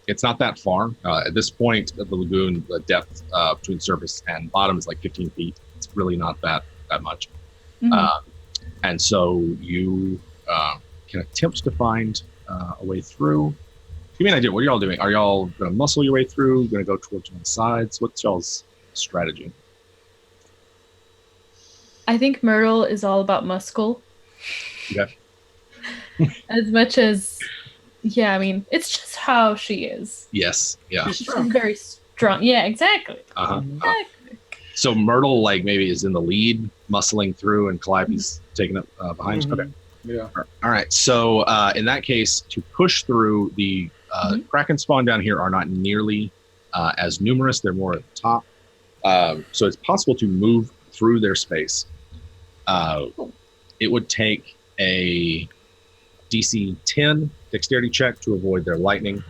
It's not that far. At this point of the lagoon, the depth between surface and bottom is like 15 feet. It's really not that much. Mhm. And so you can attempt to find a way through. Give me an idea. What are y'all doing? Are y'all going to muscle your way through? Going to go towards one of the sides? What's y'all's strategy? I think Myrtle is all about muscle. Okay. As much as, yeah, I mean, it's just how she is. Yes. Yeah. She's very strong. Yeah, exactly. Exactly. So Myrtle, maybe is in the lead, muscling through, and Calliope's taking it behind. Mhm. Okay. Yeah. All right. So in that case, to push through, the Kraken spawn down here are not nearly as numerous. They're more at the top. So it's possible to move through their space. It would take a DC 10 dexterity check to avoid their lightning,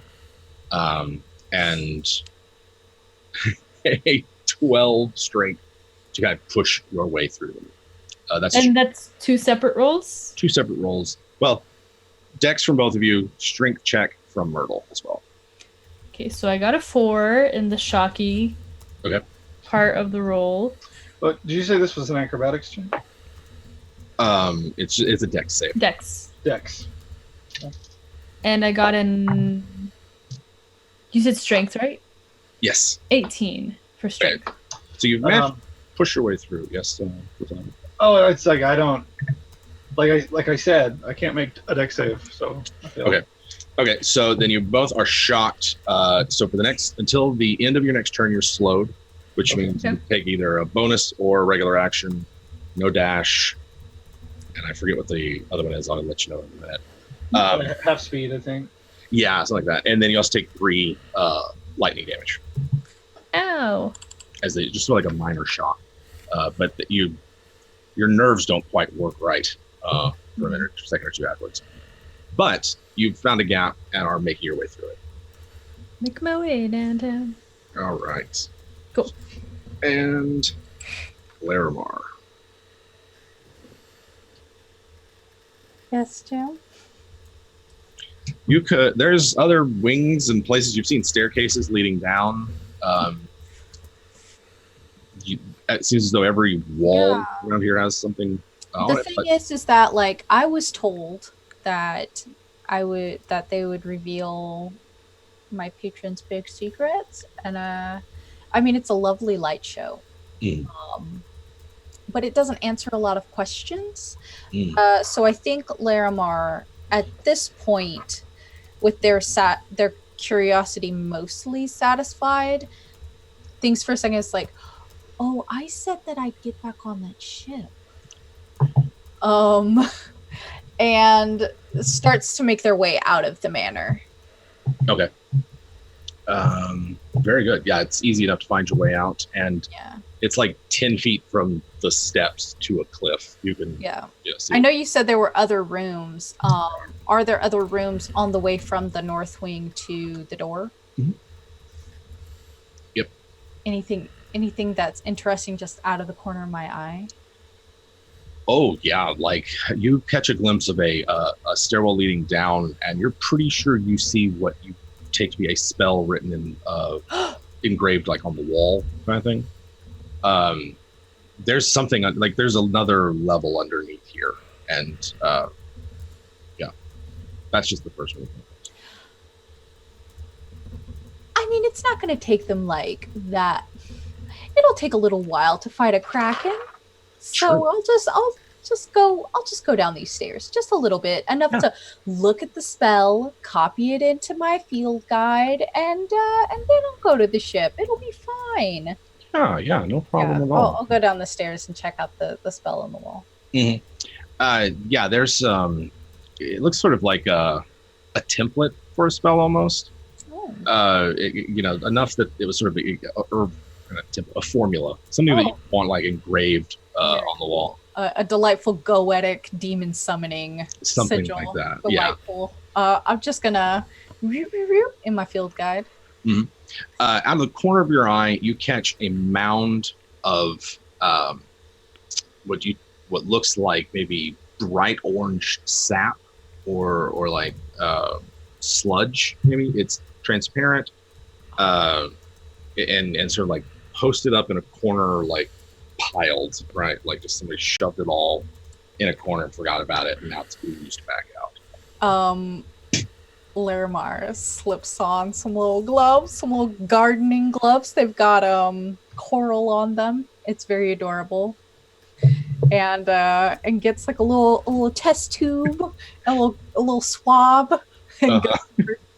and a 12 strength to kind of push your way through them. That's two separate rolls? Two separate rolls. Well, dex from both of you, strength check from Myrtle as well. Okay, so I got a 4 in the shocky part of the roll. But did you say this was an acrobatics check? It's a dex save. Dex. And I got an... You said strength, right? Yes. 18 for strength. Okay. So you've managed to push your way through. Yes. Oh, it's like I don't... Like I said, I can't make a dex save, so... Okay, so then you both are shocked. So for the next... Until the end of your next turn, you're slowed, which means you take either a bonus or a regular action, no dash, and I forget what the other one is. I'll let you know in a minute. Half speed, I think. Yeah, something like that. And then you also take 3 lightning damage. Ow. As just like a minor shock. But your nerves don't quite work right for a minute, a second or two afterwards. But you've found a gap and are making your way through it. Make my way downtown. All right. Cool. And Larimar. Yes, Jim. You could. There's other wings and places you've seen staircases leading down. It seems as though every wall around here has something on The it. thing is that like I was told that they would reveal my patrons' big secrets, and I mean it's a lovely light show, but it doesn't answer a lot of questions. So I think Larimar at this point, with their curiosity mostly satisfied, thinks for a second it's like, oh, I said that I'd get back on that ship. And starts to make their way out of the manor. Okay. Very good. Yeah, it's easy enough to find your way out, and it's like 10 feet from the steps to a cliff. You can see. I know you said there were other rooms. Are there other rooms on the way from the north wing to the door? Mm-hmm. Yep. Anything that's interesting just out of the corner of my eye? Oh yeah, like you catch a glimpse of a stairwell leading down, and you're pretty sure you see what you take to be a spell written in engraved like on the wall kind of thing. There's something like there's another level underneath here, and that's just the first one. I mean, it's not going to take them like that. It'll take a little while to fight a kraken. So Sure. I'll just go down these stairs just a little bit, enough to look at the spell, copy it into my field guide, and then I'll go to the ship. It'll be fine. Yeah, no problem at all. I'll go down the stairs and check out the spell on the wall. Mm-hmm. There's it looks sort of like a template for a spell almost. Enough that it was sort of a formula, something that you want like engraved on the wall. A delightful goetic demon summoning Something sigil. like that. Delightful. I'm just gonna in my field guide. Mm-hmm. Out of the corner of your eye, you catch a mound of what looks like maybe bright orange sap or like sludge. Maybe it's transparent and sort of like posted up in a corner, like piled, right? Like just somebody shoved it all in a corner and forgot about it, and now it's oozed back out. Larimar slips on some little gloves, some little gardening gloves. They've got coral on them. It's very adorable. And gets like a little test tube, a little swab, and goes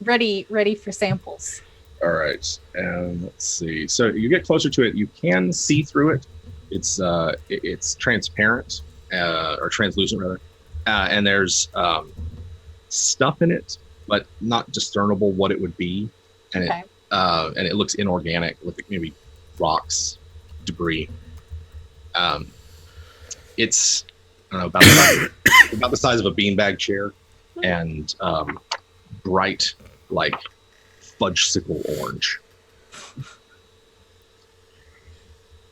ready for samples. All right, and let's see. So you get closer to it, you can see through it. It's transparent or translucent rather, and there's stuff in it, but not discernible what it would be, and it looks inorganic, with maybe rocks, debris. It's I don't know about about the size of a beanbag chair, and bright, like fudgesicle orange.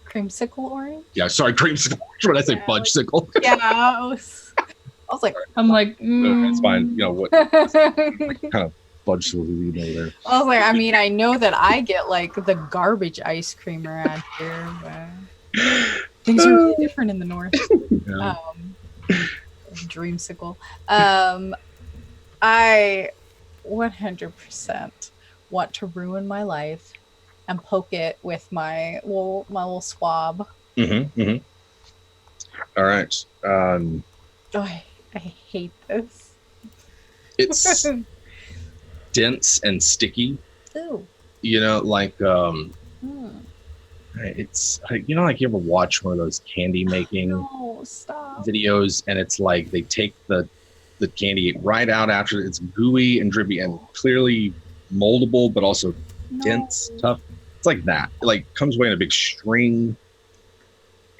Creamsicle orange? Yeah, sorry, creamsicle orange. When I say fudgesicle. Yeah, I was like, I'm like, It's fine. You know what kind of fudgesicle do you know there? I was like, I mean, I know that I get like the garbage ice cream around here, but things are really different in the north. Yeah. Dreamsicle. I 100% want to ruin my life and poke it with my little swab. All right. Oh, I hate this. It's dense and sticky. Ooh. You know, like it's like you ever watch one of those candy making No, stop. videos, and it's like they take the candy right out after it's gooey and drippy and clearly moldable, but also dense, tough. It's like that. It like comes away in a big string.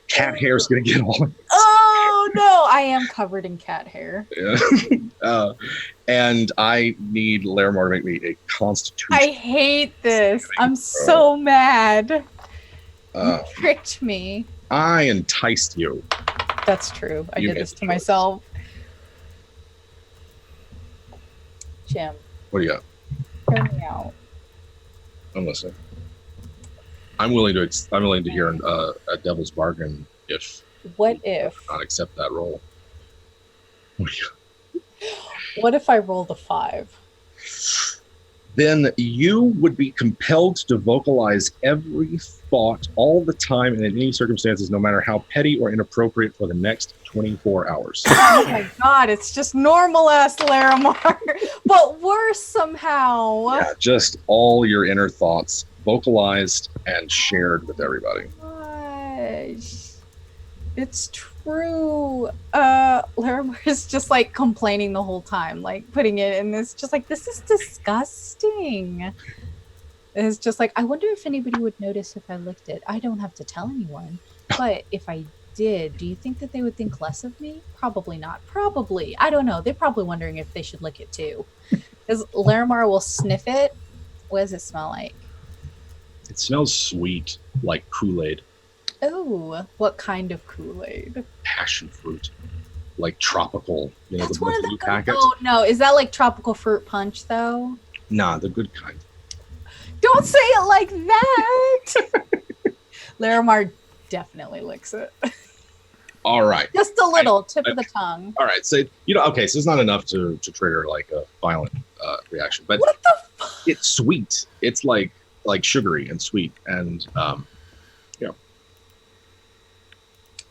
Cat hair is gonna get all. Oh no! I am covered in cat hair. Yeah. And I need Larimar to make me a constitution. I hate this. I'm so mad. You tricked me. I enticed you. That's true. I You did made this the to choice. myself. Jim, What do you got? hear me out. I'm listening. I'm willing to hear a devil's bargain if What if? not accept that role. What do you What if I rolled a 5? Then you would be compelled to vocalize every thought all the time and in any circumstances, no matter how petty or inappropriate, for the next 24 hours. Oh my god, it's just normal ass Larimar, but worse somehow. Yeah, just all your inner thoughts vocalized and shared with everybody. Gosh. It's true. Larimar is just like complaining the whole time, like putting it in this, just like, this is disgusting. It's just like, I wonder if anybody would notice if I licked it. I don't have to tell anyone, but if I did, do you think that they would think less of me? Probably not. Probably. I don't know. They're probably wondering if they should lick it too. Because Larimar will sniff it. What does it smell like? It smells sweet, like Kool-Aid, Oh, what kind of Kool-Aid? passion fruit, like tropical. You know, That's the one of the blue good. packet. Oh no, is that like tropical fruit punch though? Nah, the good kind. Don't say it like that. Larimar definitely licks it. All right. Just a little, tip of the tongue. All right. So, okay, so it's not enough to trigger like a violent reaction, but What the fuck? it's sweet. It's like sugary and sweet. And,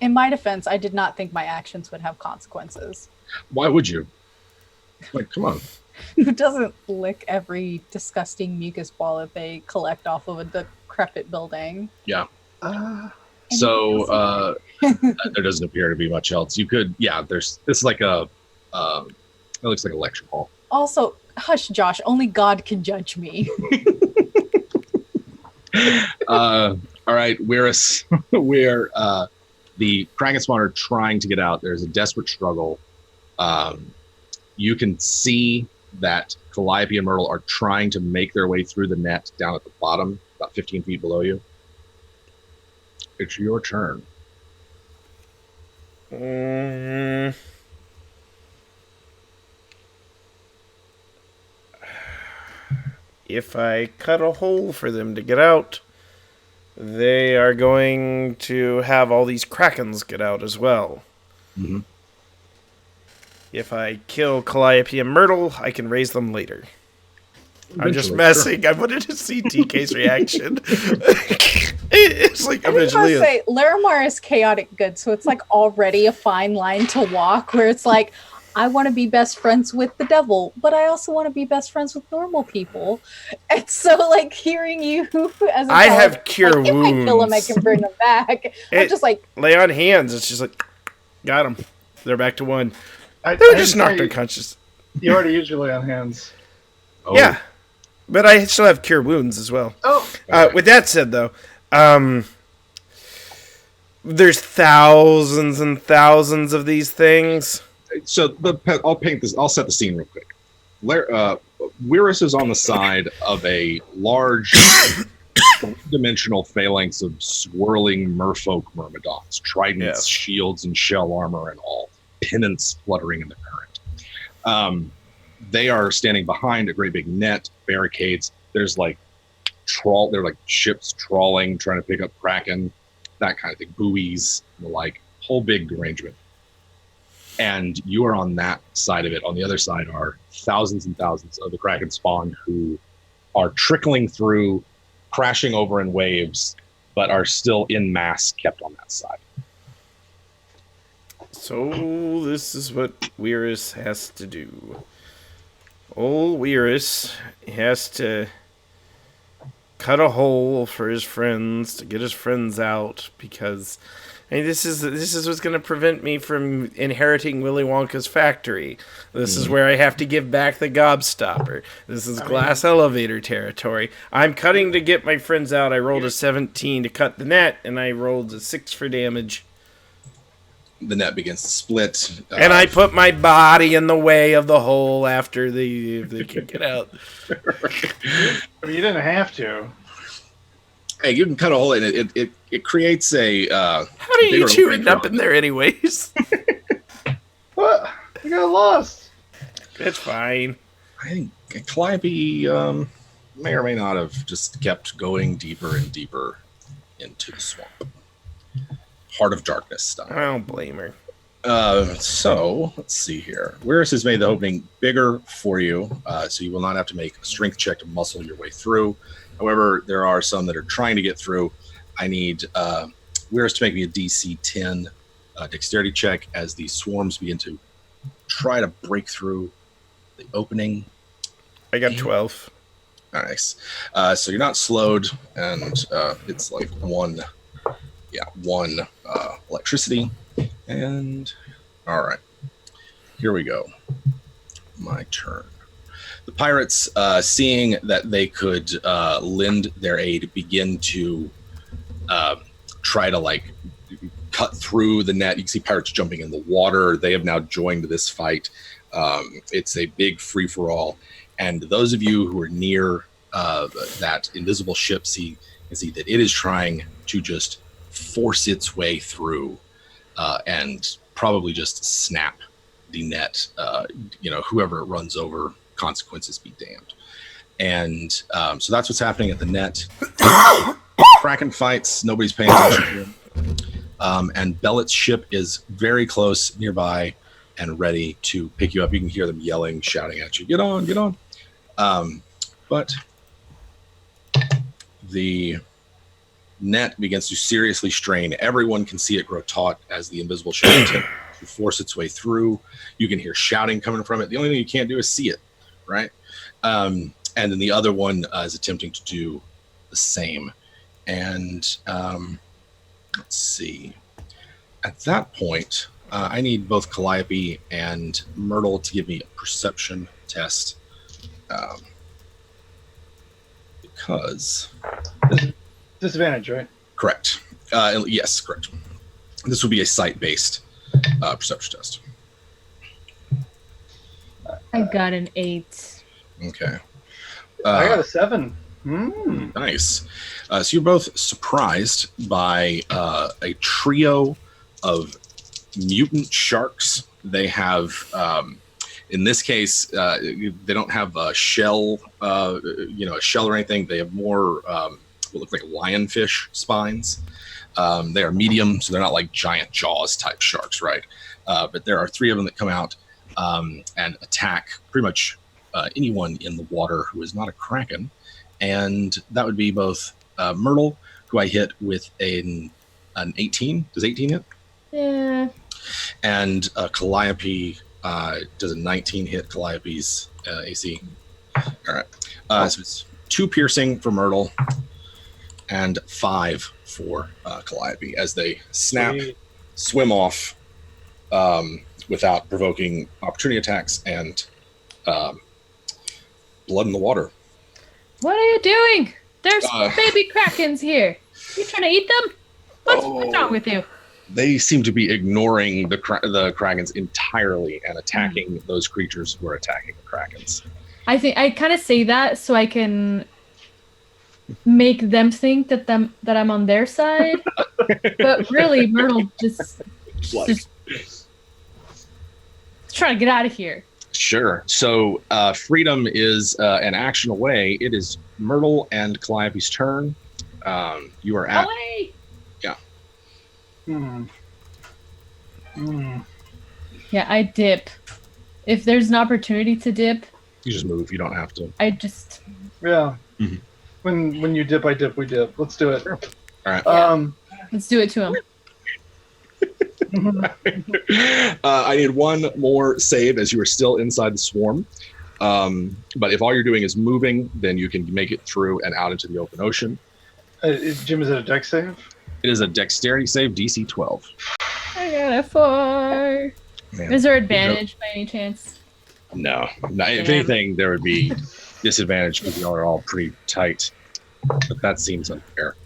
In my defense, I did not think my actions would have consequences. why would you? Like, come on. Who doesn't lick every disgusting mucus ball that they collect off of a decrepit building? Yeah. Uh, So there doesn't appear to be much else. You could, this is like it looks like a lecture hall. Also, hush, Josh. Only God can judge me. All right, we're the Kraken Spawn are trying to get out. There's a desperate struggle. You can see that Calliope and Myrtle are trying to make their way through the net down at the bottom, about 15 feet below you. It's your turn. If I cut a hole for them to get out, they are going to have all these Krakens get out as well. Mm-hmm. If I kill Calliope and Myrtle, I can raise them later. I'm just Eventually, messing. I wanted to see TK's reaction. It's like I was gonna eventually. say Larimar is chaotic good, so it's like already a fine line to walk where it's like, I want to be best friends with the devil, but I also want to be best friends with normal people. And so, like, hearing you as a I dog, have cure like, if I kill him, I wounds. can bring him back. I'm just like, Lay on hands. It's just like, got them. They're back to one. I They were didn't just say knocked unconscious. You already usually on hands. Oh, Yeah. But I still have cure wounds as well. Oh, With that said, though, there's thousands and thousands of these things. So I'll paint this. I'll set the scene real quick. Wyrus is on the side of a large, dimensional phalanx of swirling merfolk myrmidons, tridents, shields, and shell armor, and all pennants fluttering in the current. They are standing behind a great big net, barricades. There's like they're like ships trawling, trying to pick up kraken, that kind of thing, buoys, the like, whole big arrangement. And you are on that side of it. On the other side are thousands and thousands of the kraken spawn who are trickling through, crashing over in waves, but are still in mass kept on that side. So this is what Wyrus has to do. Old Wyrus has to cut a hole for his friends, to get his friends out, because this is what's going to prevent me from inheriting Willy Wonka's factory. This is where I have to give back the gobstopper. This is glass elevator territory. I'm cutting to get my friends out. I rolled a 17 to cut the net, and I rolled a 6 for damage. The net begins to split. And I put my body in the way of the hole after they can get out. I mean, you didn't have to. Hey, you can cut a hole in it. It creates a. How do you two end up in there, anyways? What? You got lost. It's fine. I think Calliope may or may not have just kept going deeper and deeper into the swamp. Heart of Darkness style. I don't blame her. So let's see here. Wyrus has made the opening bigger for you, so you will not have to make a strength check to muscle your way through. However, there are some that are trying to get through. I need Wyrus to make me a DC 10 dexterity check as the swarms begin to try to break through the opening. I got 12. Nice. So you're not slowed, and it's like one electricity. And all right, here we go. My turn. The pirates, seeing that they could lend their aid, begin to try to like cut through the net. You can see pirates jumping in the water. They have now joined this fight. It's a big free-for-all. And those of you who are near that invisible ship see that it is trying to just force its way through and probably just snap the net. Whoever it runs over, consequences be damned. And so that's what's happening at the net. Kraken fights, nobody's paying attention to him. And Bellet's ship is very close nearby and ready to pick you up. You can hear them yelling, shouting at you, get on, get on. But the net begins to seriously strain. Everyone can see it grow taut as the invisible ship attempts to force its way through. You can hear shouting coming from it. The only thing you can't do is see it, right? And then the other one is attempting to do the same. And let's see. At that point, I need both Calliope and Myrtle to give me a perception test. Because... Disadvantage, right? Correct. Yes, correct. This would be a site-based perception test. I got an 8. Okay. I got a 7. Nice. So you're both surprised by a trio of mutant sharks. They have, in this case, they don't have a shell, a shell or anything. They have more what look like lionfish spines. They are medium, so they're not like giant jaws type sharks, right? But there are 3 of them that come out and attack pretty much anyone in the water who is not a kraken. And that would be both Myrtle, who I hit with an 18. Does 18 hit? Yeah. And Calliope does a 19 hit Calliope's AC. All right. So it's 2 piercing for Myrtle and 5 for Calliope as they snap, swim off without provoking opportunity attacks and blood in the water. What are you doing? There's baby krakens here. You trying to eat them? What's wrong with you? they seem to be ignoring the Krakens entirely and attacking those creatures who are attacking the Krakens. I think I kind of say that so I can make them think that I'm on their side, but really Myrtle just trying to get out of here. Sure. So freedom is an action away. It is Myrtle and Calliope's turn. You are at. Away! Yeah. Yeah, I dip. If there's an opportunity to dip, You just move. You don't have to. I just. Yeah. Mhm. When you dip, I dip. We dip. Let's do it. All right. Let's do it to him. I need one more save as you are still inside the swarm. But if all you're doing is moving, then you can make it through and out into the open ocean. Jim, is it a dex save? It is a dexterity save, DC 12. I got a 4. Man. Is there advantage by any chance? No. If anything, there would be disadvantage because y'all are all pretty tight. But that seems unfair.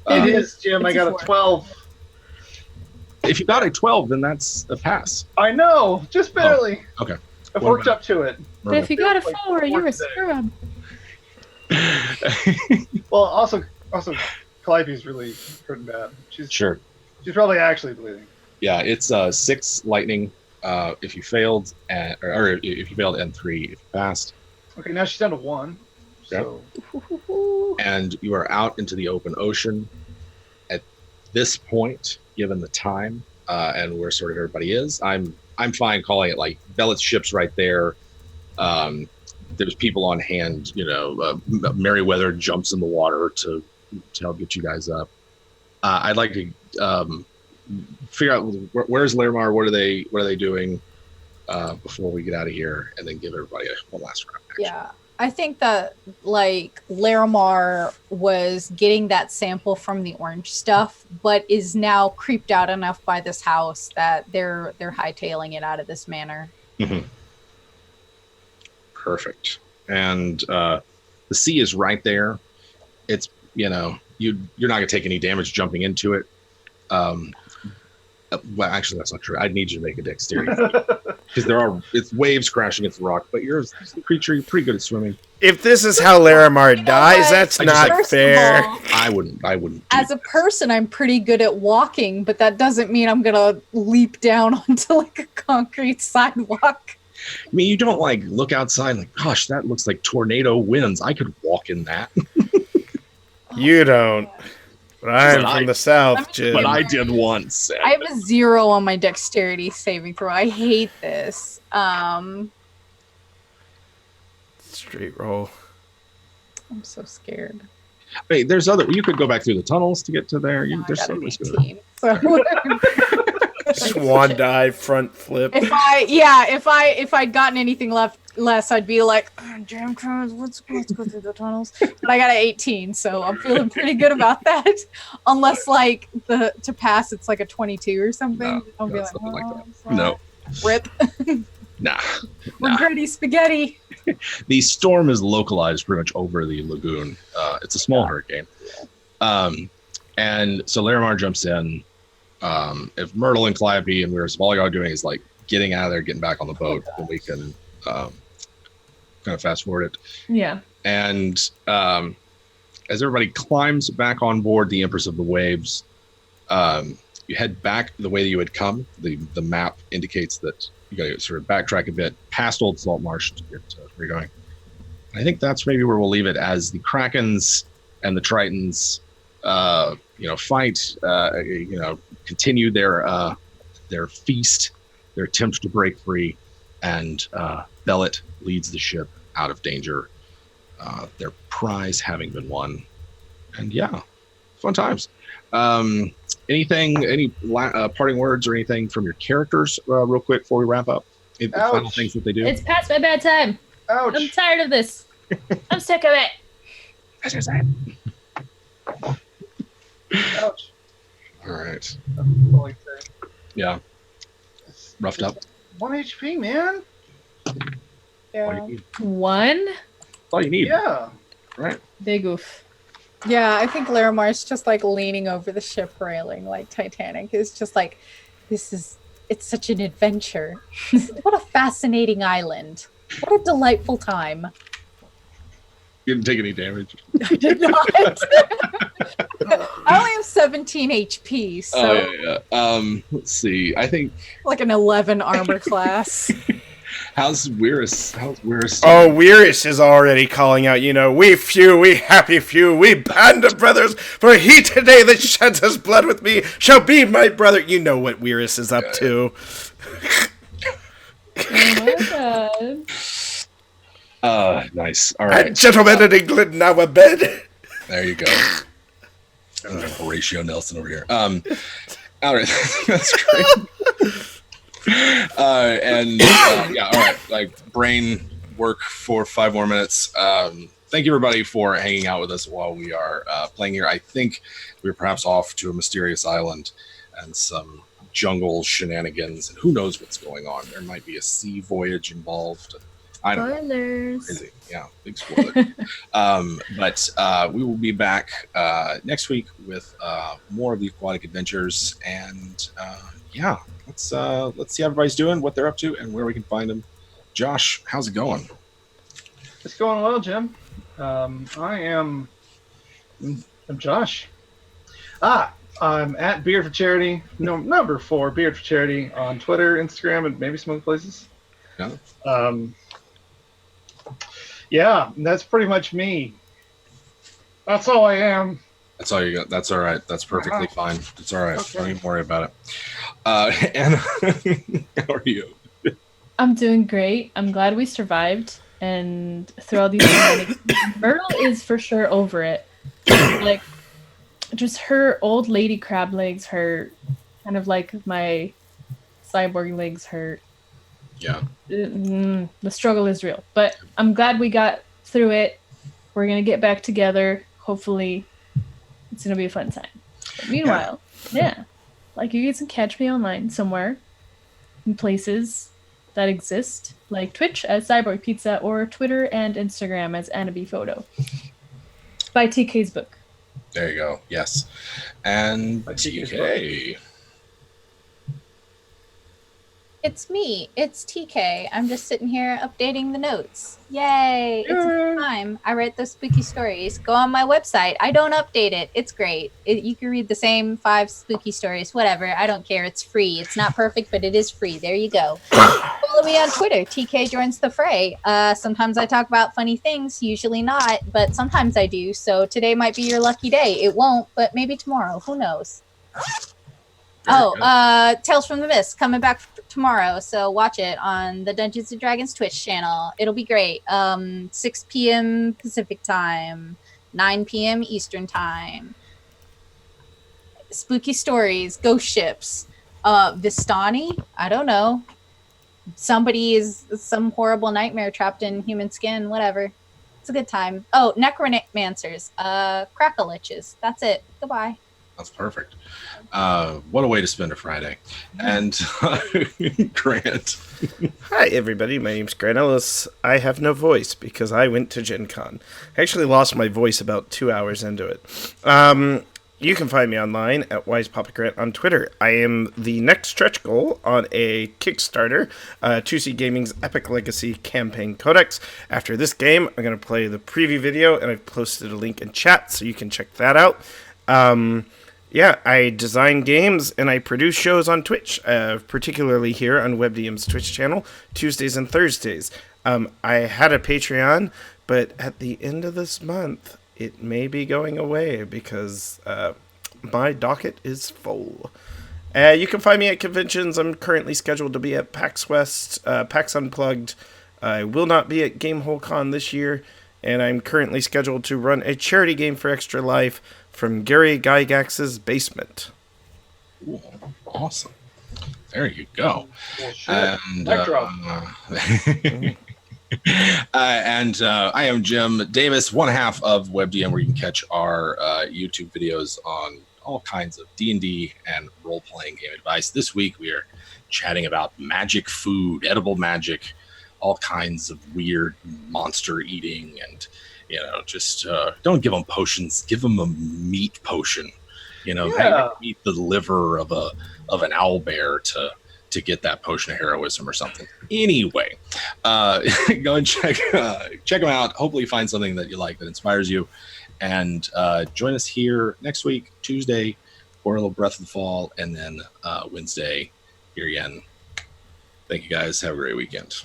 It is, Jim. I got a 12. If you got a 12, then that's a pass. I know, just barely. Okay. I've What worked about- up to it. But if you got a Like 4, you're a today. scrub. Well, also, Calliope's really hurting bad. She's Sure. probably actually bleeding. Yeah, it's 6 lightning if you failed, or if you failed, and 3 if you passed. Okay, now she's down to 1. So And you are out into the open ocean. At this point, given the time and where sort of everybody is, I'm fine calling it like Bellet's ship's right there. There's people on hand. Merryweather jumps in the water to help get you guys up. I'd like to figure out where's Larimar. What are they doing before we get out of here, and then give everybody one last round. Action. Yeah. I think that Larimar was getting that sample from the orange stuff, but is now creeped out enough by this house that they're hightailing it out of this manor. Mm-hmm. Perfect. And the sea is right there. It's you're not gonna take any damage jumping into it. Well, actually, that's not true. I'd need you to make a dexterity because it's waves crashing against the rock. But you're a creature. You're pretty good at swimming. If this is how Larimar dies, that's not First of fair. all, I wouldn't. as a person, I'm pretty good at walking, but that doesn't mean I'm gonna leap down onto like a concrete sidewalk. I mean, you don't look outside like, gosh, that looks like tornado winds. I could walk in that. You don't. But I'm But from the south, Jim. But I did once. I have a 0 on my dexterity saving throw. I hate this. Straight roll. I'm so scared. Hey, there's other. You could go back through the tunnels to get to there. No, I There's got so an much 18. So Swan dive, front flip. if I'd gotten anything less, I'd be like, jam turns, let's go through the tunnels. But I got an 18, so I'm feeling pretty good about that. Unless to pass, it's like a 22 or something. I'll be like, something like that. sorry. No, Rip. nah. Regretty spaghetti. The storm is localized pretty much over the lagoon. It's a small hurricane. And so Larimar jumps in. If Myrtle and Calliope and if all y'all are doing is getting out of there, getting back on the boat, then we can kind of fast forward it. Yeah. And as everybody climbs back on board the Empress of the Waves, you head back the way that you had come. The map indicates that you got to sort of backtrack a bit past Old Saltmarsh to get where you're going. I think that's maybe where we'll leave it as the Krakens and the Tritons, fight. Continue their feast, their attempt to break free, and Bellet leads the ship out of danger. Their prize having been won, and fun times. Any parting words or anything from your characters, real quick before we wrap up? The final things that they do. It's past my bedtime. Ouch. I'm tired of this. I'm sick of it. That's your side. Ouch. All right. That's all I can say. Yeah. Roughed up. 1 HP, man. All you need. 1 All you need. Yeah. Right. big oof. Yeah, I think Laramar's just like leaning over the ship railing like Titanic. It's just like, it's such an adventure. What a fascinating island. What a delightful time. You didn't take any damage. I did not. I only have 17 HP, so Oh, yeah. Let's see. I think like an 11 armor class. how's Weirus? Oh, Weirus is already calling out, we few, we happy few, we band of brothers, for he today that sheds his blood with me shall be my brother. You know what Weirus is up to. Oh my god. Nice. All right. And gentlemen in England now abed. There you go. Horatio Nelson over here. All right. That's great. All right. Like brain work for 5 more minutes. Thank you everybody for hanging out with us while we are playing here. I think we're perhaps off to a mysterious island and some jungle shenanigans, and who knows what's going on. There might be a sea voyage involved. I don't know. Spoilers. Crazy. Yeah, big spoiler. But we will be back next week with more of the Aquatic Adventures, and let's see how everybody's doing, what they're up to, and where we can find them. Josh, how's it going? It's going well, Jim. I'm Josh. I'm at Beard for Charity. No, number 4 Beard for Charity on Twitter, Instagram, and maybe some other places. Yeah. Yeah, that's pretty much me. That's all I am. That's all you got. That's all right. That's perfectly fine. It's all right. Okay. Don't even worry about it. Anna, how are you? I'm doing great. I'm glad we survived. And through all these shenanigans, Myrtle is for sure over it. Like, just her old lady crab legs hurt. Kind of like my cyborg legs hurt. Yeah. The struggle is real. But I'm glad we got through it. We're going to get back together. Hopefully, it's going to be a fun time. But meanwhile, like you guys can catch me online somewhere in places that exist, like Twitch as Cyborg Pizza or Twitter and Instagram as Annaby Photo. By TK's book. There you go. Yes. And TK. It's me. It's TK. I'm just sitting here updating the notes. Yay! It's a good time. I write those spooky stories. Go on my website. I don't update it. It's great. You can read the same 5 spooky stories. Whatever. I don't care. It's free. It's not perfect, but it is free. There you go. Follow me on Twitter. TK joins the fray. Sometimes I talk about funny things. Usually not, but sometimes I do. So today might be your lucky day. It won't, but maybe tomorrow. Who knows? Tales from the Mist coming back tomorrow, so watch it on the Dungeons and Dragons Twitch channel. It'll be great. 6 p.m. Pacific time, 9 p.m. Eastern time. Spooky stories, ghost ships, Vistani. I don't know. Somebody is some horrible nightmare trapped in human skin. Whatever. It's a good time. Oh, necromancers, crackaliches. That's it. Goodbye. That's perfect. What a way to spend a Friday. And Grant. Hi, everybody. My name's Grant Ellis. I have no voice because I went to Gen Con. I actually lost my voice about 2 hours into it. You can find me online at WisePapaGrant on Twitter. I am the next stretch goal on a Kickstarter, 2C Gaming's Epic Legacy Campaign Codex. After this game, I'm going to play the preview video, and I've posted a link in chat, so you can check that out. I design games and I produce shows on Twitch, particularly here on WebDM's Twitch channel, Tuesdays and Thursdays. I had a Patreon, but at the end of this month, it may be going away because my docket is full. You can find me at conventions. I'm currently scheduled to be at PAX West, PAX Unplugged. I will not be at GameholeCon this year, and I'm currently scheduled to run a charity game for Extra Life from Gary Gygax's basement. Ooh, awesome. There you go. And I am Jim Davis, one half of WebDM, where you can catch our YouTube videos on all kinds of D&D and role-playing game advice. This week we are chatting about magic food, edible magic, all kinds of weird monster eating and Just don't give them potions. Give them a meat potion. Eat the liver of an owlbear to get that potion of heroism or something. Anyway, go and check them out. Hopefully you find something that you like, that inspires you. And join us here next week, Tuesday, for a little Breath of the Fall, and then Wednesday here again. Thank you guys. Have a great weekend.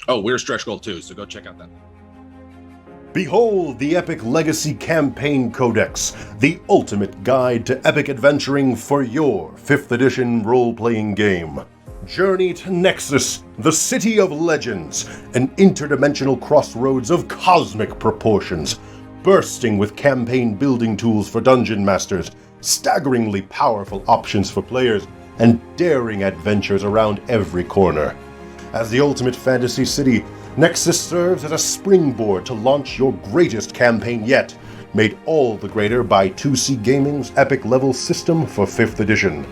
Oh, we're Stretch Goal too, so go check out that. Behold the Epic Legacy Campaign Codex, the ultimate guide to epic adventuring for your 5th edition role-playing game. Journey to Nexus, the City of Legends, an interdimensional crossroads of cosmic proportions, bursting with campaign building tools for dungeon masters, staggeringly powerful options for players, and daring adventures around every corner. As the ultimate fantasy city, Nexus serves as a springboard to launch your greatest campaign yet, made all the greater by 2C Gaming's epic level system for 5th edition.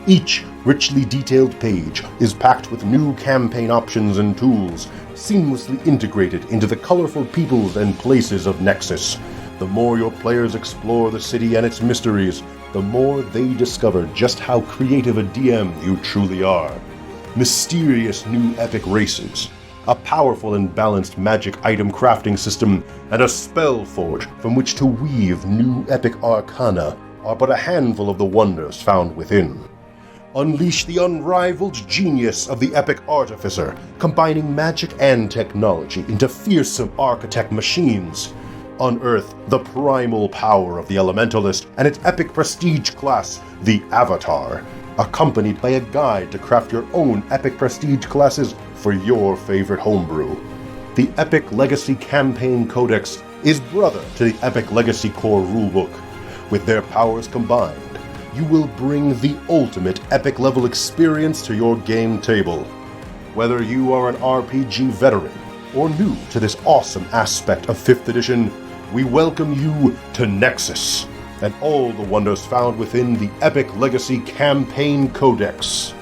Each richly detailed page is packed with new campaign options and tools, seamlessly integrated into the colorful peoples and places of Nexus. The more your players explore the city and its mysteries, the more they discover just how creative a DM you truly are. Mysterious new epic races, a powerful and balanced magic item crafting system, and a spell forge from which to weave new epic arcana are but a handful of the wonders found within. Unleash the unrivaled genius of the epic artificer, combining magic and technology into fearsome architect machines. Unearth the primal power of the elementalist and its epic prestige class, the Avatar, accompanied by a guide to craft your own epic prestige classes for your favorite homebrew. The Epic Legacy Campaign Codex is brother to the Epic Legacy Core Rulebook. With their powers combined, you will bring the ultimate epic level experience to your game table. Whether you are an RPG veteran or new to this awesome aspect of 5th edition, we welcome you to Nexus and all the wonders found within the Epic Legacy Campaign Codex.